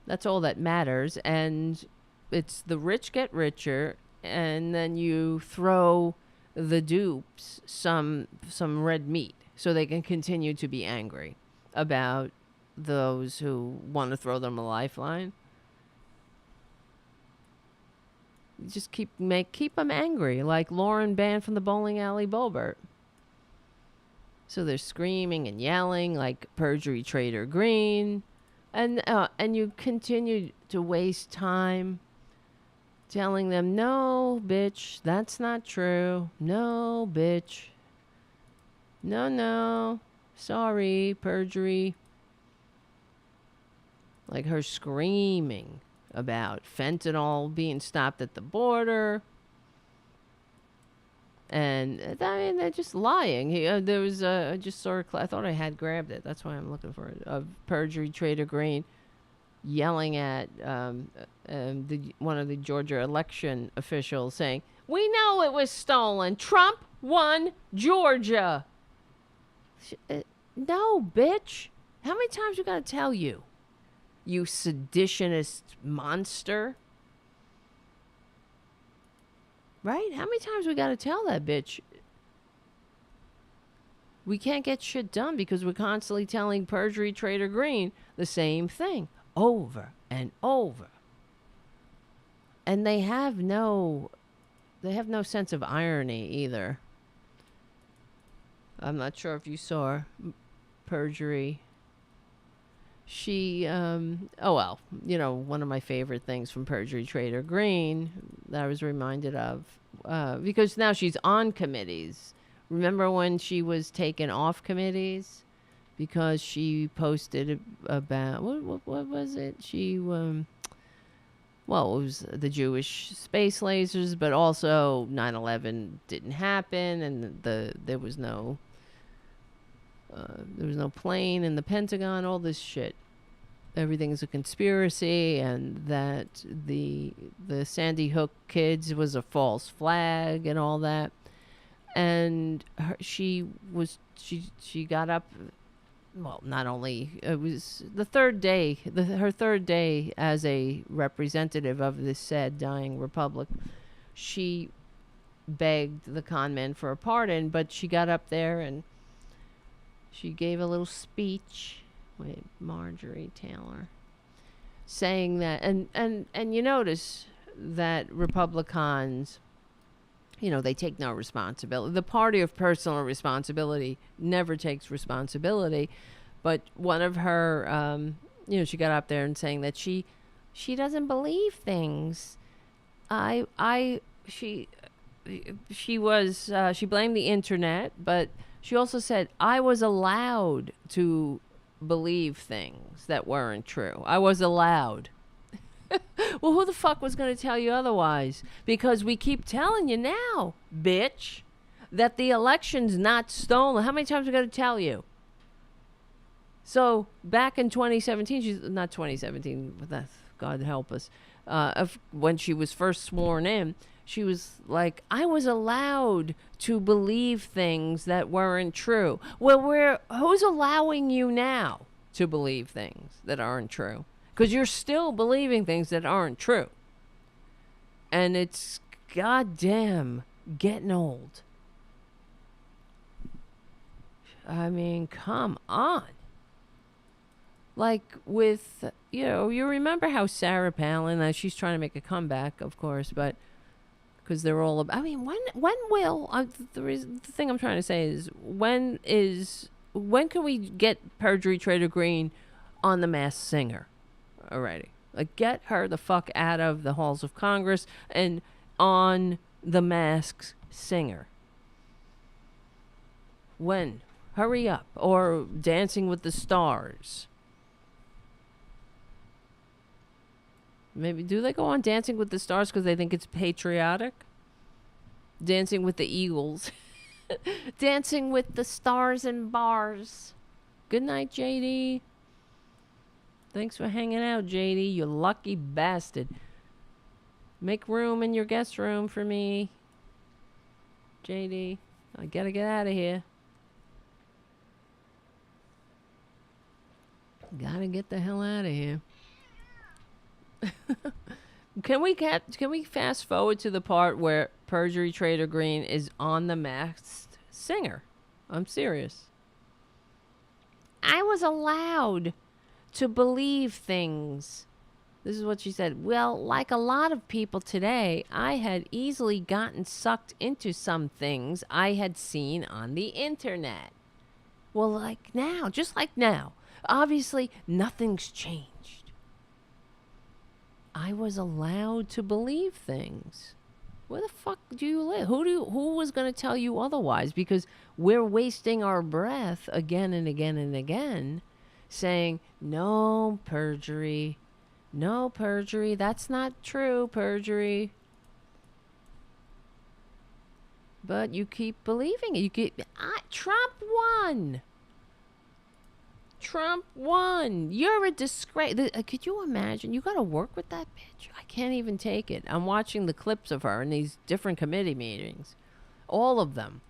That's all that matters, and it's the rich get richer, and then you throw the dupes some red meat so they can continue to be angry about those who want to throw them a lifeline. Just keep them angry, like Lauren Band from the Bowling Alley Bobert. So they're screaming and yelling like Perjury Traitor Greene, and you continue to waste time telling them, no, bitch, that's not true. No, bitch. No, sorry, perjury. Like her screaming about fentanyl being stopped at the border. And they're just lying. There was I just saw I thought I had grabbed it. That's why I'm looking for it. Of Perjury Traitor Greene yelling at one of the Georgia election officials saying, "We know it was stolen. Trump won Georgia." No, bitch. How many times we gotta tell you? You seditionist monster. Right? How many times we got to tell that bitch? We can't get shit done because we're constantly telling Perjury Traitor Greene the same thing over and over. And they have no sense of irony either. I'm not sure if you saw Perjury. She, one of my favorite things from Perjury Traitor Greene that I was reminded of, because now she's on committees. Remember when she was taken off committees because she posted about, what was it? She, it was the Jewish space lasers, but also 9/11 didn't happen, and there was no plane in the Pentagon, all this shit. Everything's a conspiracy, and that the Sandy Hook kids was a false flag and all that. And she got up, well, not only, it was the third day, her third day as a representative of this sad dying republic. She begged the con men for a pardon, but she got up there and she gave a little speech. Wait, Marjorie Taylor, saying that, and you notice that Republicans, they take no responsibility. The party of personal responsibility never takes responsibility. But one of her, she got up there and saying that she doesn't believe things. She blamed the internet, but she also said, I was allowed to believe things that weren't true. I was allowed. Well, who the fuck was going to tell you otherwise? Because we keep telling you now, bitch, that the election's not stolen. How many times we got to tell you? So back in 2017, she's not 2017, but that's, God help us. When she was first sworn in, she was like, I was allowed to believe things that weren't true. Well, who's allowing you now to believe things that aren't true? Because you're still believing things that aren't true. And it's goddamn getting old. I mean, come on. Like with, you remember how Sarah Palin, she's trying to make a comeback, of course, but because they're all about, I mean, when will, the thing I'm trying to say is, when can we get Perjury Traitor Greene on The Masked Singer already? Like, get her the fuck out of the halls of Congress and on The Masked Singer. When? Hurry up. Or Dancing with the Stars. Maybe, do they go on Dancing with the Stars because they think it's patriotic? Dancing with the Eagles. Dancing with the Stars and Bars. Good night, JD. Thanks for hanging out, JD, you lucky bastard. Make room in your guest room for me, JD. I gotta get out of here. Gotta get the hell out of here. Can we fast forward to the part where Perjury Traitor Greene is on The Masked Singer? I'm serious. I was allowed to believe things. This is what she said. Well, like a lot of people today, I had easily gotten sucked into some things I had seen on the internet. Well, like now, just like now. Obviously, nothing's changed. I was allowed to believe things. Where the fuck do you live? Who was going to tell you otherwise? Because we're wasting our breath again and again and again saying, no perjury, no perjury, that's not true, perjury. But you keep believing it. Trump won. Trump won. You're a disgrace. Could you imagine? You got to work with that bitch. I can't even take it. I'm watching the clips of her in these different committee meetings. All of them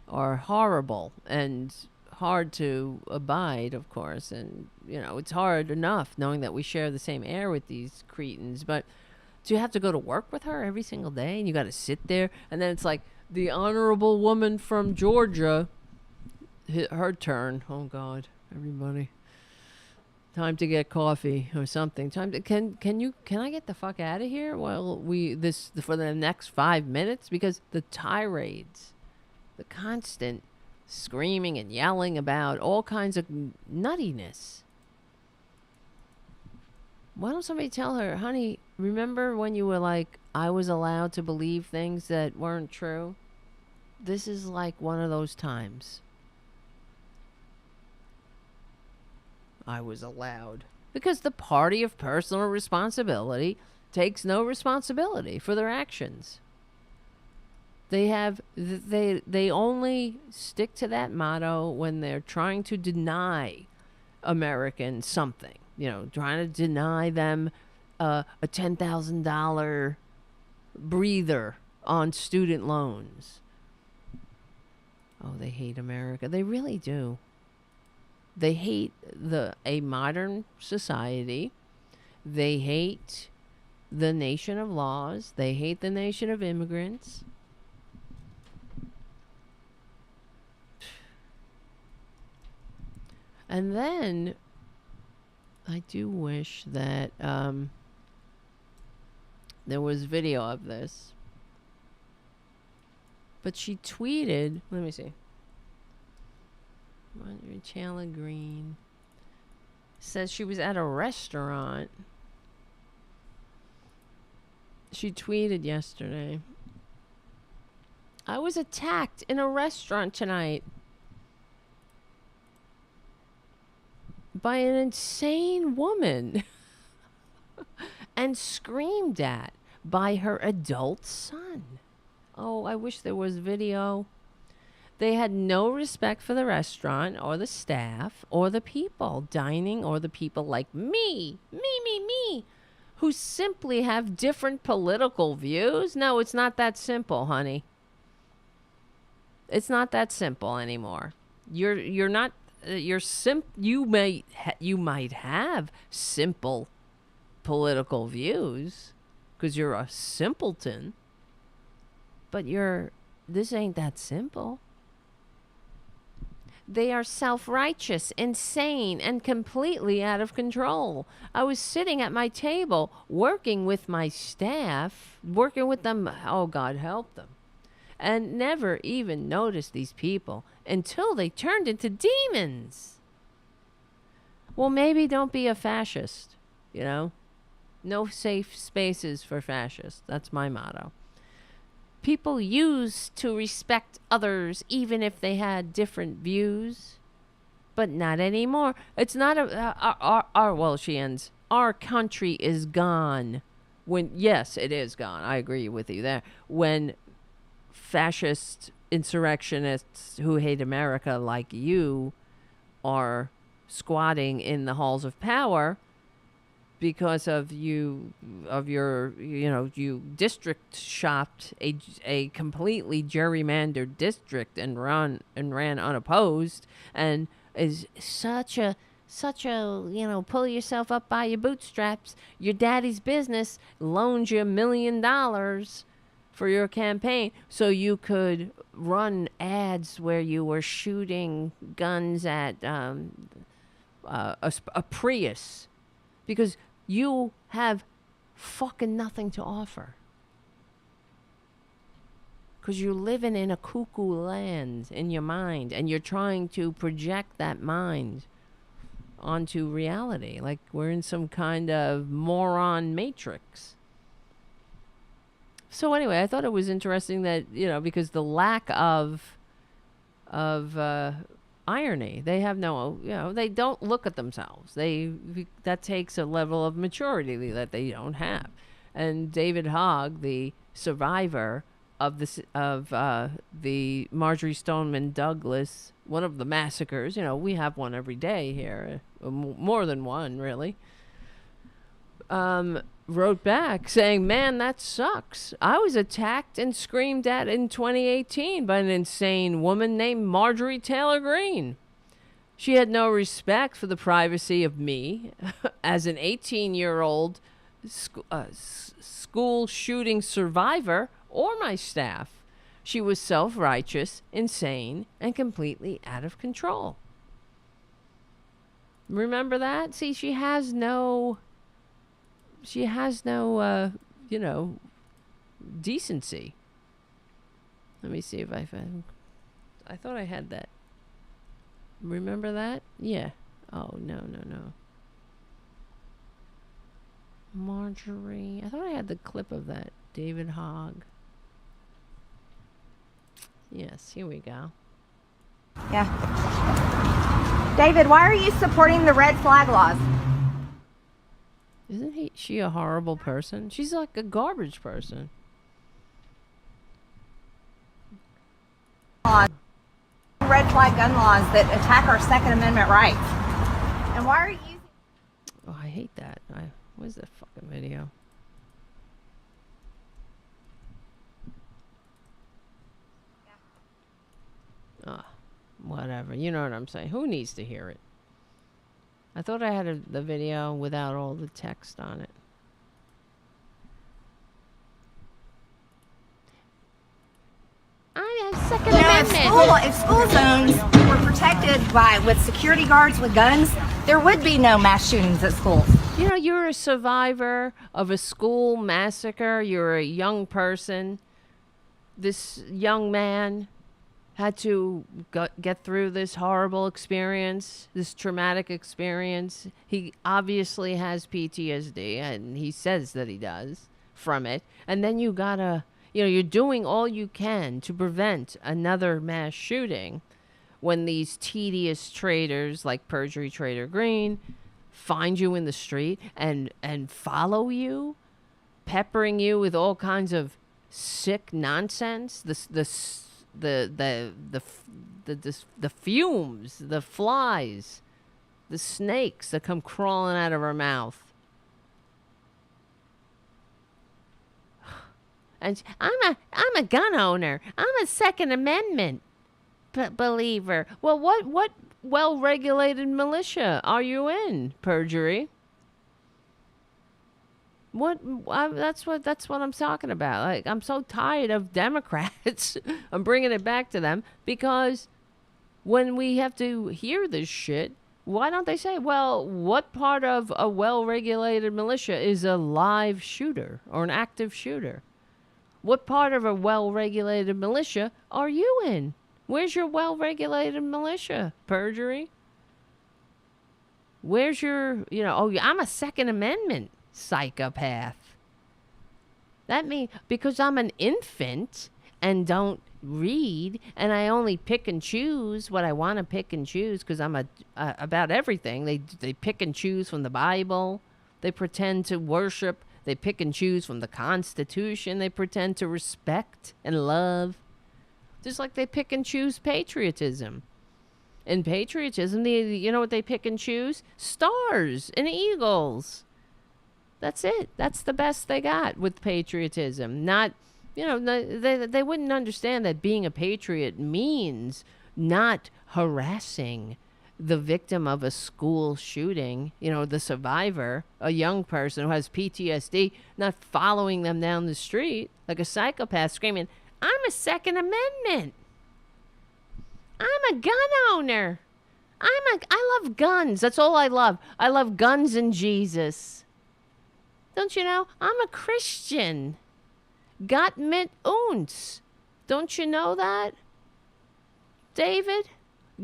are horrible and hard to abide, of course. And, it's hard enough knowing that we share the same air with these cretins. But do you have to go to work with her every single day? And you got to sit there. And then it's like the honorable woman from Georgia, her turn. Oh, God. Everybody, time to get coffee or something. Can I get the fuck out of here while for the next 5 minutes? Because the tirades, the constant screaming and yelling about all kinds of nuttiness. Why don't somebody tell her, honey, remember when you were like, I was allowed to believe things that weren't true? This is like one of those times. I was allowed. Because the party of personal responsibility takes no responsibility for their actions. They only stick to that motto when they're trying to deny Americans something. Trying to deny them a $10,000 breather on student loans. Oh, they hate America. They really do. They hate a modern society. They hate the nation of laws. They hate the nation of immigrants. And then I do wish that there was video of this. But she tweeted, let me see. Chandler Green says she was at a restaurant. She tweeted yesterday, I was attacked in a restaurant tonight by an insane woman and screamed at by her adult son. Oh, I wish there was video. They had no respect for the restaurant or the staff or the people dining or the people like me, who simply have different political views. No, it's not that simple, honey. It's not that simple anymore. You might have simple political views because you're a simpleton, but this ain't that simple. They are self-righteous, insane, and completely out of control. I was sitting at my table, working with my staff, working with them, oh, God help them, and never even noticed these people until they turned into demons. Well, maybe don't be a fascist, No safe spaces for fascists. That's my motto. People used to respect others even if they had different views, but not anymore. It's not she ends. Our country is gone. Yes, it is gone. I agree with you there. When fascist insurrectionists who hate America like you are squatting in the halls of power because of you district shopped a completely gerrymandered district and ran unopposed, and is such a pull yourself up by your bootstraps. Your daddy's business loaned you $1 million for your campaign so you could run ads where you were shooting guns at a Prius because you have fucking nothing to offer. Because you're living in a cuckoo land in your mind, and you're trying to project that mind onto reality. Like we're in some kind of moron matrix. So anyway, I thought it was interesting that, because the lack of irony, they have no, they don't look at themselves. That takes a level of maturity that they don't have. And David Hogg, the survivor of the Marjorie Stoneman Douglas, one of the massacres, we have one every day here, more than one really, wrote back saying, man, that sucks. I was attacked and screamed at in 2018 by an insane woman named Marjorie Taylor Greene. She had no respect for the privacy of me as an 18-year-old school shooting survivor or my staff. She was self-righteous, insane, and completely out of control. Remember that? See, she has no decency. Let me see if I thought I had that. Remember that? Yeah. Oh, no. Marjorie. I thought I had the clip of that. David Hogg. Yes, here we go. Yeah. David, why are you supporting the red flag laws? Isn't she a horrible person? She's like a garbage person. Red flag gun laws that attack our Second Amendment rights. And why are you using... Oh, I hate that. Where's that fucking video? Whatever. You know what I'm saying. Who needs to hear it? I thought I had the video without all the text on it. I have Second Amendment. If school zones were protected with security guards with guns, there would be no mass shootings at schools. You're a survivor of a school massacre. You're a young person. This young man had to get through this horrible experience, this traumatic experience. He obviously has PTSD, and he says that he does from it. And then you gotta, you're doing all you can to prevent another mass shooting when these tedious traitors like Perjury Traitor Greene find you in the street and follow you, peppering you with all kinds of sick nonsense. the fumes, the flies, the snakes that come crawling out of her mouth. And I'm a gun owner. I'm a Second Amendment believer. Well, what well-regulated militia are you in, Perjury? That's what I'm talking about. Like, I'm so tired of Democrats. I'm bringing it back to them because when we have to hear this shit, why don't they say, well, what part of a well-regulated militia is a live shooter or an active shooter? What part of a well-regulated militia are you in? Where's your well-regulated militia, Perjury? Where's your, I'm a Second Amendment psychopath. That means because I'm an infant and don't read and I only pick and choose what I want to pick and choose because I'm about everything. They pick and choose from the Bible. They pretend to worship. They pick and choose from the Constitution. They pretend to respect and love. Just like they pick and choose patriotism. In patriotism, you know what they pick and choose? Stars and eagles. That's it. That's the best they got with patriotism. Not, they wouldn't understand that being a patriot means not harassing the victim of a school shooting, the survivor, a young person who has PTSD, not following them down the street like a psychopath screaming, I'm a Second Amendment. I'm a gun owner. I love guns. That's all I love. I love guns and Jesus. Don't you know? I'm a Christian. Gott mit uns. Don't you know that, David?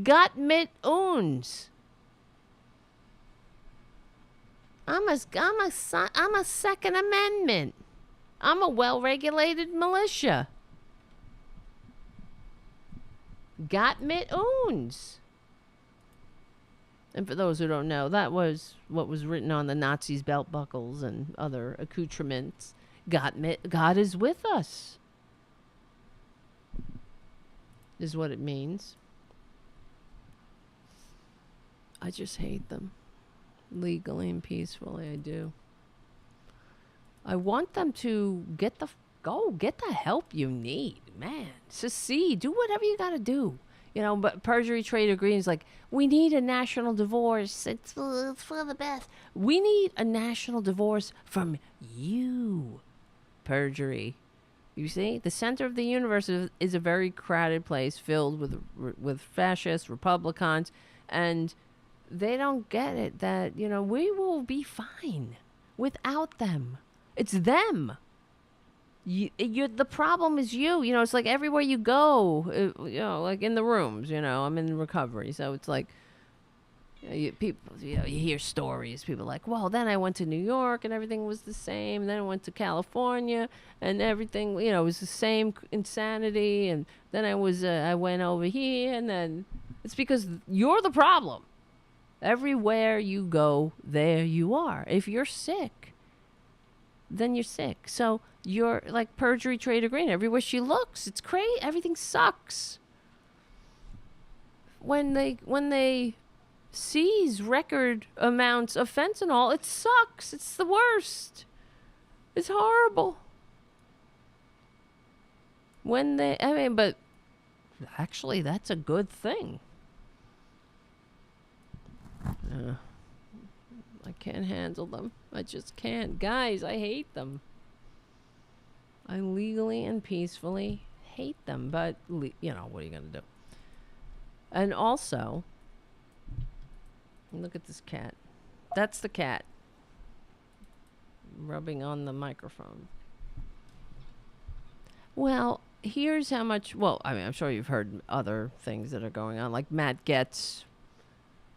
Gott mit uns. I'm a Second Amendment. I'm a well-regulated militia. Gott mit uns. And for those who don't know, that was what was written on the Nazis' belt buckles and other accoutrements. God is with us. Is what it means. I just hate them. Legally and peacefully, I do. I want them to get the help you need, man. Secede, do whatever you gotta do. But Perjury Traitor Greene is like, we need a national divorce. It's for the best. We need a national divorce from you, Perjury. You see, the center of the universe is a very crowded place filled with fascists, Republicans, and they don't get it that, we will be fine without them. It's them. The problem is you. It's like everywhere you go, like in the rooms, I'm in recovery. So it's like, you hear stories. People are like, well, then I went to New York and everything was the same. Then I went to California and everything, was the same insanity. And then I went over here, and then it's because you're the problem. Everywhere you go, there you are. If you're sick, then you're sick. So you're like Perjury Traitor Greene. Everywhere she looks, it's crazy. Everything sucks. When they seize record amounts of fentanyl, it sucks. It's the worst. It's horrible. But actually, that's a good thing. I can't handle them. I just can't. Guys, I hate them. I legally and peacefully hate them. But, what are you going to do? And also, look at this cat. That's the cat. Rubbing on the microphone. Well, here's how much... Well, I'm sure you've heard other things that are going on. Like Matt Getz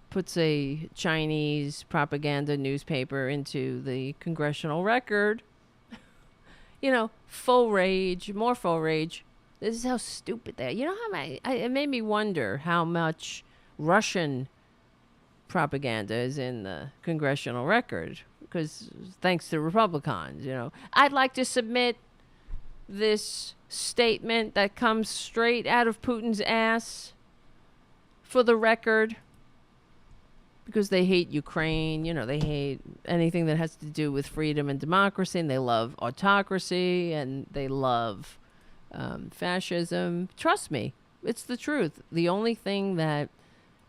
puts a Chinese propaganda newspaper into the congressional record. Full rage, more full rage. This is how stupid they are. It made me wonder how much Russian propaganda is in the congressional record, because thanks to Republicans, I'd like to submit this statement that comes straight out of Putin's ass, for the record, because they hate Ukraine, you know, they hate anything that has to do with freedom and democracy, and they love autocracy, and they love fascism. Trust me, it's the truth. The only thing that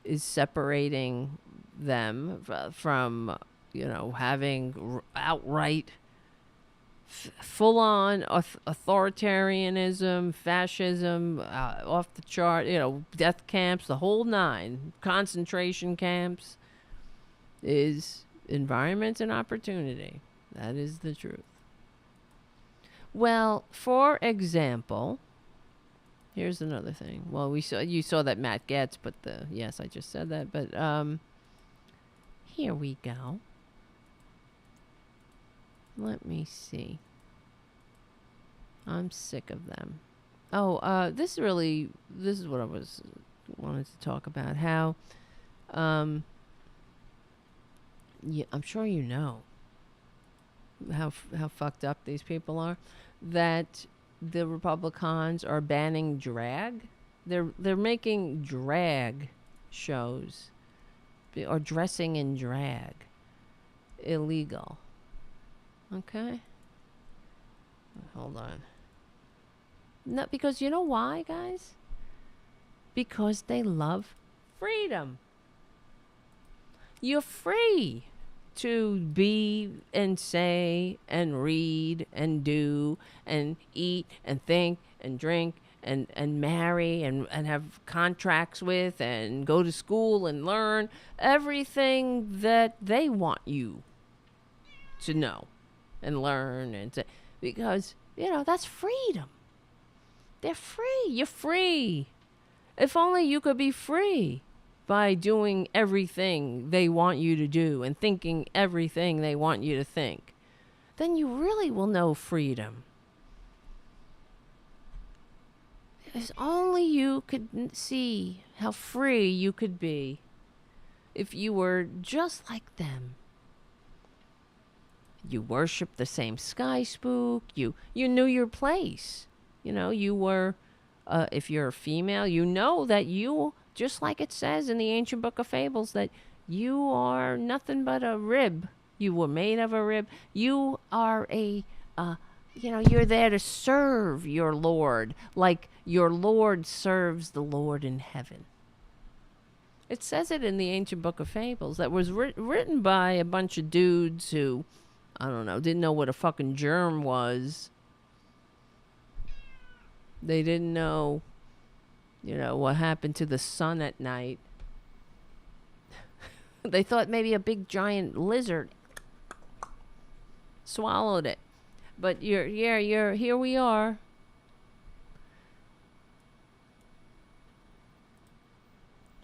is separating them from, you know, having outright full-on authoritarianism, fascism, off the chart, you know, death camps, the whole nine, concentration camps, is environment and opportunity. That is the truth. Well, for example, here's another thing. Well, you saw that Matt Gaetz, but yes, I just said that, but here we go. Let me see. I'm sick of them. Oh, this is what I wanted to talk about. How, yeah, I'm sure you know how fucked up these people are. That the Republicans are banning drag. They're making drag shows or dressing in drag illegal. Okay. Hold on. No, because you know why, guys? Because they love freedom. You're free to be and say and read and do and eat and think and drink and marry and have contracts with and go to school and learn everything that they want you to know and learn and to, because, you know, that's freedom. They're free. You're free. If only you could be free by doing everything they want you to do and thinking everything they want you to think, then you really will know freedom. If only you could see how free you could be if you were just like them. You worship the same sky spook. You knew your place. You know, you were, if you're a female, you know that you, just like it says in the ancient book of fables, that you are nothing but a rib. You were made of a rib. You are a, you know, you're there to serve your Lord, like your Lord serves the Lord in heaven. It says it in the ancient book of fables that was written by a bunch of dudes who, I don't know, didn't know what a fucking germ was. They didn't know, you know, what happened to the sun at night. They thought maybe a big giant lizard swallowed it. But here we are.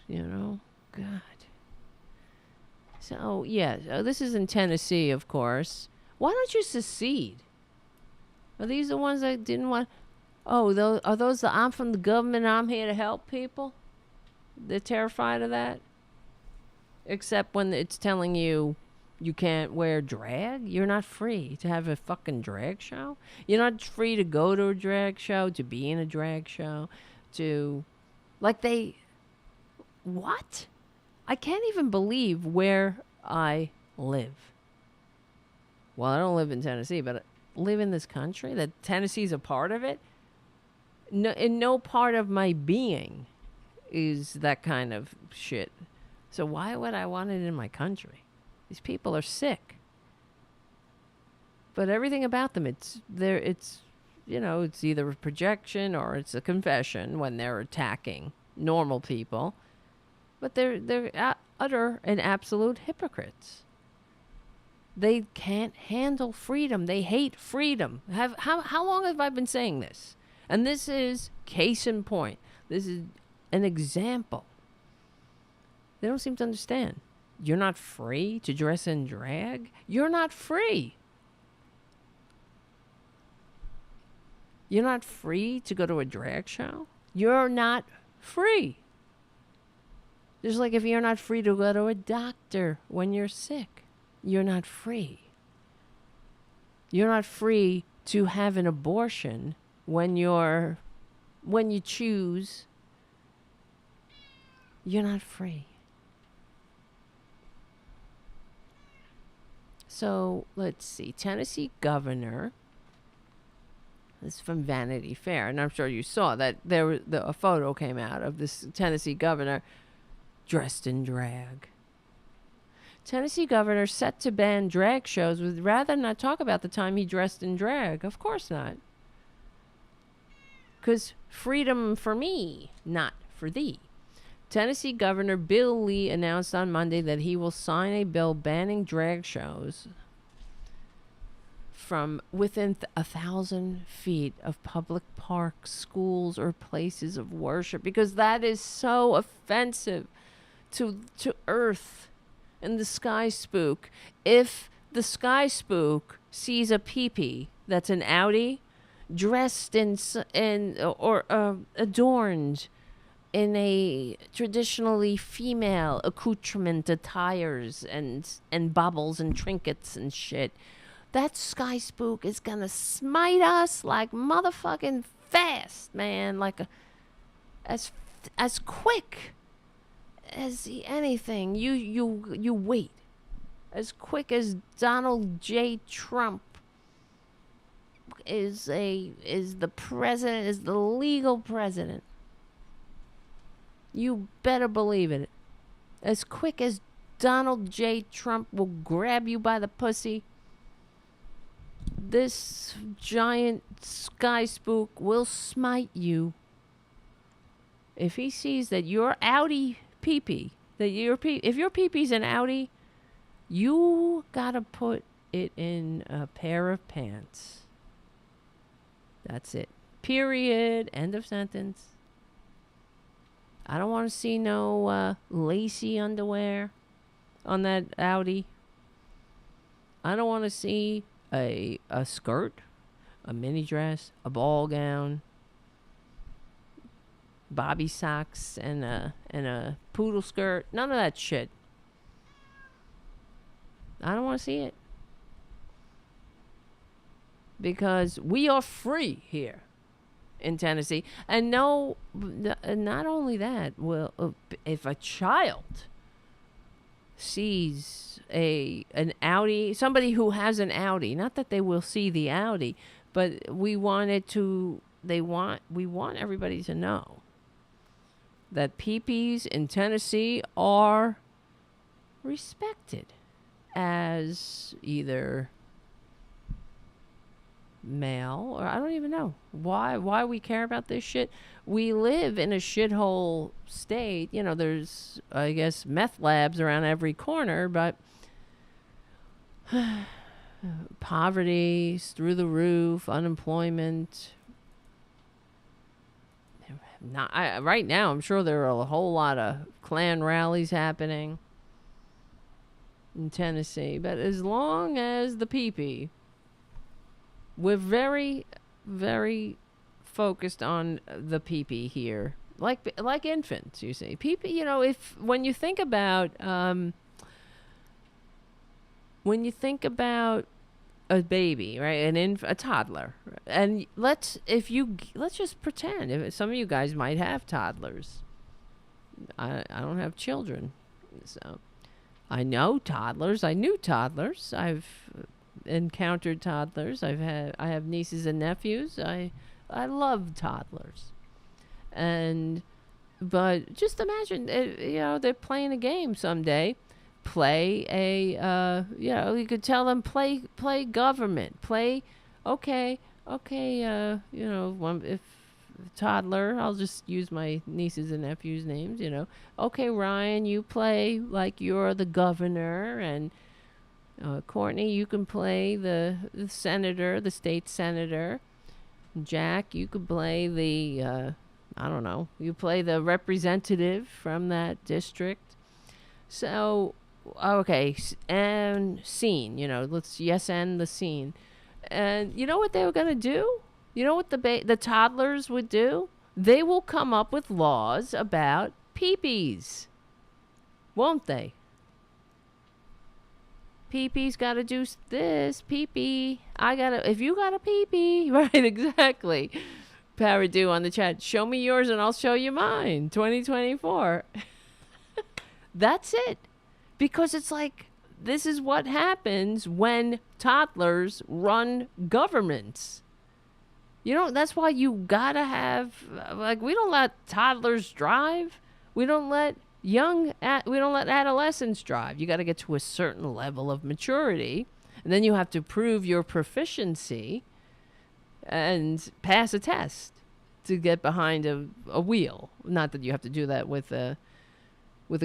You know, God. So, yeah, this is in Tennessee, of course. Why don't you secede? Are these the ones that didn't want... Oh, are those the I'm from the government, I'm here to help people? They're terrified of that? Except when it's telling you you can't wear drag. You're not free to have a fucking drag show. You're not free to go to a drag show, to be in a drag show, to... Like they... What? I can't even believe where I live. Well, I don't live in Tennessee, but I live in this country, that Tennessee's a part of it. No, in no part of my being is that kind of shit. So why would I want it in my country? These people are sick. But everything about them, it's you know, it's either a projection or it's a confession when they're attacking normal people. But they're utter and absolute hypocrites. They can't handle freedom. They hate freedom. How long have I been saying this? And this is case in point. This is an example. They don't seem to understand. You're not free to dress in drag. You're not free. You're not free to go to a drag show. You're not free. Just like if you're not free to go to a doctor when you're sick. You're not free. You're not free to have an abortion when you choose, you're not free. So let's see. Tennessee governor. This is from Vanity Fair, and I'm sure you saw that a photo came out of this Tennessee governor dressed in drag. Tennessee governor set to ban drag shows would rather not talk about the time he dressed in drag. Of course not. Because freedom for me, not for thee. Tennessee Governor Bill Lee announced on Monday that he will sign a bill banning drag shows from within 1,000 feet of public parks, schools, or places of worship, because that is so offensive to Earth and the sky spook. If the sky spook sees a peepee that's an outie, dressed in or adorned in a traditionally female accoutrement, attires and baubles and trinkets and shit, that sky spook is gonna smite us like motherfucking fast, man, like as quick as anything. You wait, as quick as Donald J. Trump is the president, is the legal president. You better believe it. As quick as Donald J. Trump will grab you by the pussy, this giant sky spook will smite you. If he sees that your outie pee-pee, if your pee-pee's an outie, you gotta put it in a pair of pants. That's it. Period. End of sentence. I don't want to see no lacy underwear on that outie. I don't want to see a skirt, a mini dress, a ball gown, bobby socks, and a poodle skirt. None of that shit. I don't want to see it. Because we are free here in Tennessee. And no, not only that, well, if a child sees an Audi, somebody who has an Audi, not that they will see the Audi, but we want everybody to know that peepees in Tennessee are respected as either male, or I don't even know why we care about this shit. We live in a shithole state. You know, there's, I guess, meth labs around every corner, but poverty's through the roof, unemployment. Right now, I'm sure there are a whole lot of Klan rallies happening in Tennessee, but as long as the peepee, we're very, very focused on the peepee here, like infants. You see, peepee. You know, when you think about a baby, right, a toddler, and let's just pretend if some of you guys might have toddlers. I don't have children, so I know toddlers. I knew toddlers. I've encountered toddlers. I have nieces and nephews. I love toddlers, but just imagine, they're playing a game someday. Play you could tell them play government. If toddler, I'll just use my nieces and nephews' names. Okay, Ryan, you play like you're the governor, and Courtney, you can play the senator, the state senator. Jack, you could play the, you play the representative from that district. So, okay, and scene, let's end the scene. And you know what they were going to do? You know what the toddlers would do? They will come up with laws about peepees, won't they? Pee-pee's got to do this. Pee-pee. If you got a pee-pee. Right, exactly. Paradu on the chat. Show me yours and I'll show you mine. 2024. That's it. Because it's like, this is what happens when toddlers run governments. You know, that's why you gotta have, like, we don't let toddlers drive. We don't let adolescents drive. You gotta get to a certain level of maturity. And then you have to prove your proficiency and pass a test to get behind a wheel. Not that you have to do that with a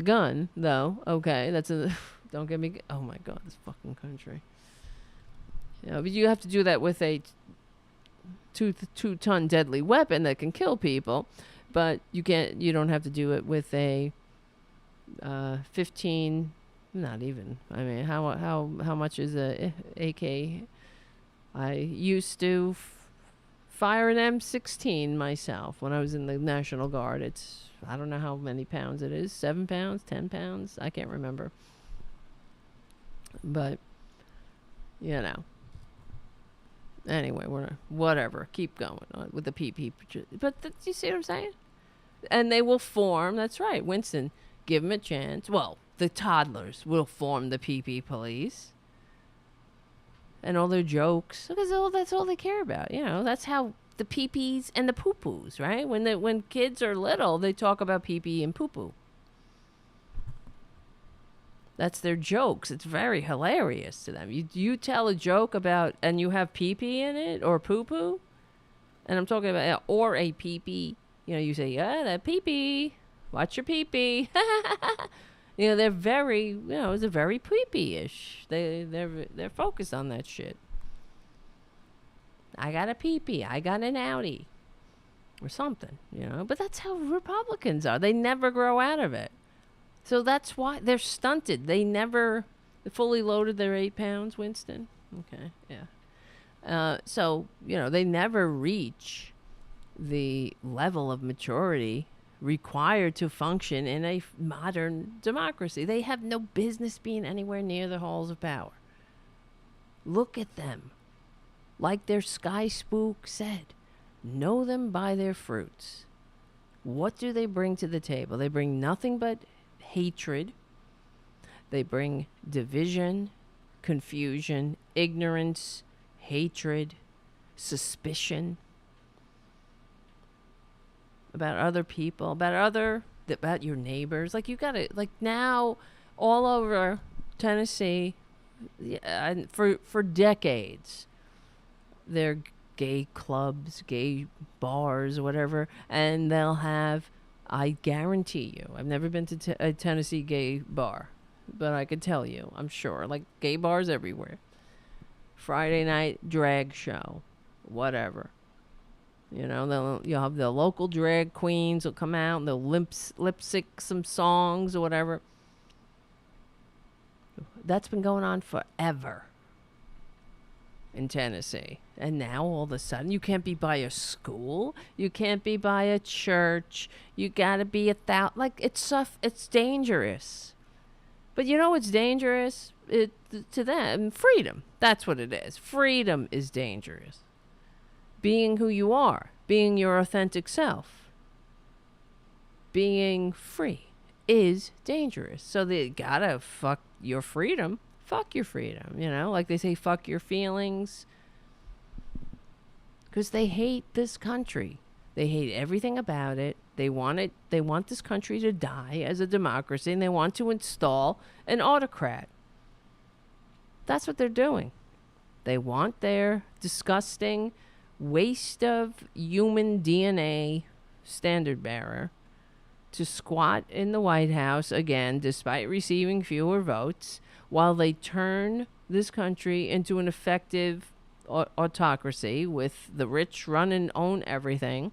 gun, though. Okay, don't get me. Oh my God, this fucking country. Yeah, but you have to do that with a two-ton deadly weapon that can kill people, but you can't. You don't have to do it with a 15. Not even. I mean, how much is a AK? I used to fire an M16 myself when I was in the National Guard. It's, I don't know how many pounds it is. 7 pounds, 10 pounds. I can't remember. But, you know. Anyway, whatever. Keep going with the PP. But you see what I'm saying? And they will form. That's right. Winston, give them a chance. Well, the toddlers will form the PP police. And all their jokes. Because that's all they care about. You know, that's how the peepees and the poo-poos, right? When kids are little, they talk about pee-pee and poo-poo. That's their jokes. It's very hilarious to them. You tell a joke about, and you have pee-pee in it, or poo-poo. And I'm talking about, or a pee-pee. You know, you say, yeah, that pee-pee. Watch your pee-pee. You know, they're very, you know, it's a very pee-pee-ish. They're focused on that shit. I got a pee-pee. I got an outie. Or something, you know. But that's how Republicans are. They never grow out of it. So that's why they're stunted. They never fully loaded their 8 pounds, Winston. Okay, yeah. So, you know, they never reach the level of maturity required to function in a modern democracy. They have no business being anywhere near the halls of power. Look at them. Like their sky spook said, know them by their fruits. What do they bring to the table? They bring nothing but hatred. They bring division, confusion, ignorance, hatred, suspicion about other people, about your neighbors. Like, you gotta, like, now all over Tennessee, and for decades, there are gay clubs, gay bars, or whatever, and they'll have, I guarantee you, I've never been to a Tennessee gay bar, but I could tell you, I'm sure, like, gay bars everywhere. Friday night drag show, whatever. You know, you'll have the local drag queens will come out and they'll lip sync some songs or whatever. That's been going on forever in Tennessee. And now all of a sudden you can't be by a school. You can't be by a church. You got to be like, it's dangerous. But you know what's dangerous? To them, freedom. That's what it is. Freedom is dangerous. Being who you are, being your authentic self, being free is dangerous. So they gotta fuck your freedom. Fuck your freedom, you know? Like they say, fuck your feelings. Because they hate this country. They hate everything about it. They want this country to die as a democracy, and they want to install an autocrat. That's what they're doing. They want their disgusting waste of human DNA standard bearer to squat in the White House again, despite receiving fewer votes, while they turn this country into an effective autocracy with the rich run and own everything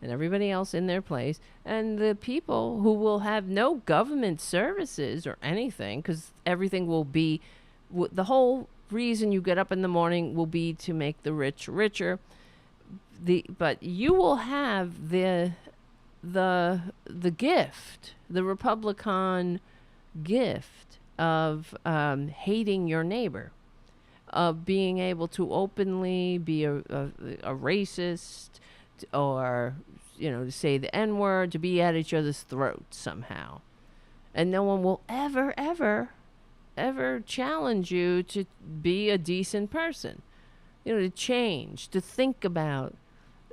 and everybody else in their place, and the people who will have no government services or anything, because everything will be, the whole reason you get up in the morning will be to make the rich richer. But you will have the gift, the Republican gift of hating your neighbor, of being able to openly be a racist, or, to say the N-word, to be at each other's throats somehow. And no one will ever, ever, ever challenge you to be a decent person. To change, to think about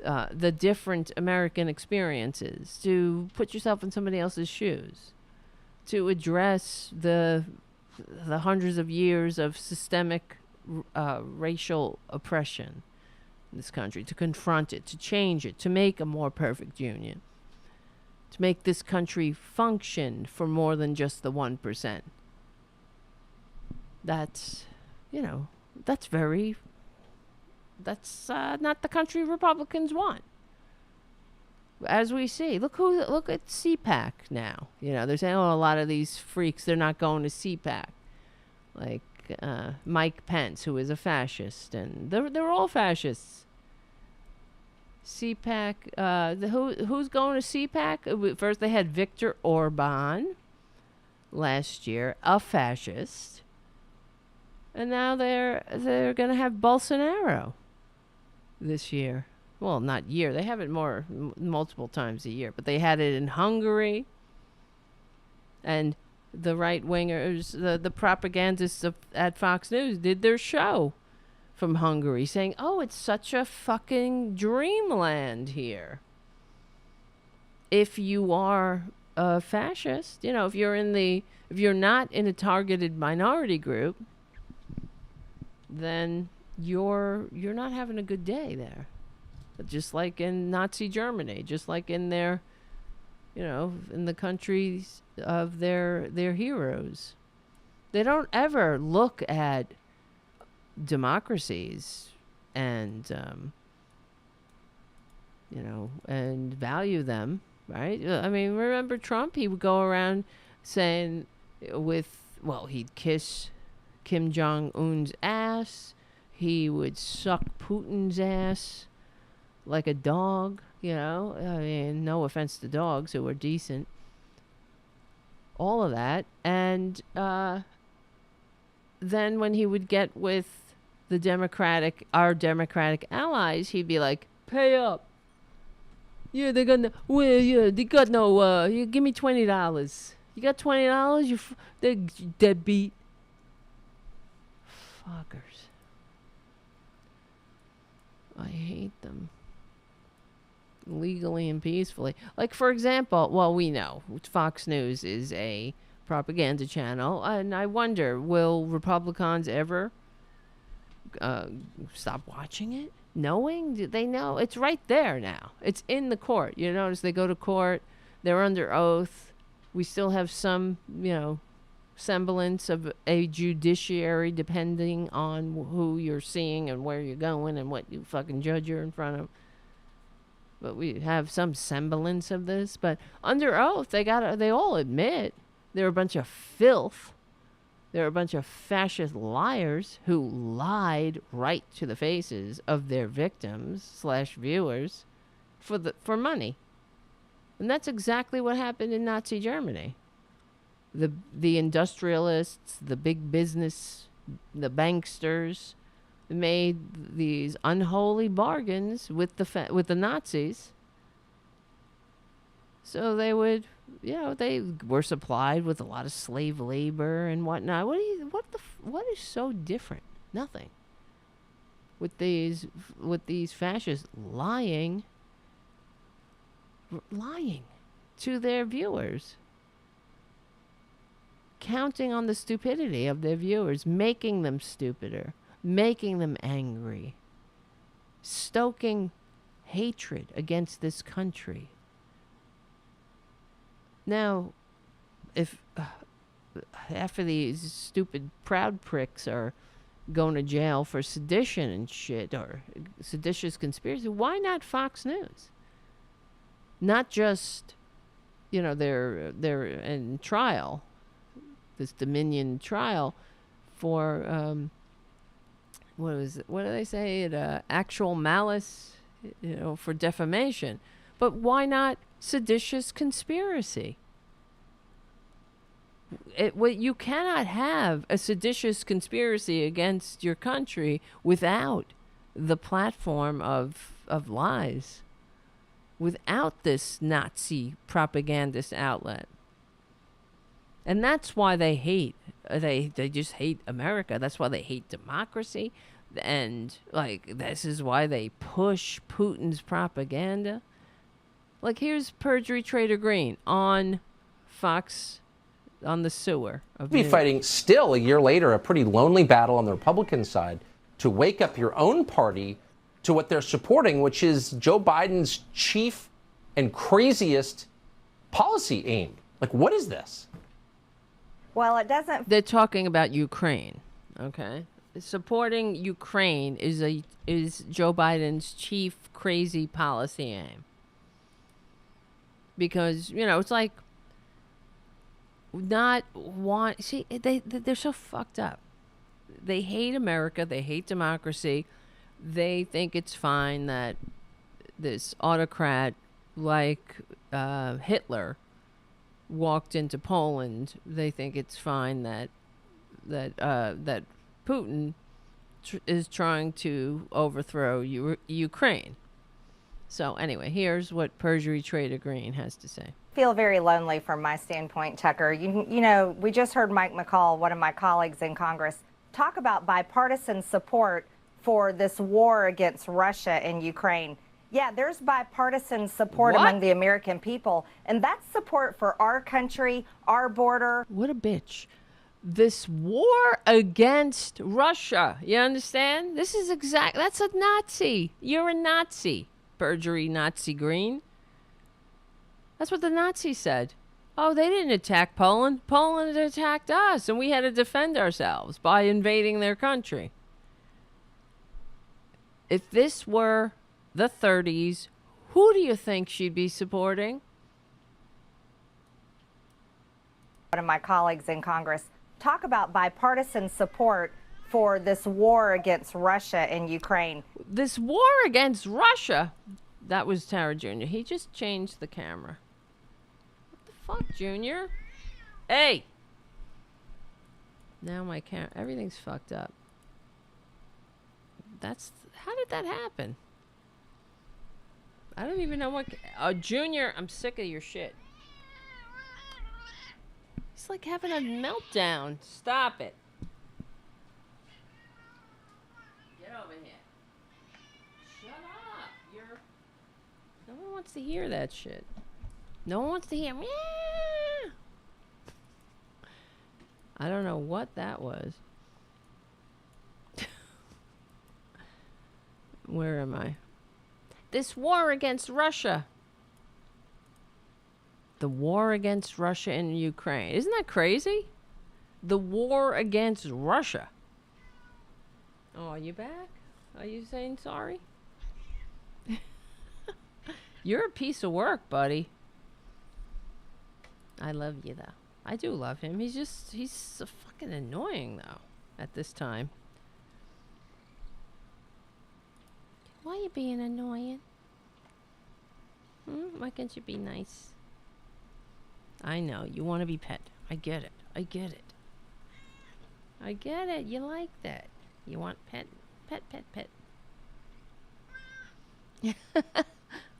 the different American experiences, to put yourself in somebody else's shoes, to address the hundreds of years of systemic racial oppression in this country, to confront it, to change it, to make a more perfect union, to make this country function for more than just the 1%. That's, that's not the country Republicans want. As we see, look at CPAC now. They're saying, a lot of these freaks, they're not going to CPAC. Like Mike Pence, who is a fascist, and they're all fascists. CPAC, who's going to CPAC? First they had Viktor Orban last year, a fascist. And now they're going to have Bolsonaro this year. Well, not year. They have it multiple times a year. But they had it in Hungary. And the right-wingers, the propagandists at Fox News did their show from Hungary saying, it's such a fucking dreamland here. If you are a fascist, if you're not in a targeted minority group, then you're not having a good day there. Just like in Nazi Germany, just like in their, in the countries of their heroes. They don't ever look at democracies and, and value them, right? I mean, remember Trump? He would go around saying he'd kiss Kim Jong-un's ass. He would suck Putin's ass like a dog, I mean, no offense to dogs who are decent. All of that. And then when he would get with our Democratic allies, he'd be like, pay up. Yeah, they got no, you give me $20. You got $20? They're deadbeat. Fuckers. I hate them. Legally and peacefully. Like, for example, we know Fox News is a propaganda channel, and I wonder, will Republicans ever stop watching it? Knowing? They know? It's right there now. It's in the court. You notice they go to court, they're under oath. We still have some, semblance of a judiciary depending on who you're seeing and where you're going and what you fucking judge you're in front of. But we have some semblance of this. But under oath, they all admit they're a bunch of filth. They're a bunch of fascist liars who lied right to the faces of their victims / viewers for money. And that's exactly what happened in Nazi Germany. The industrialists, the big business, the banksters made these unholy bargains with the Nazis. So they would, they were supplied with a lot of slave labor and whatnot. What is so different? Nothing. With these fascists lying to their viewers, counting on the stupidity of their viewers, making them stupider, making them angry, stoking hatred against this country. Now, if after these stupid proud pricks are going to jail for sedition and shit, or seditious conspiracy, why not Fox News? Not just, they're in trial, this Dominion trial for what do they say? Actual malice, for defamation. But why not seditious conspiracy? You cannot have a seditious conspiracy against your country without the platform of lies. without this Nazi propagandist outlet. And that's why they hate. They just hate America. That's why they hate democracy. And, like, this is why they push Putin's propaganda. Like, here's Perjury Traitor Greene on Fox, on the sewer. Be fighting still a year later, a pretty lonely battle on the Republican side to wake up your own party to what they're supporting, which is Joe Biden's chief and craziest policy aim. Like, what is this? Well, it doesn't. They're talking about Ukraine, okay? Supporting Ukraine is Joe Biden's chief crazy policy aim. Because, you know, it's like they're so fucked up. They hate America, they hate democracy. They think it's fine that this autocrat like Hitler walked into Poland. They think it's fine that Putin is trying to overthrow Ukraine. So anyway, here's what Perjury Traitor Greene has to say. Feel very lonely from my standpoint, Tucker. You know, we just heard Mike McCall, one of my colleagues in Congress, talk about bipartisan support for this war against Russia and Ukraine. Yeah, there's bipartisan support among the American people, and that's support for our country, our border. What a bitch. This war against Russia, you understand? This is that's a Nazi. You're a Nazi, Perjury Nazi Greene. That's what the Nazis said. Oh, they didn't attack Poland. Poland attacked us, and we had to defend ourselves by invading their country. If this were the 30s, who do you think she'd be supporting? One of my colleagues in Congress talk about bipartisan support for this war against Russia and Ukraine. This war against Russia? That was Tara Jr. He just changed the camera. What the fuck, Junior? Hey! Now my camera, everything's fucked up. How did that happen? I don't even know what... Junior, I'm sick of your shit. It's like having a meltdown. Stop it. Get over here. Shut up. No one wants to hear that shit. No one wants to hear... Meow. I don't know what that was. Where am I? This war against Russia. The war against Russia and Ukraine. Isn't that crazy? The war against Russia. Oh, are you back? Are you saying sorry? You're a piece of work, buddy. I love you, though. I do love him. He's so fucking annoying, though, at this time. Why are you being annoying? Why can't you be nice? I know, you want to be pet. I get it. I get it. I get it. You like that. You want pet. Pet, pet, pet.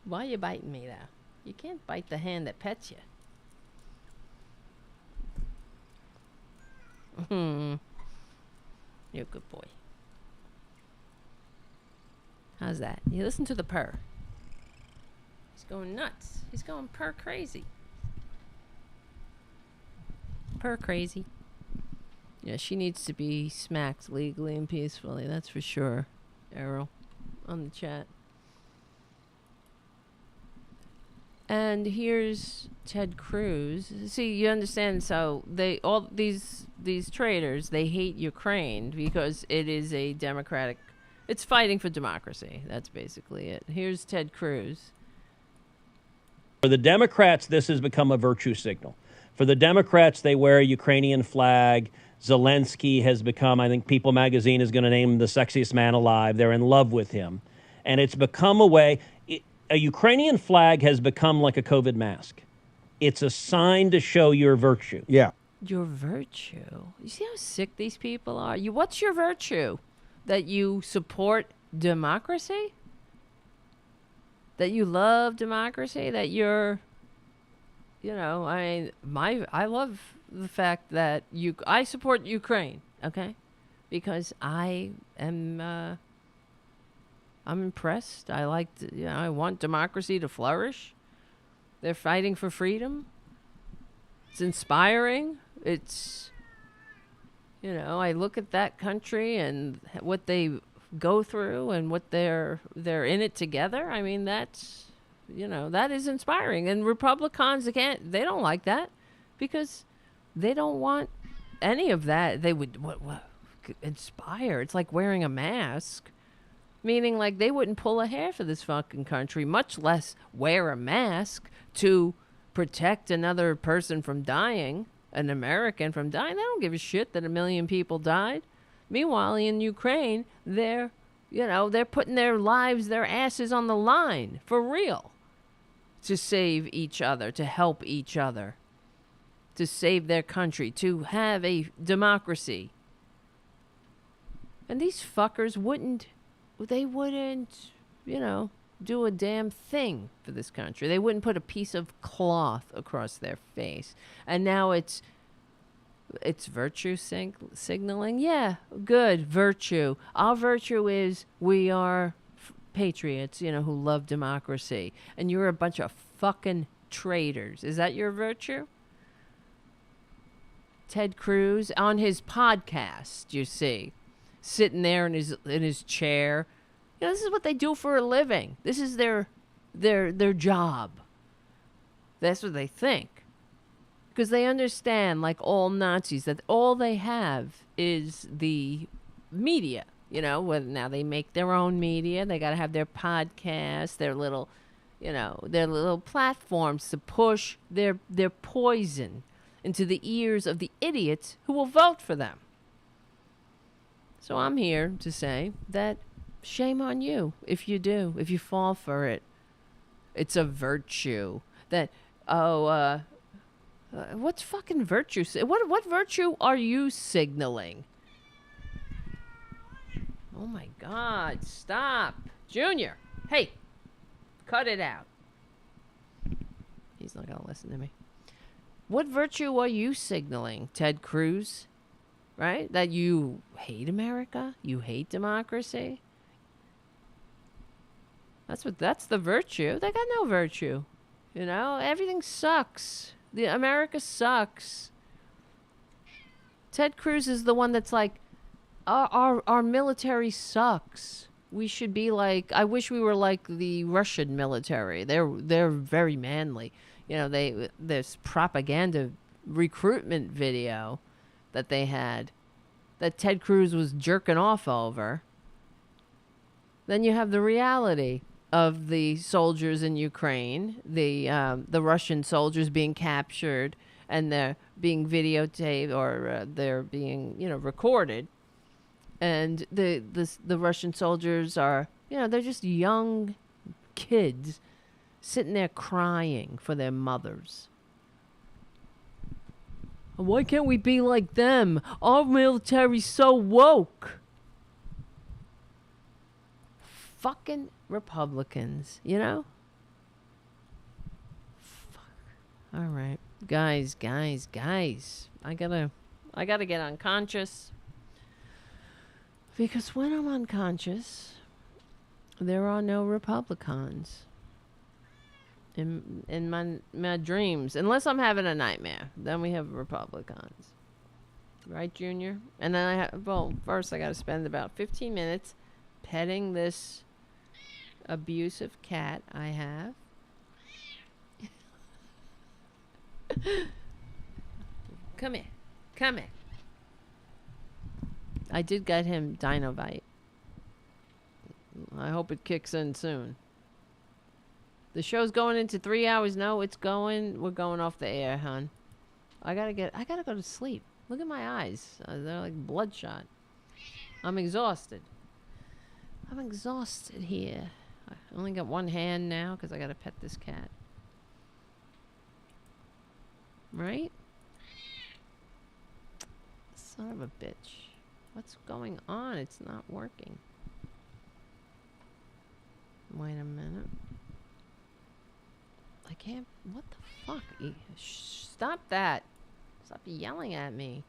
Why are you biting me, though? You can't bite the hand that pets you. You're a good boy. How's that? You listen to the purr. He's going nuts. He's going purr crazy. Purr crazy. Yeah, she needs to be smacked legally and peacefully. That's for sure. Errol, on the chat. And here's Ted Cruz. See, you understand? So all these traitors, they hate Ukraine because it is a democratic. It's fighting for democracy. That's basically it. Here's Ted Cruz. For the Democrats, this has become a virtue signal. For the Democrats, they wear a Ukrainian flag. Zelensky has become, I think People magazine is going to name him the sexiest man alive. They're in love with him. And it's become a way, a Ukrainian flag has become like a COVID mask. It's a sign to show your virtue. Yeah. Your virtue? You see how sick these people are? What's your virtue? That you support democracy? that you love democracy, that you're, you know, I mean, I love the fact that I support Ukraine, okay? Because I'm impressed. I want democracy to flourish. They're fighting for freedom. It's inspiring. It's, you know, I look at that country and what they go through and what they're in it together. I mean, that's, you know, that is inspiring. And Republicans, again, they don't like that because they don't want any of that. They would what inspire. It's like wearing a mask, meaning like they wouldn't pull a hair for this fucking country, much less wear a mask to protect another person from dying, an American from dying. They don't give a shit that 1 million people died. Meanwhile, in Ukraine, they're putting their lives, their asses on the line for real to save each other, to help each other, to save their country, to have a democracy. And these fuckers wouldn't, you know, do a damn thing for this country. They wouldn't put a piece of cloth across their face. And now it's virtue signaling. Yeah, good, virtue. Our virtue is we are patriots, you know, who love democracy. And you're a bunch of fucking traitors. Is that your virtue? Ted Cruz on his podcast, you see, sitting there in his chair. You know, this is what they do for a living. This is their job. That's what they think. Because they understand, like all Nazis, that all they have is the media. You know, now they make their own media. They got to have their podcasts, their little platforms to push their poison into the ears of the idiots who will vote for them. So I'm here to say that shame on you if you do, if you fall for it. It's a virtue that, what's fucking virtue? What virtue are you signaling? Oh my God, stop. Junior, hey, cut it out. He's not going to listen to me. What virtue are you signaling, Ted Cruz? Right? That you hate America? You hate democracy? That's the virtue. They got no virtue. You know, everything sucks. America sucks. Ted Cruz is the one that's like, our military sucks. We should be like, I wish we were like the Russian military. They're very manly. You know, this propaganda recruitment video that they had that Ted Cruz was jerking off over. Then you have the reality of the soldiers in Ukraine, the Russian soldiers being captured and they're being videotaped or they're being, you know, recorded. And the Russian soldiers are, you know, they're just young kids sitting there crying for their mothers. Why can't we be like them? Our military's so woke. Fucking Republicans, you know? Fuck. All right. Guys. I gotta get unconscious. Because when I'm unconscious, there are no Republicans in my dreams. Unless I'm having a nightmare. Then we have Republicans. Right, Junior? And then first I got to spend about 15 minutes petting this abusive cat I have. Come here. I did get him Dinovite. I hope it kicks in soon. The show's going into 3 hours. No, it's going. We're going off the air, hon. I gotta go to sleep. Look at my eyes. They're like bloodshot. I'm exhausted here. I only got one hand now because I gotta pet this cat. Right? Son of a bitch. What's going on? It's not working. Wait a minute. I can't. What the fuck? Stop that. Stop yelling at me.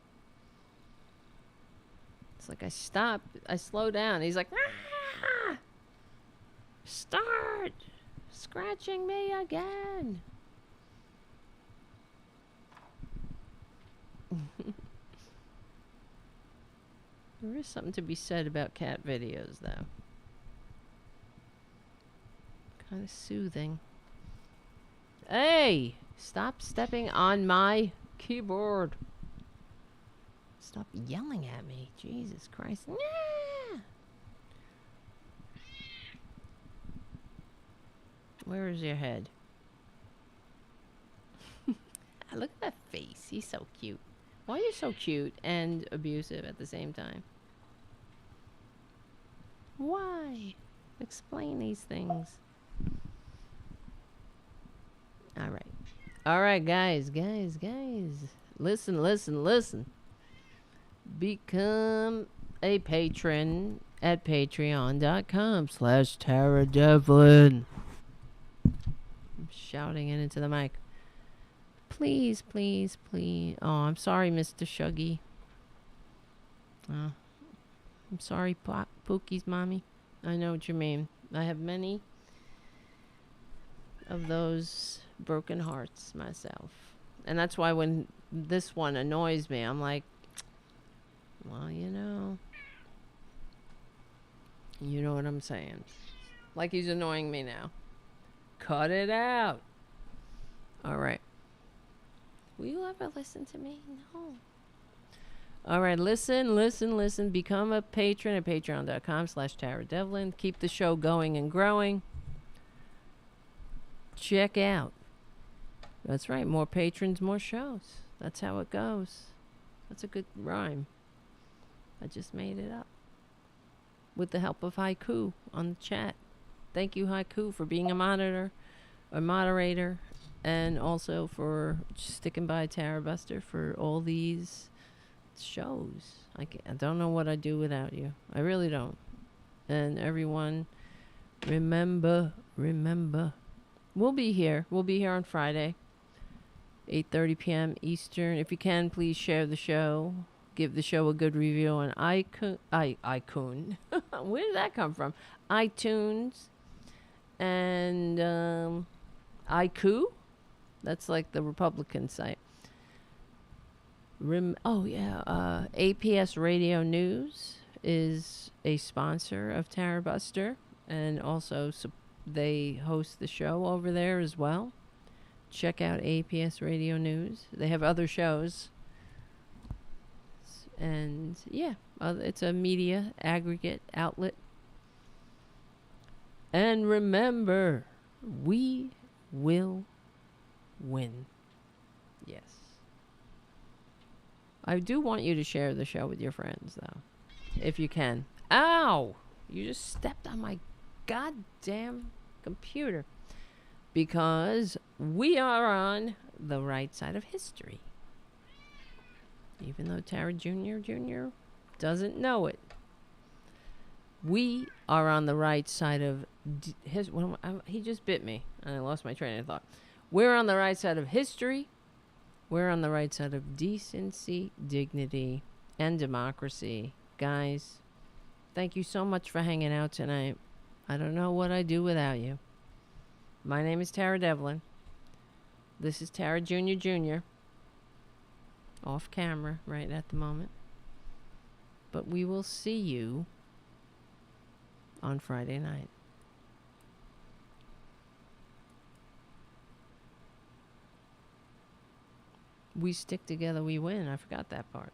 It's like I stop. I slow down. He's like, ah! Start scratching me again. There is something to be said about cat videos, though. Kind of soothing. Hey! Stop stepping on my keyboard. Stop yelling at me. Jesus Christ. Nah! Where is your head? Look at that face. He's so cute. Why are you so cute and abusive at the same time? Why? Explain these things. Alright. Alright, guys. Listen. Become a patron at patreon.com/TaraDevlin. I'm shouting it into the mic. Please. Oh, I'm sorry, Mr. Shuggy. I'm sorry, Pookie's mommy. I know what you mean. I have many of those broken hearts myself. And that's why when this one annoys me, I'm like, well, you know what I'm saying. Like he's annoying me now. Cut it out. All right. Will you ever listen to me? No. All right, listen. Become a patron at patreon.com/TaraDevlin. Keep the show going and growing. Check out. That's right, more patrons, more shows. That's how it goes. That's a good rhyme. I just made it up. With the help of Haiku on the chat. Thank you, Haiku, for being a moderator, and also for sticking by Tarabuster for all these shows. I don't know what I'd do without you. I really don't. And everyone, remember. We'll be here. We'll be here on Friday, 8:30 p.m. Eastern. If you can, please share the show. Give the show a good review on iTunes. Where did that come from? iTunes. And Haiku. That's like the Republican site. APS Radio News is a sponsor of Tarabuster, and also they host the show over there as well. Check out APS Radio News. They have other shows. And yeah, it's a media aggregate outlet. And remember, we will win. Yes. I do want you to share the show with your friends, though, if you can. Ow! You just stepped on my goddamn computer. Because we are on the right side of history. Even though Tara Jr. doesn't know it. We are on the right side of he just bit me and I lost my train of thought. We're on the right side of history. We're on the right side of decency, dignity, and democracy. Guys, thank you so much for hanging out tonight. I don't know what I'd do without you. My name is Tara Devlin. This is Tara Jr. Off camera right at the moment. But we will see you on Friday night. We stick together, we win. I forgot that part.